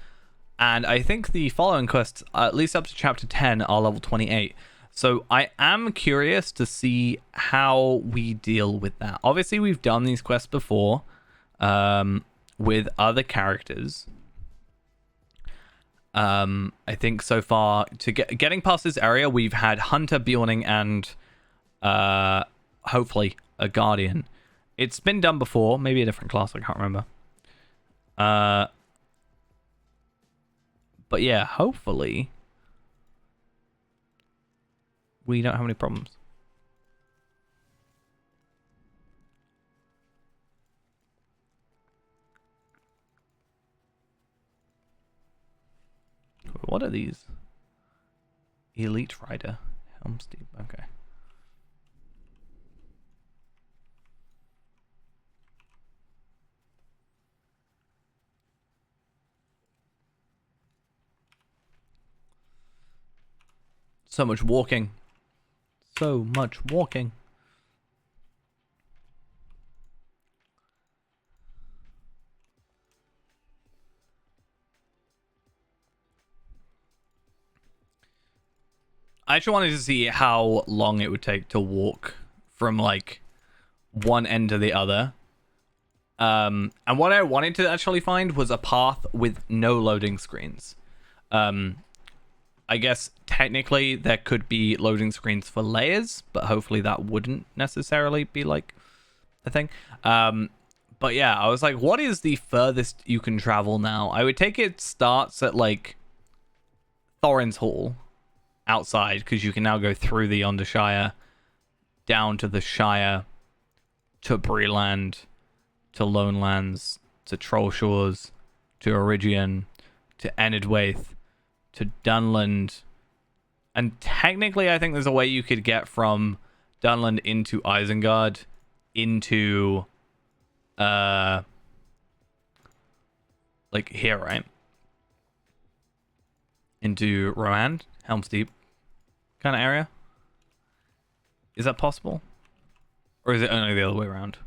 And I think the following quests, at least up to chapter 10, are level 28. So I am curious to see how we deal with that. Obviously, we've done these quests before with other characters. I think so far, to getting past this area, we've had Hunter, Bjorning, and hopefully a Guardian. It's been done before, maybe a different class, I can't remember. But yeah, hopefully we don't have any problems. What are these? Elite Rider. Helm's Deep. Okay. So much walking. So much walking. I actually wanted to see how long it would take to walk from like one end to the other. And what I wanted to actually find was a path with no loading screens. I guess technically there could be loading screens for layers, but hopefully that wouldn't necessarily be like a thing. But yeah, I was like, what is the furthest you can travel now? I would take it starts at like Thorin's Hall outside, because you can now go through the Undershire, down to the Shire, to Breeland, to Lone Lands, to Troll Shores, to Origian, to Enidwaith, to Dunland. And technically, I think there's a way you could get from Dunland into Isengard, into like here, right? Into Rohan, Helm's Deep kind of area. Is that possible? Or is it only the other way around?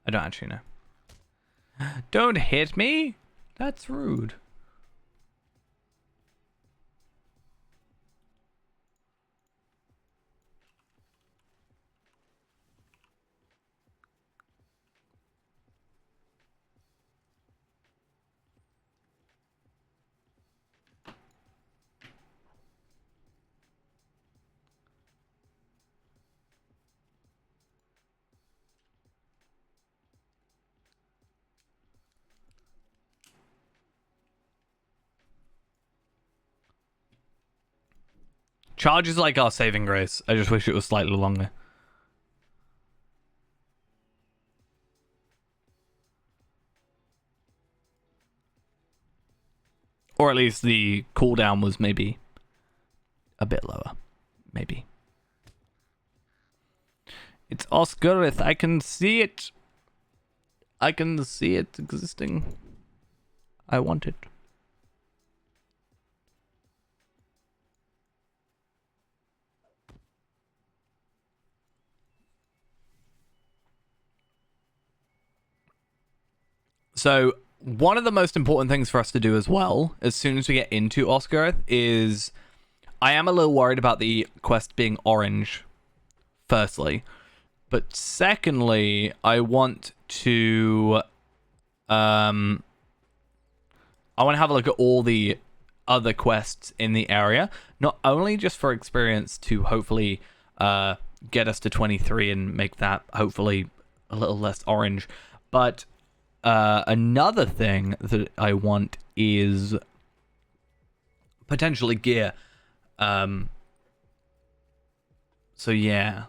I don't actually know. Don't hit me! That's rude. Charge is like our saving grace. I just wish it was slightly longer. Or at least the cooldown was maybe a bit lower. Maybe. It's Oscarith. I can see it. I can see it existing. I want it. So, one of the most important things for us to do as well, as soon as we get into Oscarith, is I am a little worried about the quest being orange, firstly. But secondly, I want to I want to have a look at all the other quests in the area, not only just for experience to hopefully get us to 23 and make that hopefully a little less orange, but another thing that I want is potentially gear. So yeah.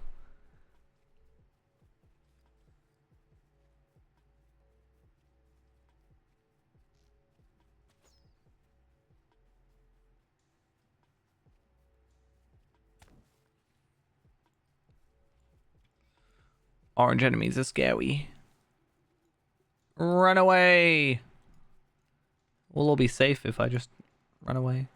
Orange enemies are scary. Run away! We'll all be safe if I just run away.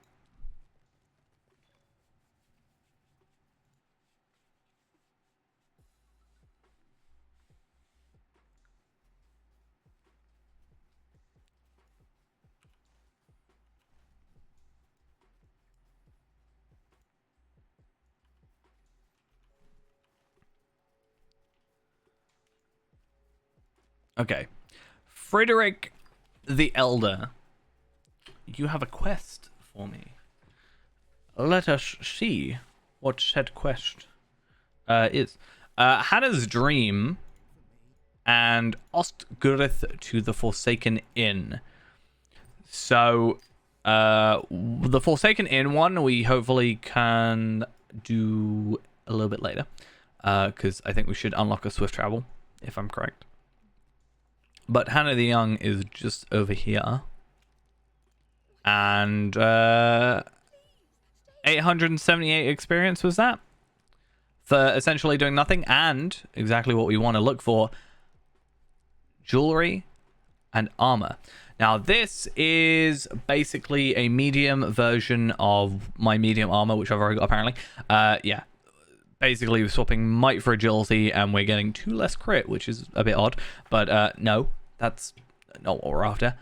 Okay. Frederick the Elder. You have a quest for me. Let us see what said quest is. Hannah's Dream and Ostgurith to the Forsaken Inn. So, the Forsaken Inn one we hopefully can do a little bit later. Because I think we should unlock a swift travel, if I'm correct. But Hannah the Young is just over here. And 878 experience was that? For essentially doing nothing, and exactly what we want to look for. Jewelry and armor. Now this is basically a medium version of my medium armor, which I've already got apparently. Yeah. Basically, we're swapping might for agility, and we're getting 2 less crit, which is a bit odd. But no, that's not what we're after.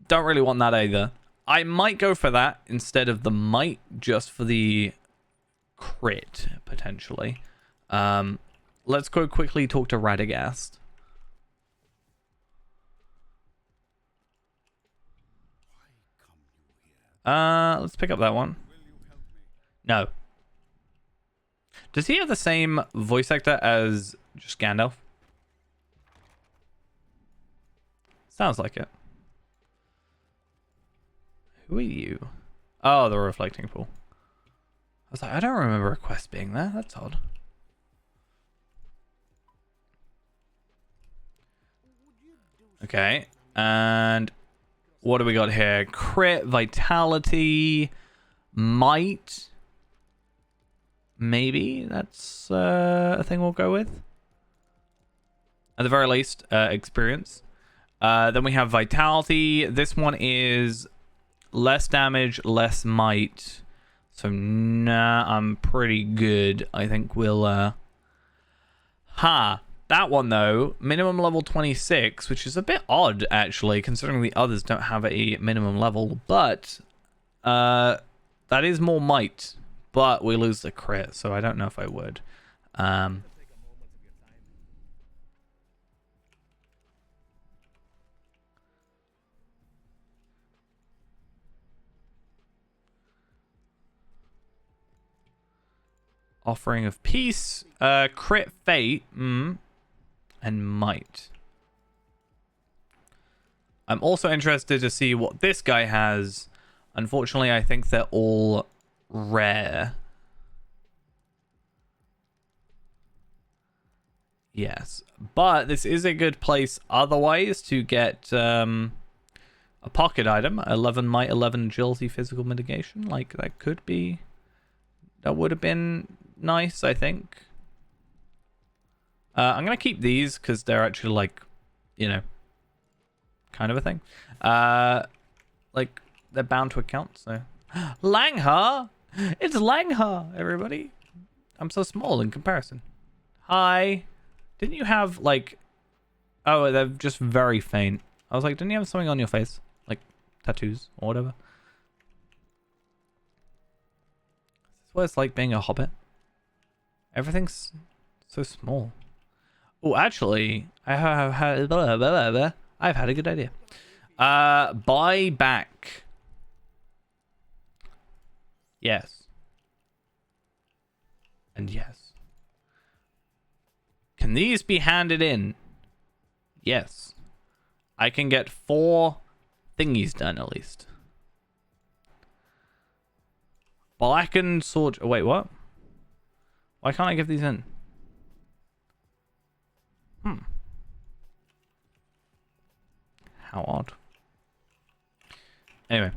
Don't really want that either. I might go for that instead of the might, just for the crit, potentially. Let's go quickly talk to Radagast. Let's pick up that one. No. Does he have the same voice actor as just Gandalf? Sounds like it. Who are you? Oh, the reflecting pool. I was like, I don't remember a quest being there. That's odd. Okay. And what do we got here? Crit, vitality, might. Maybe that's a thing we'll go with. At the very least, experience. Then we have vitality. This one is less damage, less might. So nah, I'm pretty good. I think we'll that one though, minimum level 26, which is a bit odd actually, considering the others don't have a minimum level, but that is more might. But we lose the crit, so I don't know if I would. Offering of Peace, crit fate, and might. I'm also interested to see what this guy has. Unfortunately, I think they're all rare. Yes, but this is a good place otherwise to get a pocket item. 11 might, 11 agility, physical mitigation. Like, that could be... That would have been nice, I think. I'm going to keep these because they're actually like, you know, kind of a thing. Like, they're bound to account, so. Langha! It's Langha, everybody. I'm so small in comparison. Hi. Didn't you have, like... Oh, they're just very faint. I was like, didn't you have something on your face? Like, tattoos or whatever? Is this what it's like being a hobbit? Everything's so small. Oh, actually, I've had a good idea. Buy back. Yes. And yes. Can these be handed in? Yes. I can get 4 thingies done at least. Blackened sword. Wait, what? Why can't I give these in? How odd. Anyway.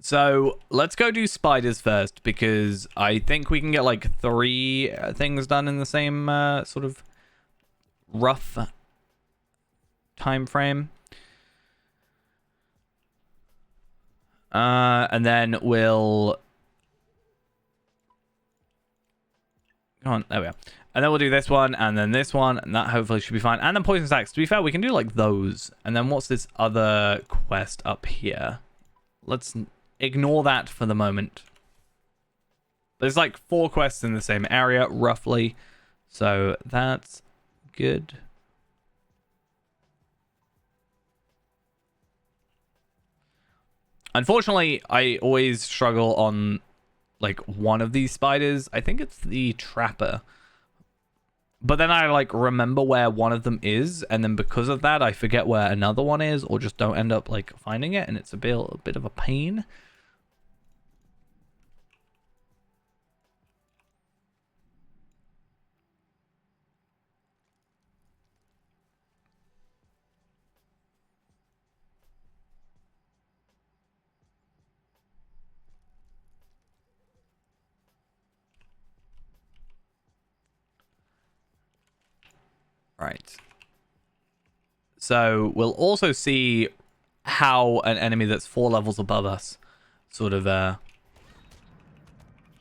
So let's go do spiders first because I think we can get like 3 things done in the same sort of rough time frame. And then we'll... Come on, there we are. And then we'll do this one, and then this one, and that hopefully should be fine. And then poison stacks. To be fair, we can do like those. And then what's this other quest up here? Let's ignore that for the moment. There's like 4 quests in the same area, roughly. So that's good. Unfortunately, I always struggle on like one of these spiders. I think it's the trapper. But then I like remember where one of them is, and then because of that I forget where another one is, or just don't end up like finding it, and it's a bit of a pain. Right. So we'll also see how an enemy that's 4 levels above us sort of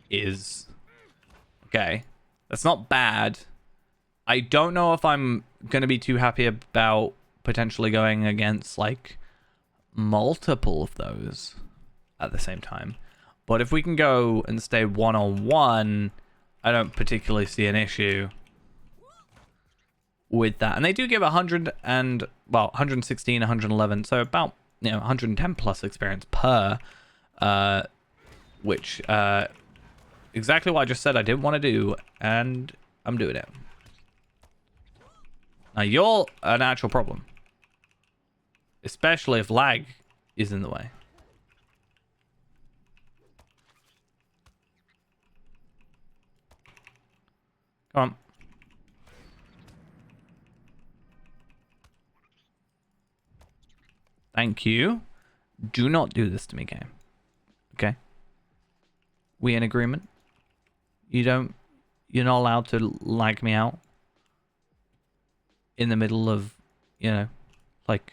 is. Okay. That's not bad. I don't know if I'm going to be too happy about potentially going against like multiple of those at the same time. But if we can go and stay one-on-one, I don't particularly see an issue with that. And they do give 100 and, well, 116, 111, so about, 110 plus experience per, which, exactly what I just said I didn't want to do, and I'm doing it. Now, you're an actual problem. Especially if lag is in the way. Come on. Thank you. Do not do this to me, game. Okay? We in agreement? You're not allowed to lag me out in the middle of, like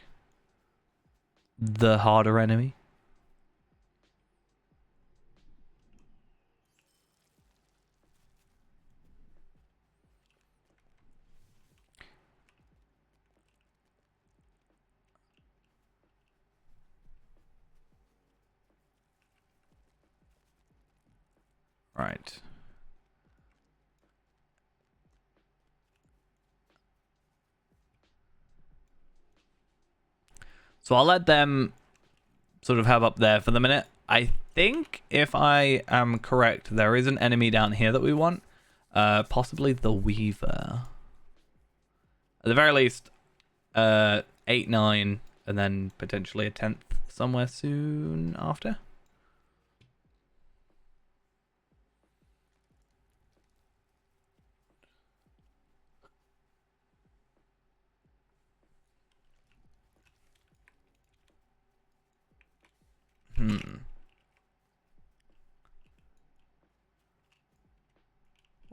the harder enemy. Right. So I'll let them sort of have up there for the minute. I think if I am correct, there is an enemy down here that we want. Possibly the Weaver. At the very least, 8, 9, and then potentially a 10th somewhere soon after.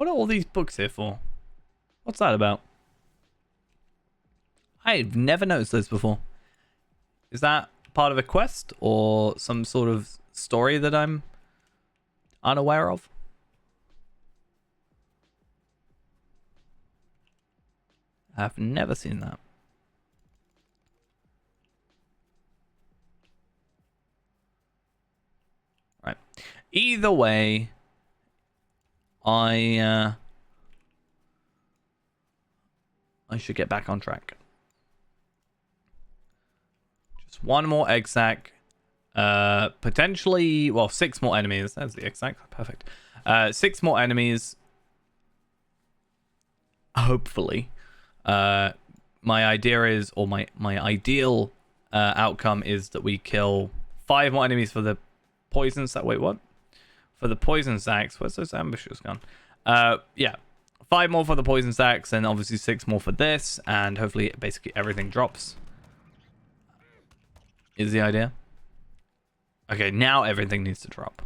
What are all these books here for? What's that about? I've never noticed this before. Is that part of a quest or some sort of story that I'm unaware of? I've never seen that. Right. Either way, I should get back on track. Just one more egg sack. Potentially, well, 6 more enemies. That's the egg sack. Perfect. 6 more enemies. Hopefully. My idea is, or my ideal outcome is that we kill 5 more enemies for the poison sack. Wait, what? For the poison sacks. Where's those ambushes gone? Yeah. 5 more for the poison sacks, and obviously 6 more for this, and hopefully basically everything drops. Is the idea. Okay, now everything needs to drop.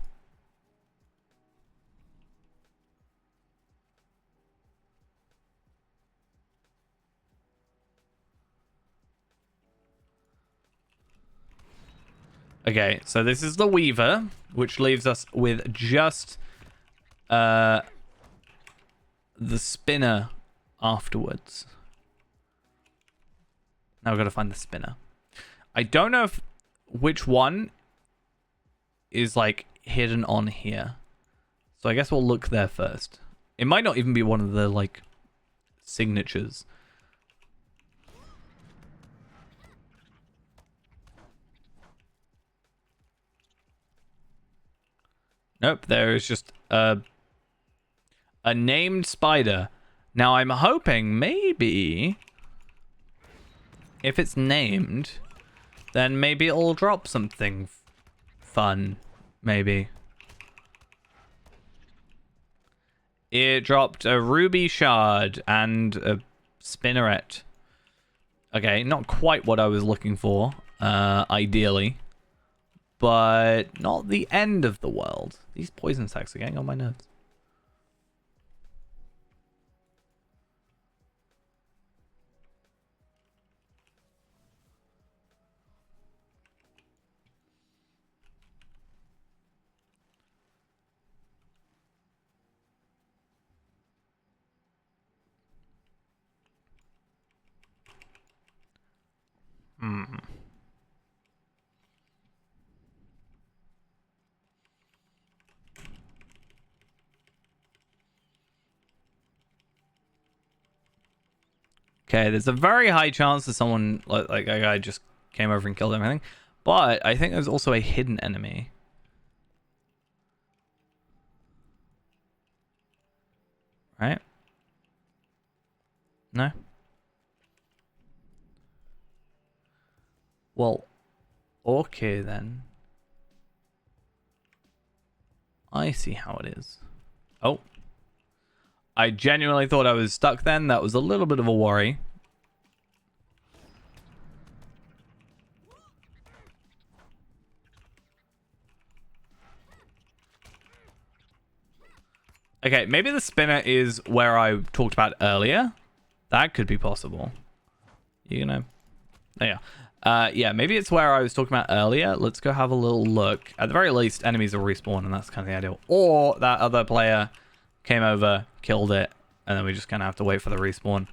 Okay, so this is the Weaver, which leaves us with just the spinner afterwards. Now we've got to find the spinner. I don't know if which one is like hidden on here. So I guess we'll look there first. It might not even be one of the like signatures. Nope, there is just a named spider. Now I'm hoping maybe if it's named, then maybe it'll drop something fun. Maybe. It dropped a ruby shard and a spinneret. Okay, not quite what I was looking for, ideally. But not the end of the world. These poison sacks are getting on my nerves. Okay, there's a very high chance that someone, like a guy just came over and killed everything. But I think there's also a hidden enemy. Right? No? Well, okay then. I see how it is. Oh. I genuinely thought I was stuck then. That was a little bit of a worry. Okay, maybe the spinner is where I talked about earlier. That could be possible. You know. There you are. Yeah, maybe it's where I was talking about earlier. Let's go have a little look. At the very least, enemies will respawn, and that's kind of the ideal. Or that other player came over, killed it, and then we just kind of have to wait for the respawn.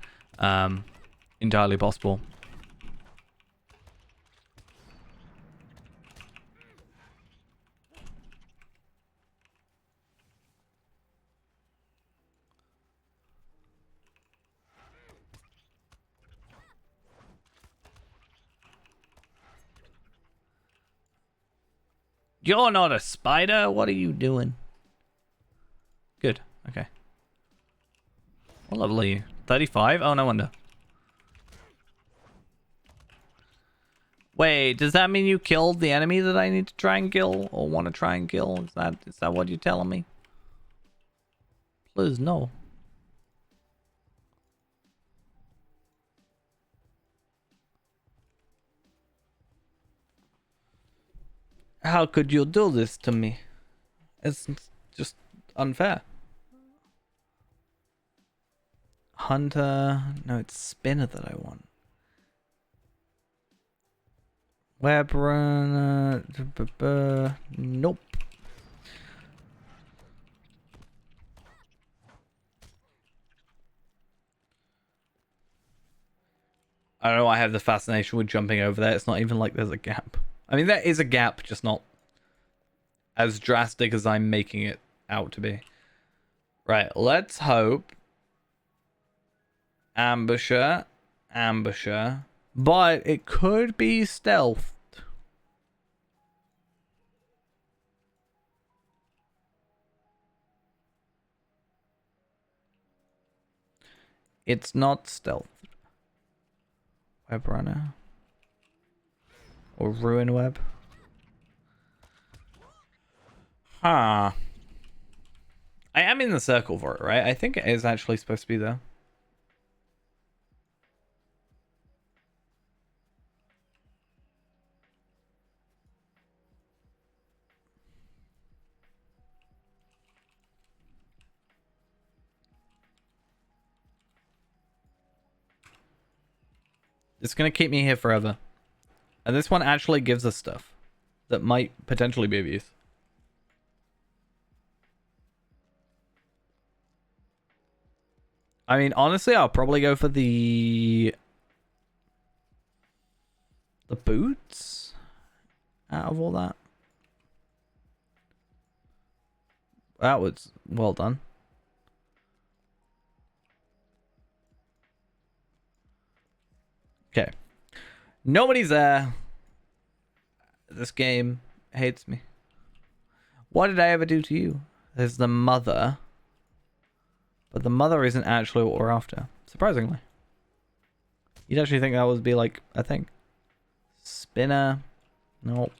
Entirely possible. You're not a spider. What are you doing? Good. Okay. What level are you? 35? Oh, no wonder. Wait, does that mean you killed the enemy that I need to try and kill? Or want to try and kill? Is that what you're telling me? Please, no. How could you do this to me? It's just unfair. Hunter. No, it's Spinner that I want. Web runner. Nope. I don't know. I have the fascination with jumping over there. It's not even like there's a gap. I mean, there is a gap, just not as drastic as I'm making it out to be. Right, let's hope. Ambusher. Ambusher. But it could be stealthed. It's not stealthed. Web runner. Or ruin web. Huh. I am in the circle for it, right? I think it is actually supposed to be there. It's going to keep me here forever. And this one actually gives us stuff that might potentially be of use. I mean, honestly, I'll probably go for the boots out of all that. That was well done. Okay. Nobody's there. This game hates me. What did I ever do to you? There's the mother. But the mother isn't actually what we're after. Surprisingly. You'd actually think that would be like a thing. Spinner. Nope.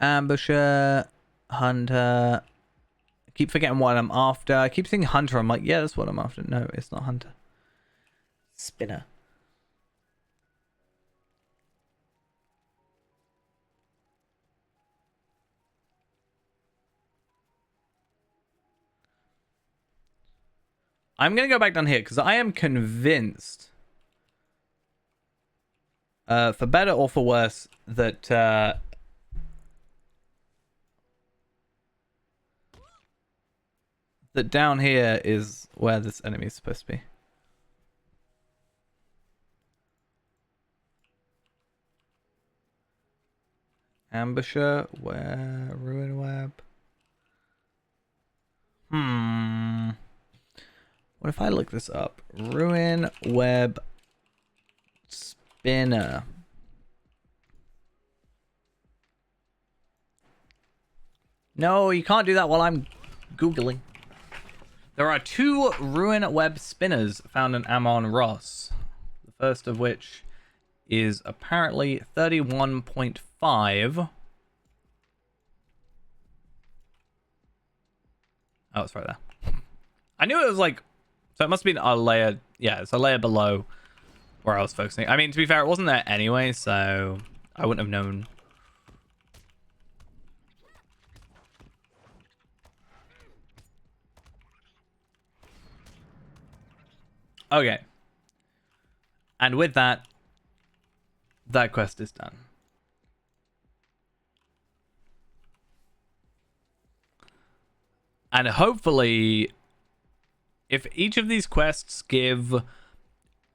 Ambusher. Hunter. I keep forgetting what I'm after. I keep saying Hunter. I'm like, yeah, that's what I'm after. No, it's not Hunter. Spinner. I'm going to go back down here because I am convinced, for better or for worse, that that down here is where this enemy is supposed to be. Ambusher, where? Ruin web. What if I look this up? Ruin web spinner. No, you can't do that while I'm Googling. There are 2 ruin web spinners found in Amon Ross. The first of which is apparently 31.5. Oh, it's right there. I knew it was like... So it must have been a layer... Yeah, it's a layer below where I was focusing. I mean, to be fair, it wasn't there anyway, so I wouldn't have known. Okay. And with that, that quest is done. And hopefully, if each of these quests give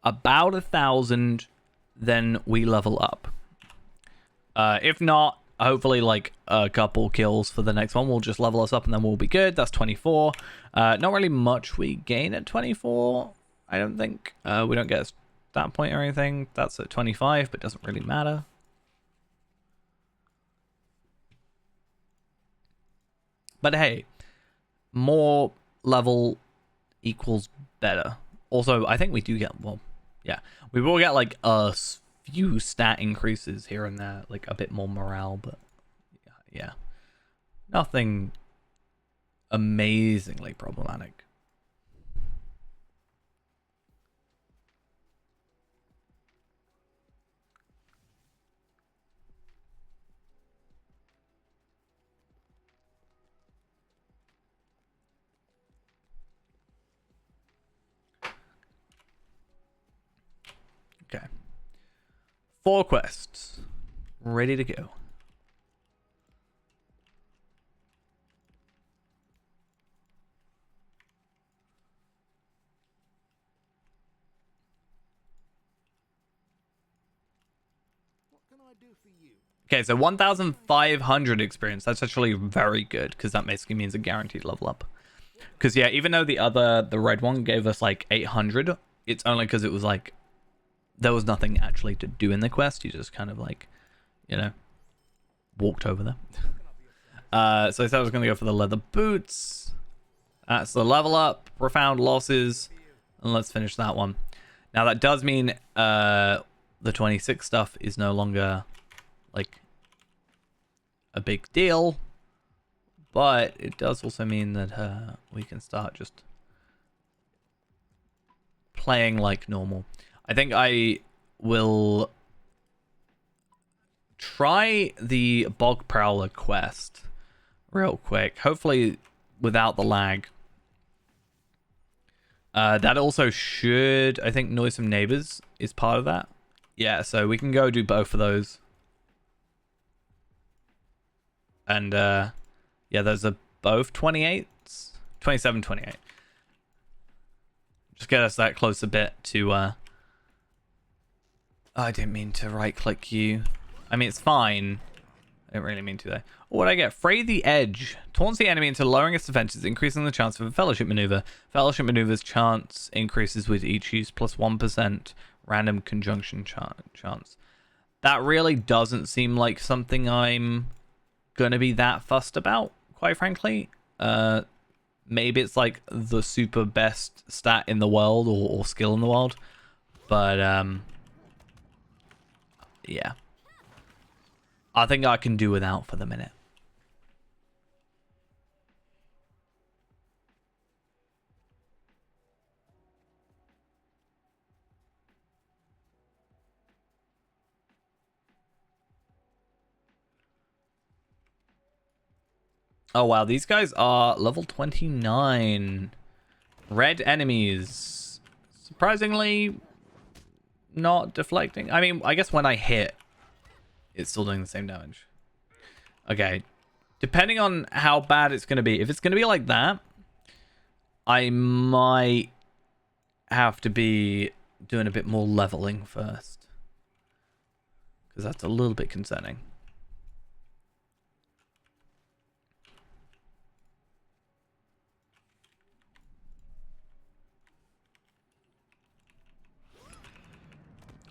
about 1,000, then we level up. If not, hopefully like a couple kills for the next one will just level us up and then we'll be good. That's 24. Not really much we gain at 24, I don't think. We don't get a stat point or anything. That's at 25, but doesn't really matter. But hey, more level equals better. Also, I think we do get, well, yeah, we will get like a few stat increases here and there, like a bit more morale, but yeah, nothing amazingly problematic. 4 quests. Ready to go. What can I do for you? Okay, so 1,500 experience. That's actually very good because that basically means a guaranteed level up. Because, yeah, even though the red one gave us like 800, it's only because it was like there was nothing actually to do in the quest. You just kind of like, you know, walked over there. So I said I was going to go for the leather boots. That's the level up, profound losses, and let's finish that one. Now that does mean the 26 stuff is no longer like a big deal, but it does also mean that we can start just playing like normal. I think I will try the Bog Prowler quest real quick, hopefully without the lag. That also should, I think, Noisome Neighbors is part of that. Yeah, so we can go do both of those. And yeah, those are both 28s. 27, 28. Just get us that close a bit to oh, I didn't mean to right click you. I mean, it's fine. I didn't really mean to though. What I get? Fray the Edge. Taunts the enemy into lowering its defenses, increasing the chance of a fellowship maneuver. Fellowship maneuver's chance increases with each use plus 1% random conjunction chance. That really doesn't seem like something I'm gonna be that fussed about, quite frankly. Maybe it's like the super best stat in the world or skill in the world, but yeah, I think I can do without for the minute. Oh wow, these guys are level 29. Red enemies. Surprisingly not deflecting. I mean, I guess when I hit, it's still doing the same damage. Okay. Depending on how bad it's going to be. If it's going to be like that, I might have to be doing a bit more leveling first. Because that's a little bit concerning.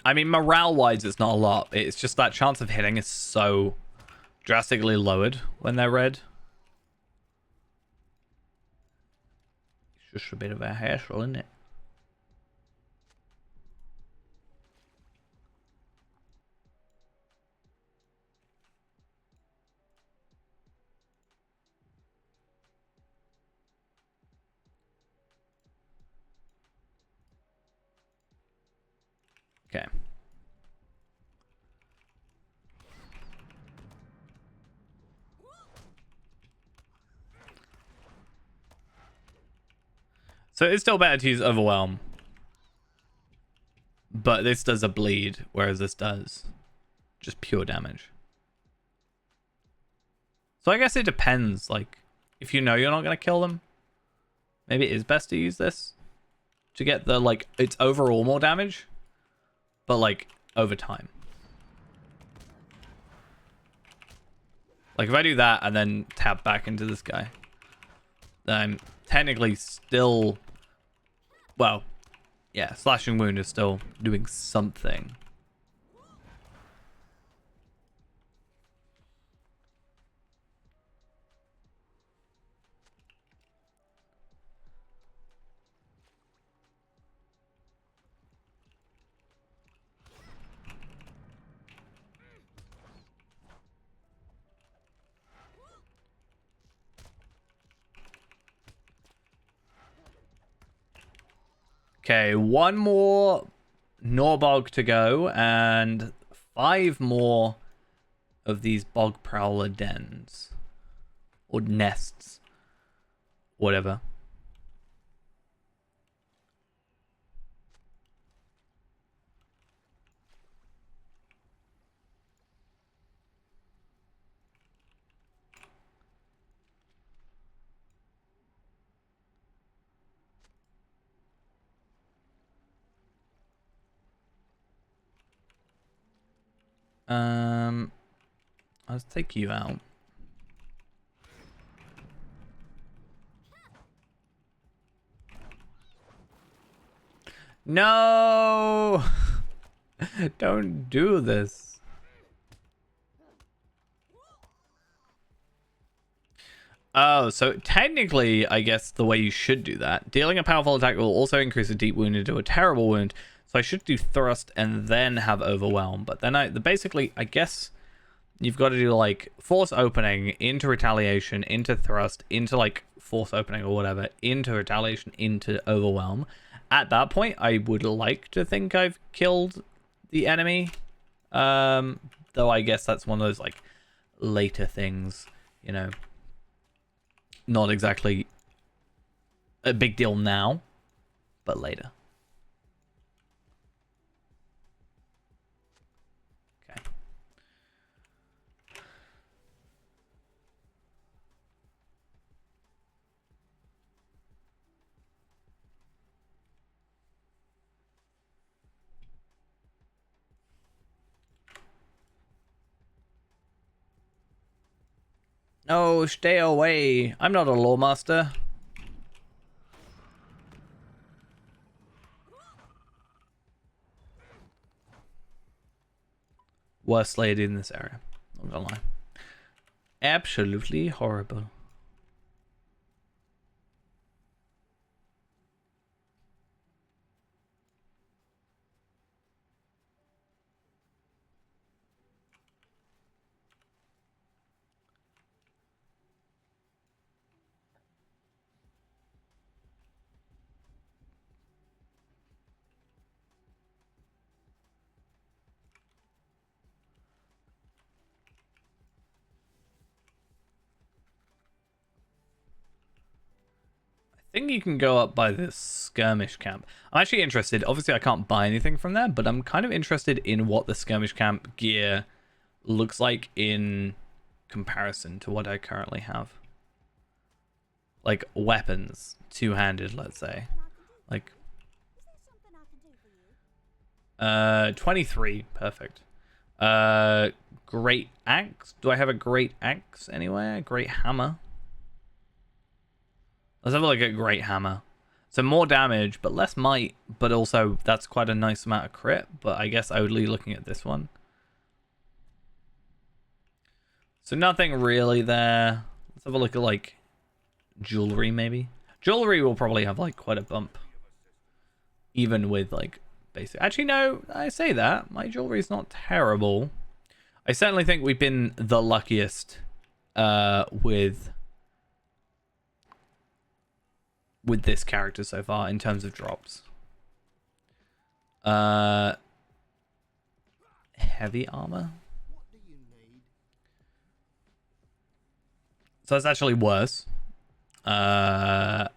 I mean, morale-wise, it's not a lot. It's just that chance of hitting is so drastically lowered when they're red. It's just a bit of a hassle, isn't it? Okay. So it's still better to use Overwhelm. But this does a bleed, whereas this does just pure damage. So I guess it depends. Like, if you know you're not going to kill them, maybe it is best to use this to get the, like, it's overall more damage, but, like, over time. Like, if I do that and then tap back into this guy, then I'm technically still, well, yeah, Slashing Wound is still doing something. Okay, one more Norbog to go, and 5 more of these Bog Prowler dens. Or nests. Whatever. Let's take you out. No! Don't do this. Oh, so technically, I guess the way you should do that, dealing a powerful attack will also increase a deep wound into a terrible wound. So I should do thrust and then have overwhelm. But then basically, I guess you've got to do like force opening into retaliation, into thrust, into like force opening or whatever, into retaliation, into overwhelm. At that point, I would like to think I've killed the enemy. Though I guess that's one of those like later things, you know. Not exactly a big deal now, but later. Okay. No, stay away. I'm not a lawmaster. Worst lady in this area. Not gonna lie. Absolutely horrible. I think you can go up by this skirmish camp. I'm actually interested. Obviously, I can't buy anything from there, but I'm kind of interested in what the skirmish camp gear looks like in comparison to what I currently have. Like weapons, two-handed, let's say. Like, 23, perfect. Great axe. Do I have a great axe anywhere? Great hammer. Let's have a look at great hammer. So more damage, but less might, but also that's quite a nice amount of crit. But I guess I would be looking at this one. So nothing really there. Let's have a look at like jewelry maybe. Jewelry will probably have like quite a bump. Even with like basic. Actually, no, I say that. My jewelry is not terrible. I certainly think we've been the luckiest with this character so far in terms of drops. Heavy armor. So that's actually worse. That's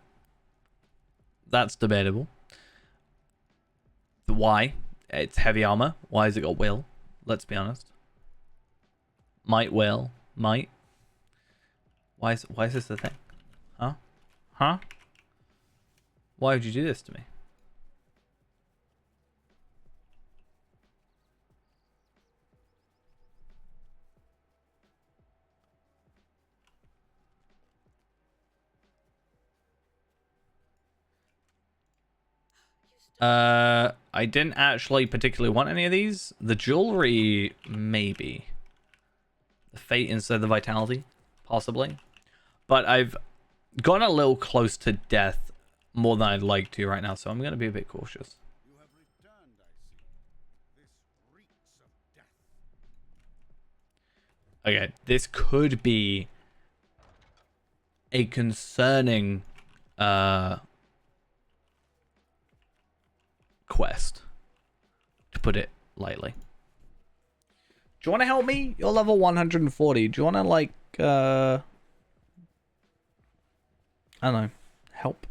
debatable. Why? It's heavy armor. Why has it got will? Let's be honest. Might, will, might. Why is this the thing? Huh? Huh? Why would you do this to me? I didn't actually particularly want any of these. The jewelry, maybe. The fate instead of the vitality, possibly. But I've gone a little close to death more than I'd like to right now, so I'm going to be a bit cautious. You have returned, I see. This reeks of death. Okay, this could be a concerning quest, to put it lightly. Do you want to help me? You're level 140. Do you want to like I don't know, help?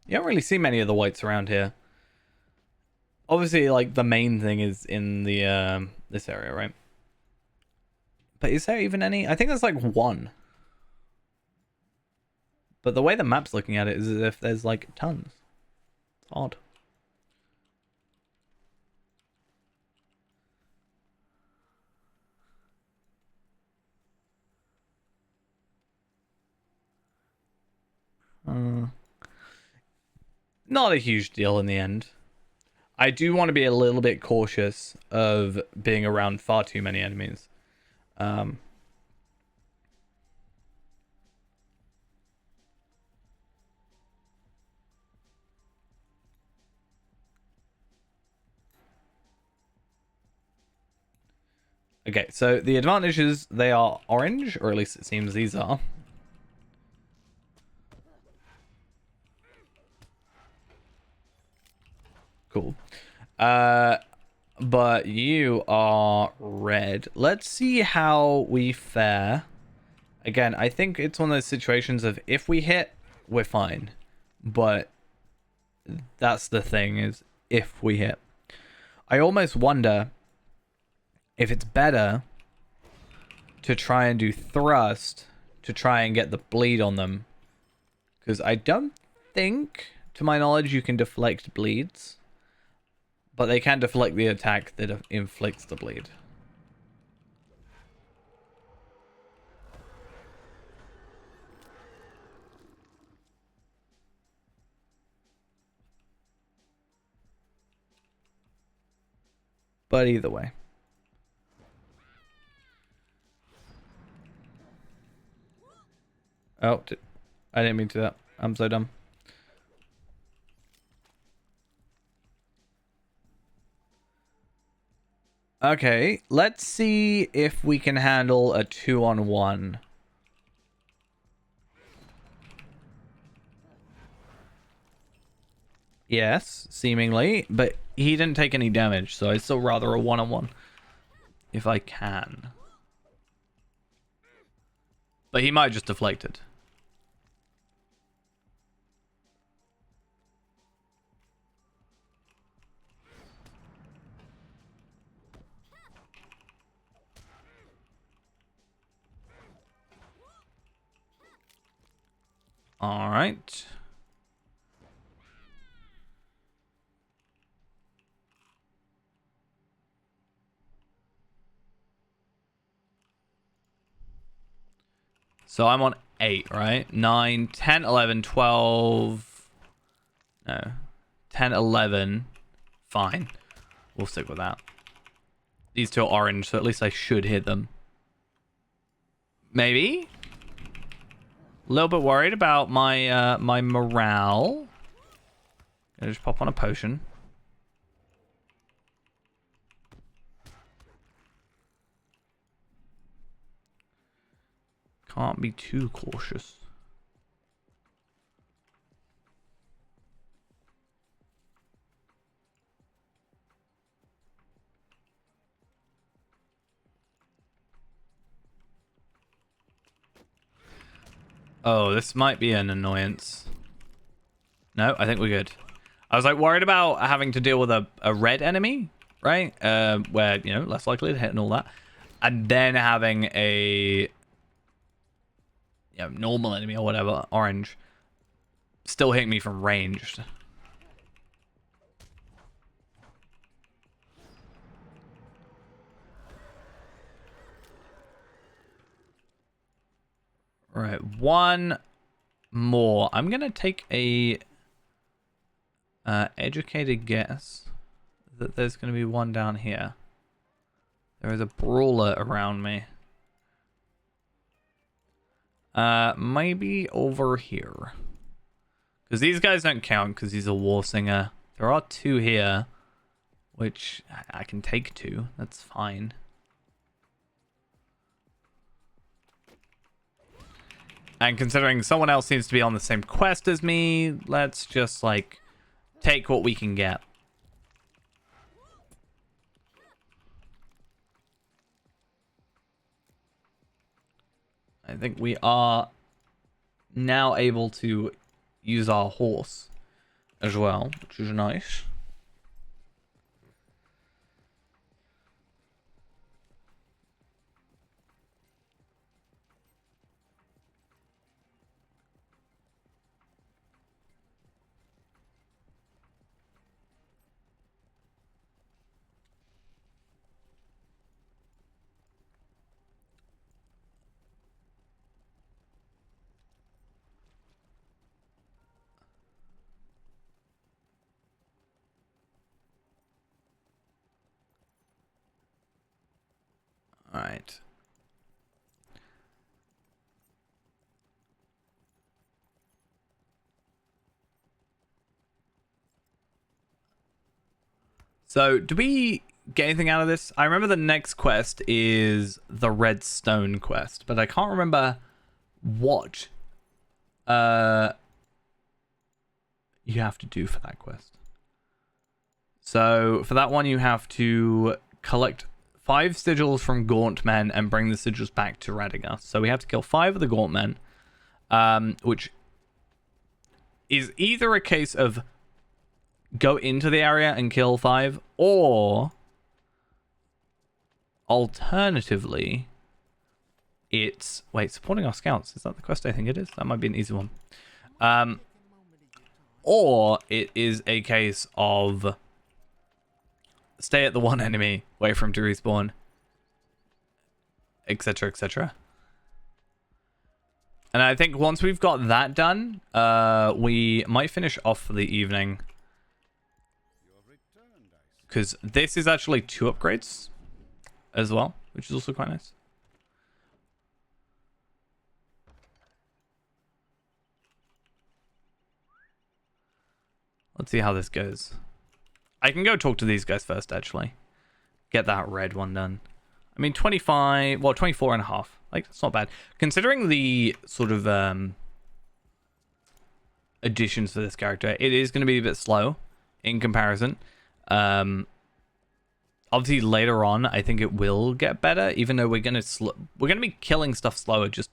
You don't really see many of the whites around here. Obviously, like, the main thing is in the this area, right? But is there even any? I think there's like one. But the way the map's looking at it is as if there's like tons. It's odd. Not a huge deal in the end. I do want to be a little bit cautious of being around far too many enemies. Okay, so the advantages, they are orange, or at least it seems these are. Cool. But you are red. Let's see how we fare. Again, I think it's one of those situations of if we hit, we're fine. But that's the thing, is if we hit. I almost wonder if it's better to try and do thrust to try and get the bleed on them. Because I don't think, to my knowledge, you can deflect bleeds. But they can deflect the attack that inflicts the bleed. But either way. Oh, I didn't mean to do that. I'm so dumb. Okay, let's see if we can handle a 2-on-1. Yes, seemingly, but he didn't take any damage, so I'd still rather a 1-on-1 if I can. But he might just deflect it. All right. So I'm on 8, right? 9, 10, 11, 12. No. 10, 11. Fine. We'll stick with that. These two are orange, so at least I should hit them. Maybe? A little bit worried about my my morale. Gonna just pop on a potion. Can't be too cautious. Oh, this might be an annoyance. No, I think we're good. I was like worried about having to deal with a red enemy, right? Where, you know, less likely to hit and all that. And then having a normal enemy or whatever, orange, still hitting me from ranged. Right, one more. I'm gonna take a educated guess that there's gonna be one down here. There is a brawler around me. Maybe over here. Because these guys don't count because he's a war singer. There are 2 here, which I can take 2. That's fine. And considering someone else seems to be on the same quest as me, let's just, like, take what we can get. I think we are now able to use our horse as well, which is nice. All right. So, do we get anything out of this? I remember the next quest is the Red Stone quest, but I can't remember what you have to do for that quest. So, for that one, you have to collect 5 sigils from Gaunt Men and bring the sigils back to Radigar. So, we have to kill 5 of the Gaunt Men, which is either a case of go into the area and kill 5, or alternatively, it's... Wait, supporting our scouts. Is that the quest I think it is? That might be an easy one. Or it is a case of stay at the one enemy, wait for him to respawn, etc., etc. And I think once we've got that done, we might finish off for the evening. Because this is actually 2 upgrades as well, which is also quite nice. Let's see how this goes. I can go talk to these guys first, actually. Get that red one done. I mean, 25... Well, 24 and a half. Like, it's not bad. Considering the sort of additions to this character, it is going to be a bit slow in comparison. Obviously, later on, I think it will get better, even though we're going to be killing stuff slower just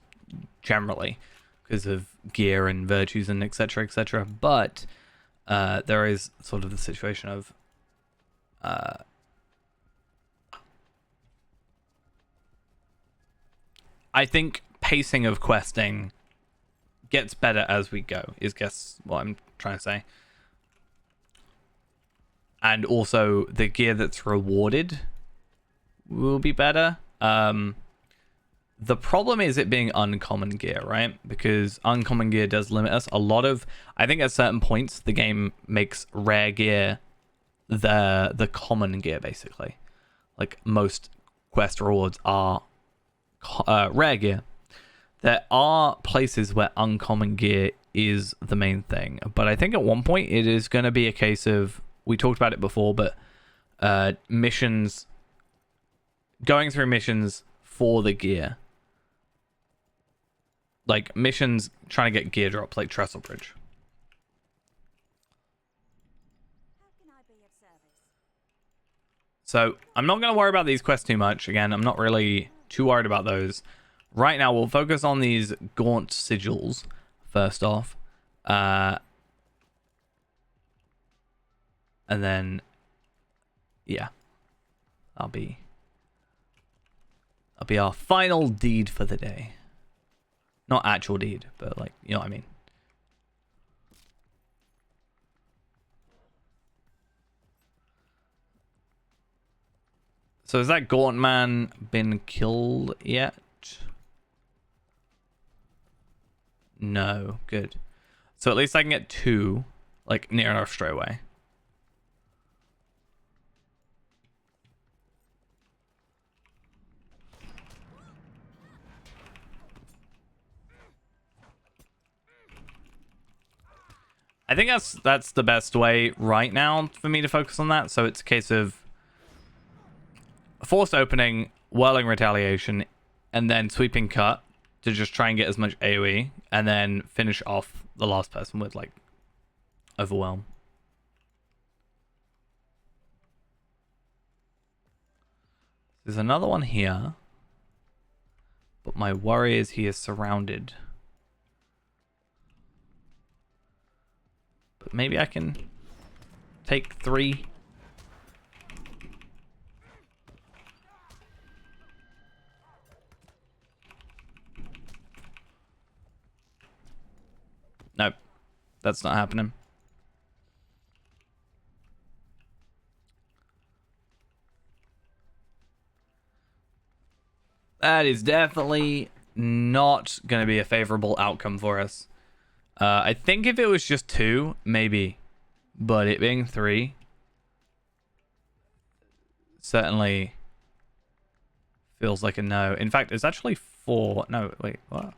generally because of gear and virtues and etc., etc. But there is sort of the situation of I think pacing of questing gets better as we go, is guess what I'm trying to say. And also the gear that's rewarded will be better. The problem is it being uncommon gear, right? Because uncommon gear does limit us. A lot of... I think at certain points, the game makes rare gear the common gear, basically. Like, most quest rewards are rare gear. There are places where uncommon gear is the main thing. But I think at one point, it is going to be a case of... We talked about it before, but missions... Going through missions for the gear. Like, missions trying to get gear drops, like Trestle Bridge. How can I be of service? So, I'm not going to worry about these quests too much. Again, I'm not really too worried about those. Right now, we'll focus on these Gaunt Sigils, first off. And then, yeah. That'll be our final deed for the day. Not actual deed, but like, you know what I mean. So has that Gaunt Man been killed yet? No, good. So at least I can get 2, like, near enough straight away. I think that's the best way right now for me to focus on that. So it's a case of forced opening, whirling retaliation, and then sweeping cut to just try and get as much AoE, and then finish off the last person with like overwhelm. There's another one here, but my worry is he is surrounded. But maybe I can take 3. Nope, that's not happening. That is definitely not going to be a favorable outcome for us. I think if it was just 2, maybe. But it being 3 certainly feels like a no. In fact, it's actually 4. No, wait, what?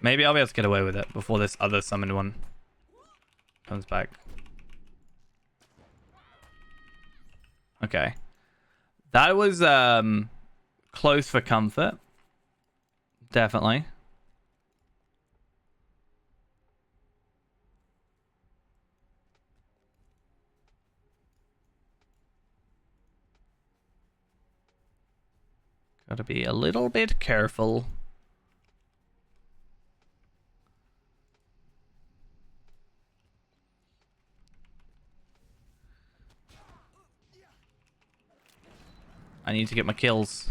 Maybe I'll be able to get away with it before this other summoned one comes back. Okay. That was close for comfort. Definitely. Gotta be a little bit careful. I need to get my kills.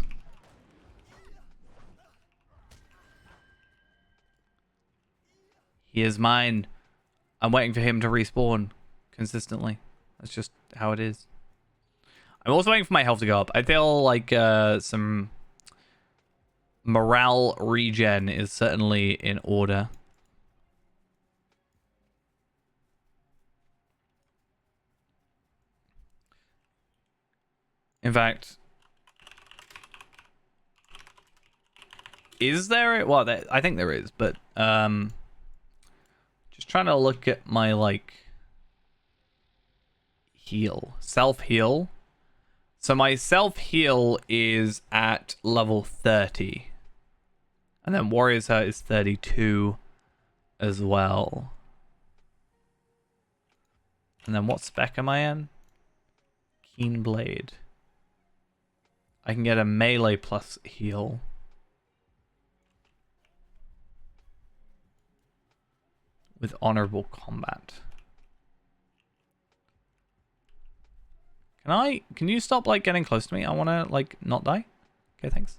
He is mine. I'm waiting for him to respawn consistently. That's just how it is. I'm also waiting for my health to go up. I feel like some morale regen is certainly in order. In fact, is there? Well, I think there is, but just trying to look at my like heal, self heal. So my self heal is at level 30, and then Warrior's Hurt is 32 as well. And then what spec am I in? Keen Blade. I can get a melee plus heal. With honorable combat. Can you stop like getting close to me? I want to like not die. Okay, thanks.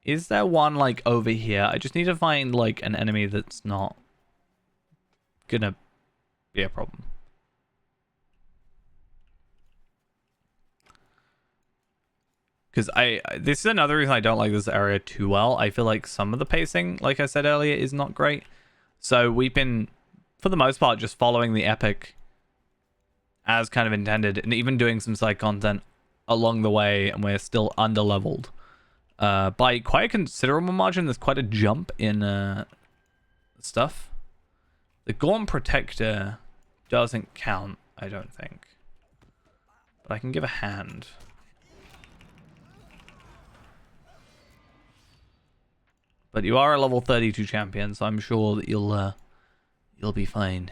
Is there one like over here? I just need to find like an enemy that's not gonna be a problem. Because this is another reason I don't like this area too well. I feel like some of the pacing, like I said earlier, is not great. So we've been, for the most part, just following the epic as kind of intended, and even doing some side content along the way, and we're still under-leveled. By quite a considerable margin. There's quite a jump in stuff. The Gaunt Protector doesn't count, I don't think. But I can give a hand. But you are a level 32 champion, so I'm sure that you'll be fine.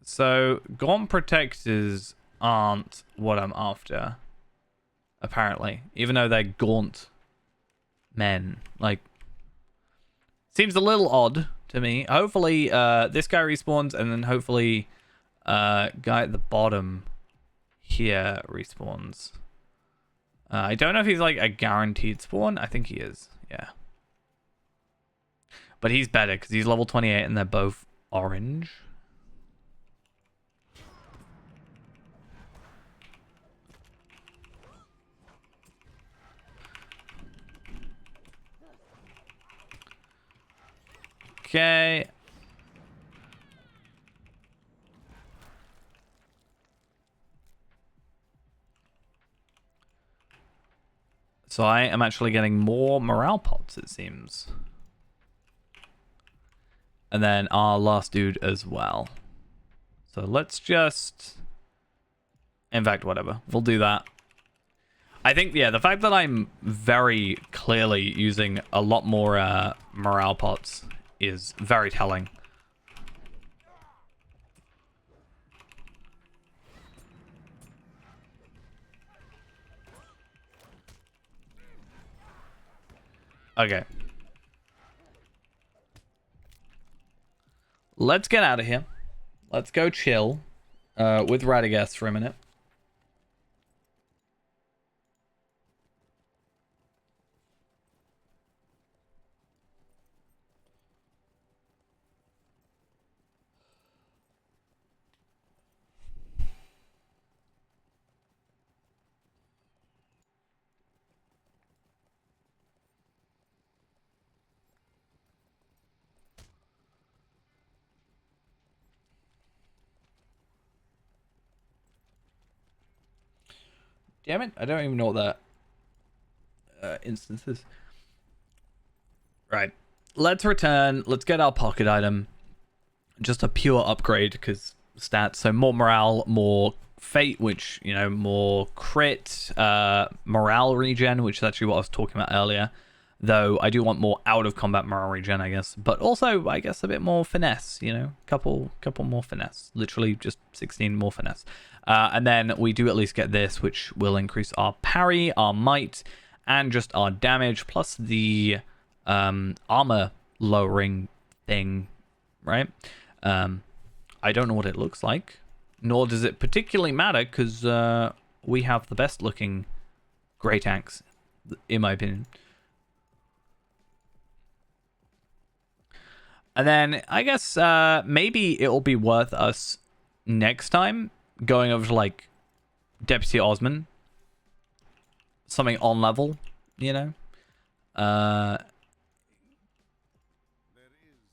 So, Gaunt Protectors aren't what I'm after, apparently. Even though they're Gaunt men. Like, seems a little odd to me. Hopefully, this guy respawns, and then hopefully, guy at the bottom here respawns. I don't know if he's like a guaranteed spawn. I think he is, yeah. But he's better because he's level 28 and they're both orange. Okay. So I am actually getting more morale pots, it seems. And then our last dude as well. So let's just... In fact, whatever. We'll do that. I think, yeah, the fact that I'm very clearly using a lot more morale pots is very telling. Okay. Let's get out of here. Let's go chill with Radagast for a minute. Damn it, I don't even know what that instance is. Right. Let's return. Let's get our pocket item. Just a pure upgrade because stats. So more morale, more fate, which, you know, more crit, morale regen, which is actually what I was talking about earlier. Though I do want more out of combat morale regen, I guess. But also, I guess, a bit more finesse, you know, couple more finesse. Literally just 16 more finesse. And then we do at least get this, which will increase our parry, our might, and just our damage, plus the armor lowering thing, right? I don't know what it looks like, nor does it particularly matter, because we have the best looking great axe, in my opinion. And then I guess maybe it'll be worth us next time going over to like Deputy Osman, something on level, you know. There is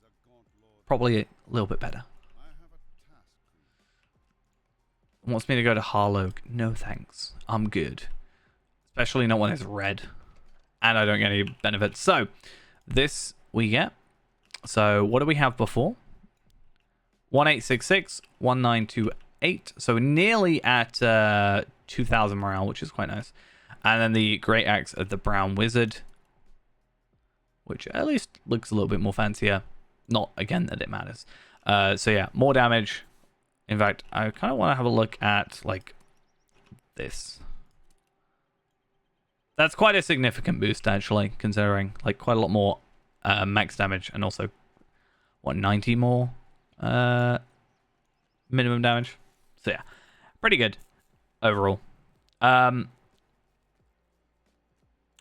a gaunt lord. Probably a little bit better. I have a task for you. Wants me to go to Harlow. No thanks. I'm good. Especially not when it's red. And I don't get any benefits. So, this we get. So, what do we have before? 1866, 1928. So, nearly at 2000 morale, which is quite nice. And then the Great Axe of the Brown Wizard, which at least looks a little bit more fancier. Not, again, that it matters. So, yeah, more damage. In fact, I kind of want to have a look at, like, this. That's quite a significant boost, actually, considering, like, quite a lot more max damage, and also, what, 90 more minimum damage? So, yeah, pretty good overall. I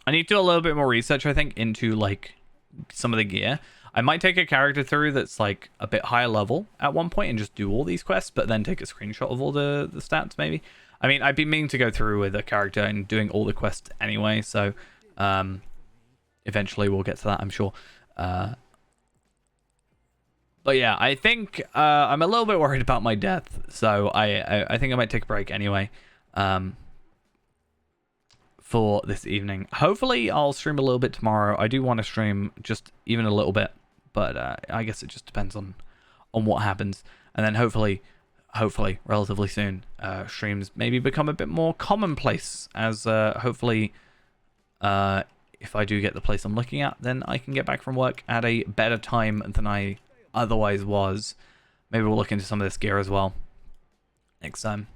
need to do a little bit more research, I think, into, like, some of the gear. I might take a character through that's, like, a bit higher level at one point and just do all these quests, but then take a screenshot of all the stats, maybe. I mean, I'd be meaning to go through with a character and doing all the quests anyway, so eventually we'll get to that, I'm sure. But yeah, I think I'm a little bit worried about my death, so I think I might take a break anyway for this evening. Hopefully I'll stream a little bit tomorrow. I do want to stream just even a little bit, but I guess it just depends on what happens. And then hopefully relatively soon streams maybe become a bit more commonplace, as hopefully if I do get the place I'm looking at, then I can get back from work at a better time than I otherwise was. Maybe we'll look into some of this gear as well next time.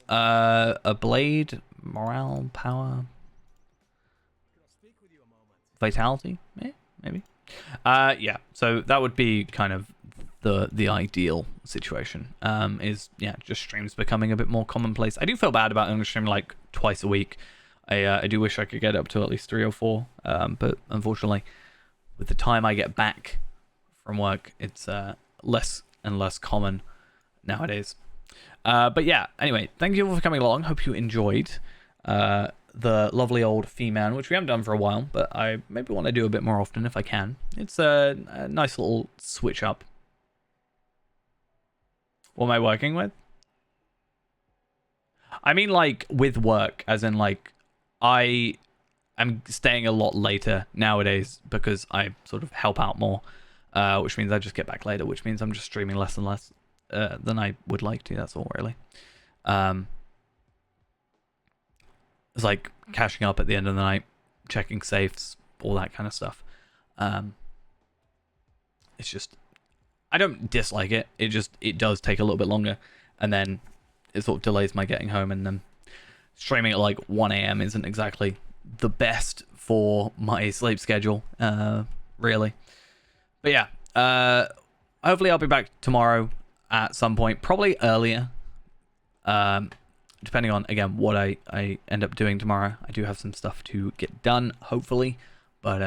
A blade, morale, power, vitality, maybe. Yeah, so that would be kind of the ideal situation. Is, yeah, just streams becoming a bit more commonplace. I do feel bad about only streaming like twice a week. I do wish I could get up to at least 3 or 4, but unfortunately, with the time I get back from work, it's less and less common nowadays. But yeah, anyway, thank you all for coming along. Hope you enjoyed the lovely old Feman, which we haven't done for a while, but I maybe want to do a bit more often if I can. It's a nice little switch up. What am I working with? I mean, like, with work, as in, like, I am staying a lot later nowadays because I sort of help out more, which means I just get back later, which means I'm just streaming less and less than I would like to. That's all, really. It's like cashing up at the end of the night, checking safes, all that kind of stuff. It's just, I don't dislike it. It does take a little bit longer, and then it sort of delays my getting home, and then streaming at like 1 a.m. isn't exactly the best for my sleep schedule, really. But yeah, hopefully I'll be back tomorrow at some point, probably earlier, depending on, again, what I end up doing tomorrow. I do have some stuff to get done, hopefully, but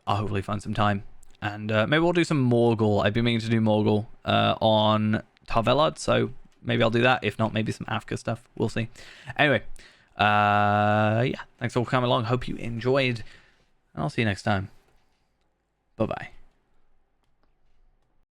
I'll hopefully find some time. And maybe we'll do some Morgul. I've been meaning to do Morgul on Tarvelard, so maybe I'll do that. If not, maybe some Afka stuff. We'll see. Anyway, yeah, thanks all for coming along. Hope you enjoyed, and I'll see you next time. Bye-bye.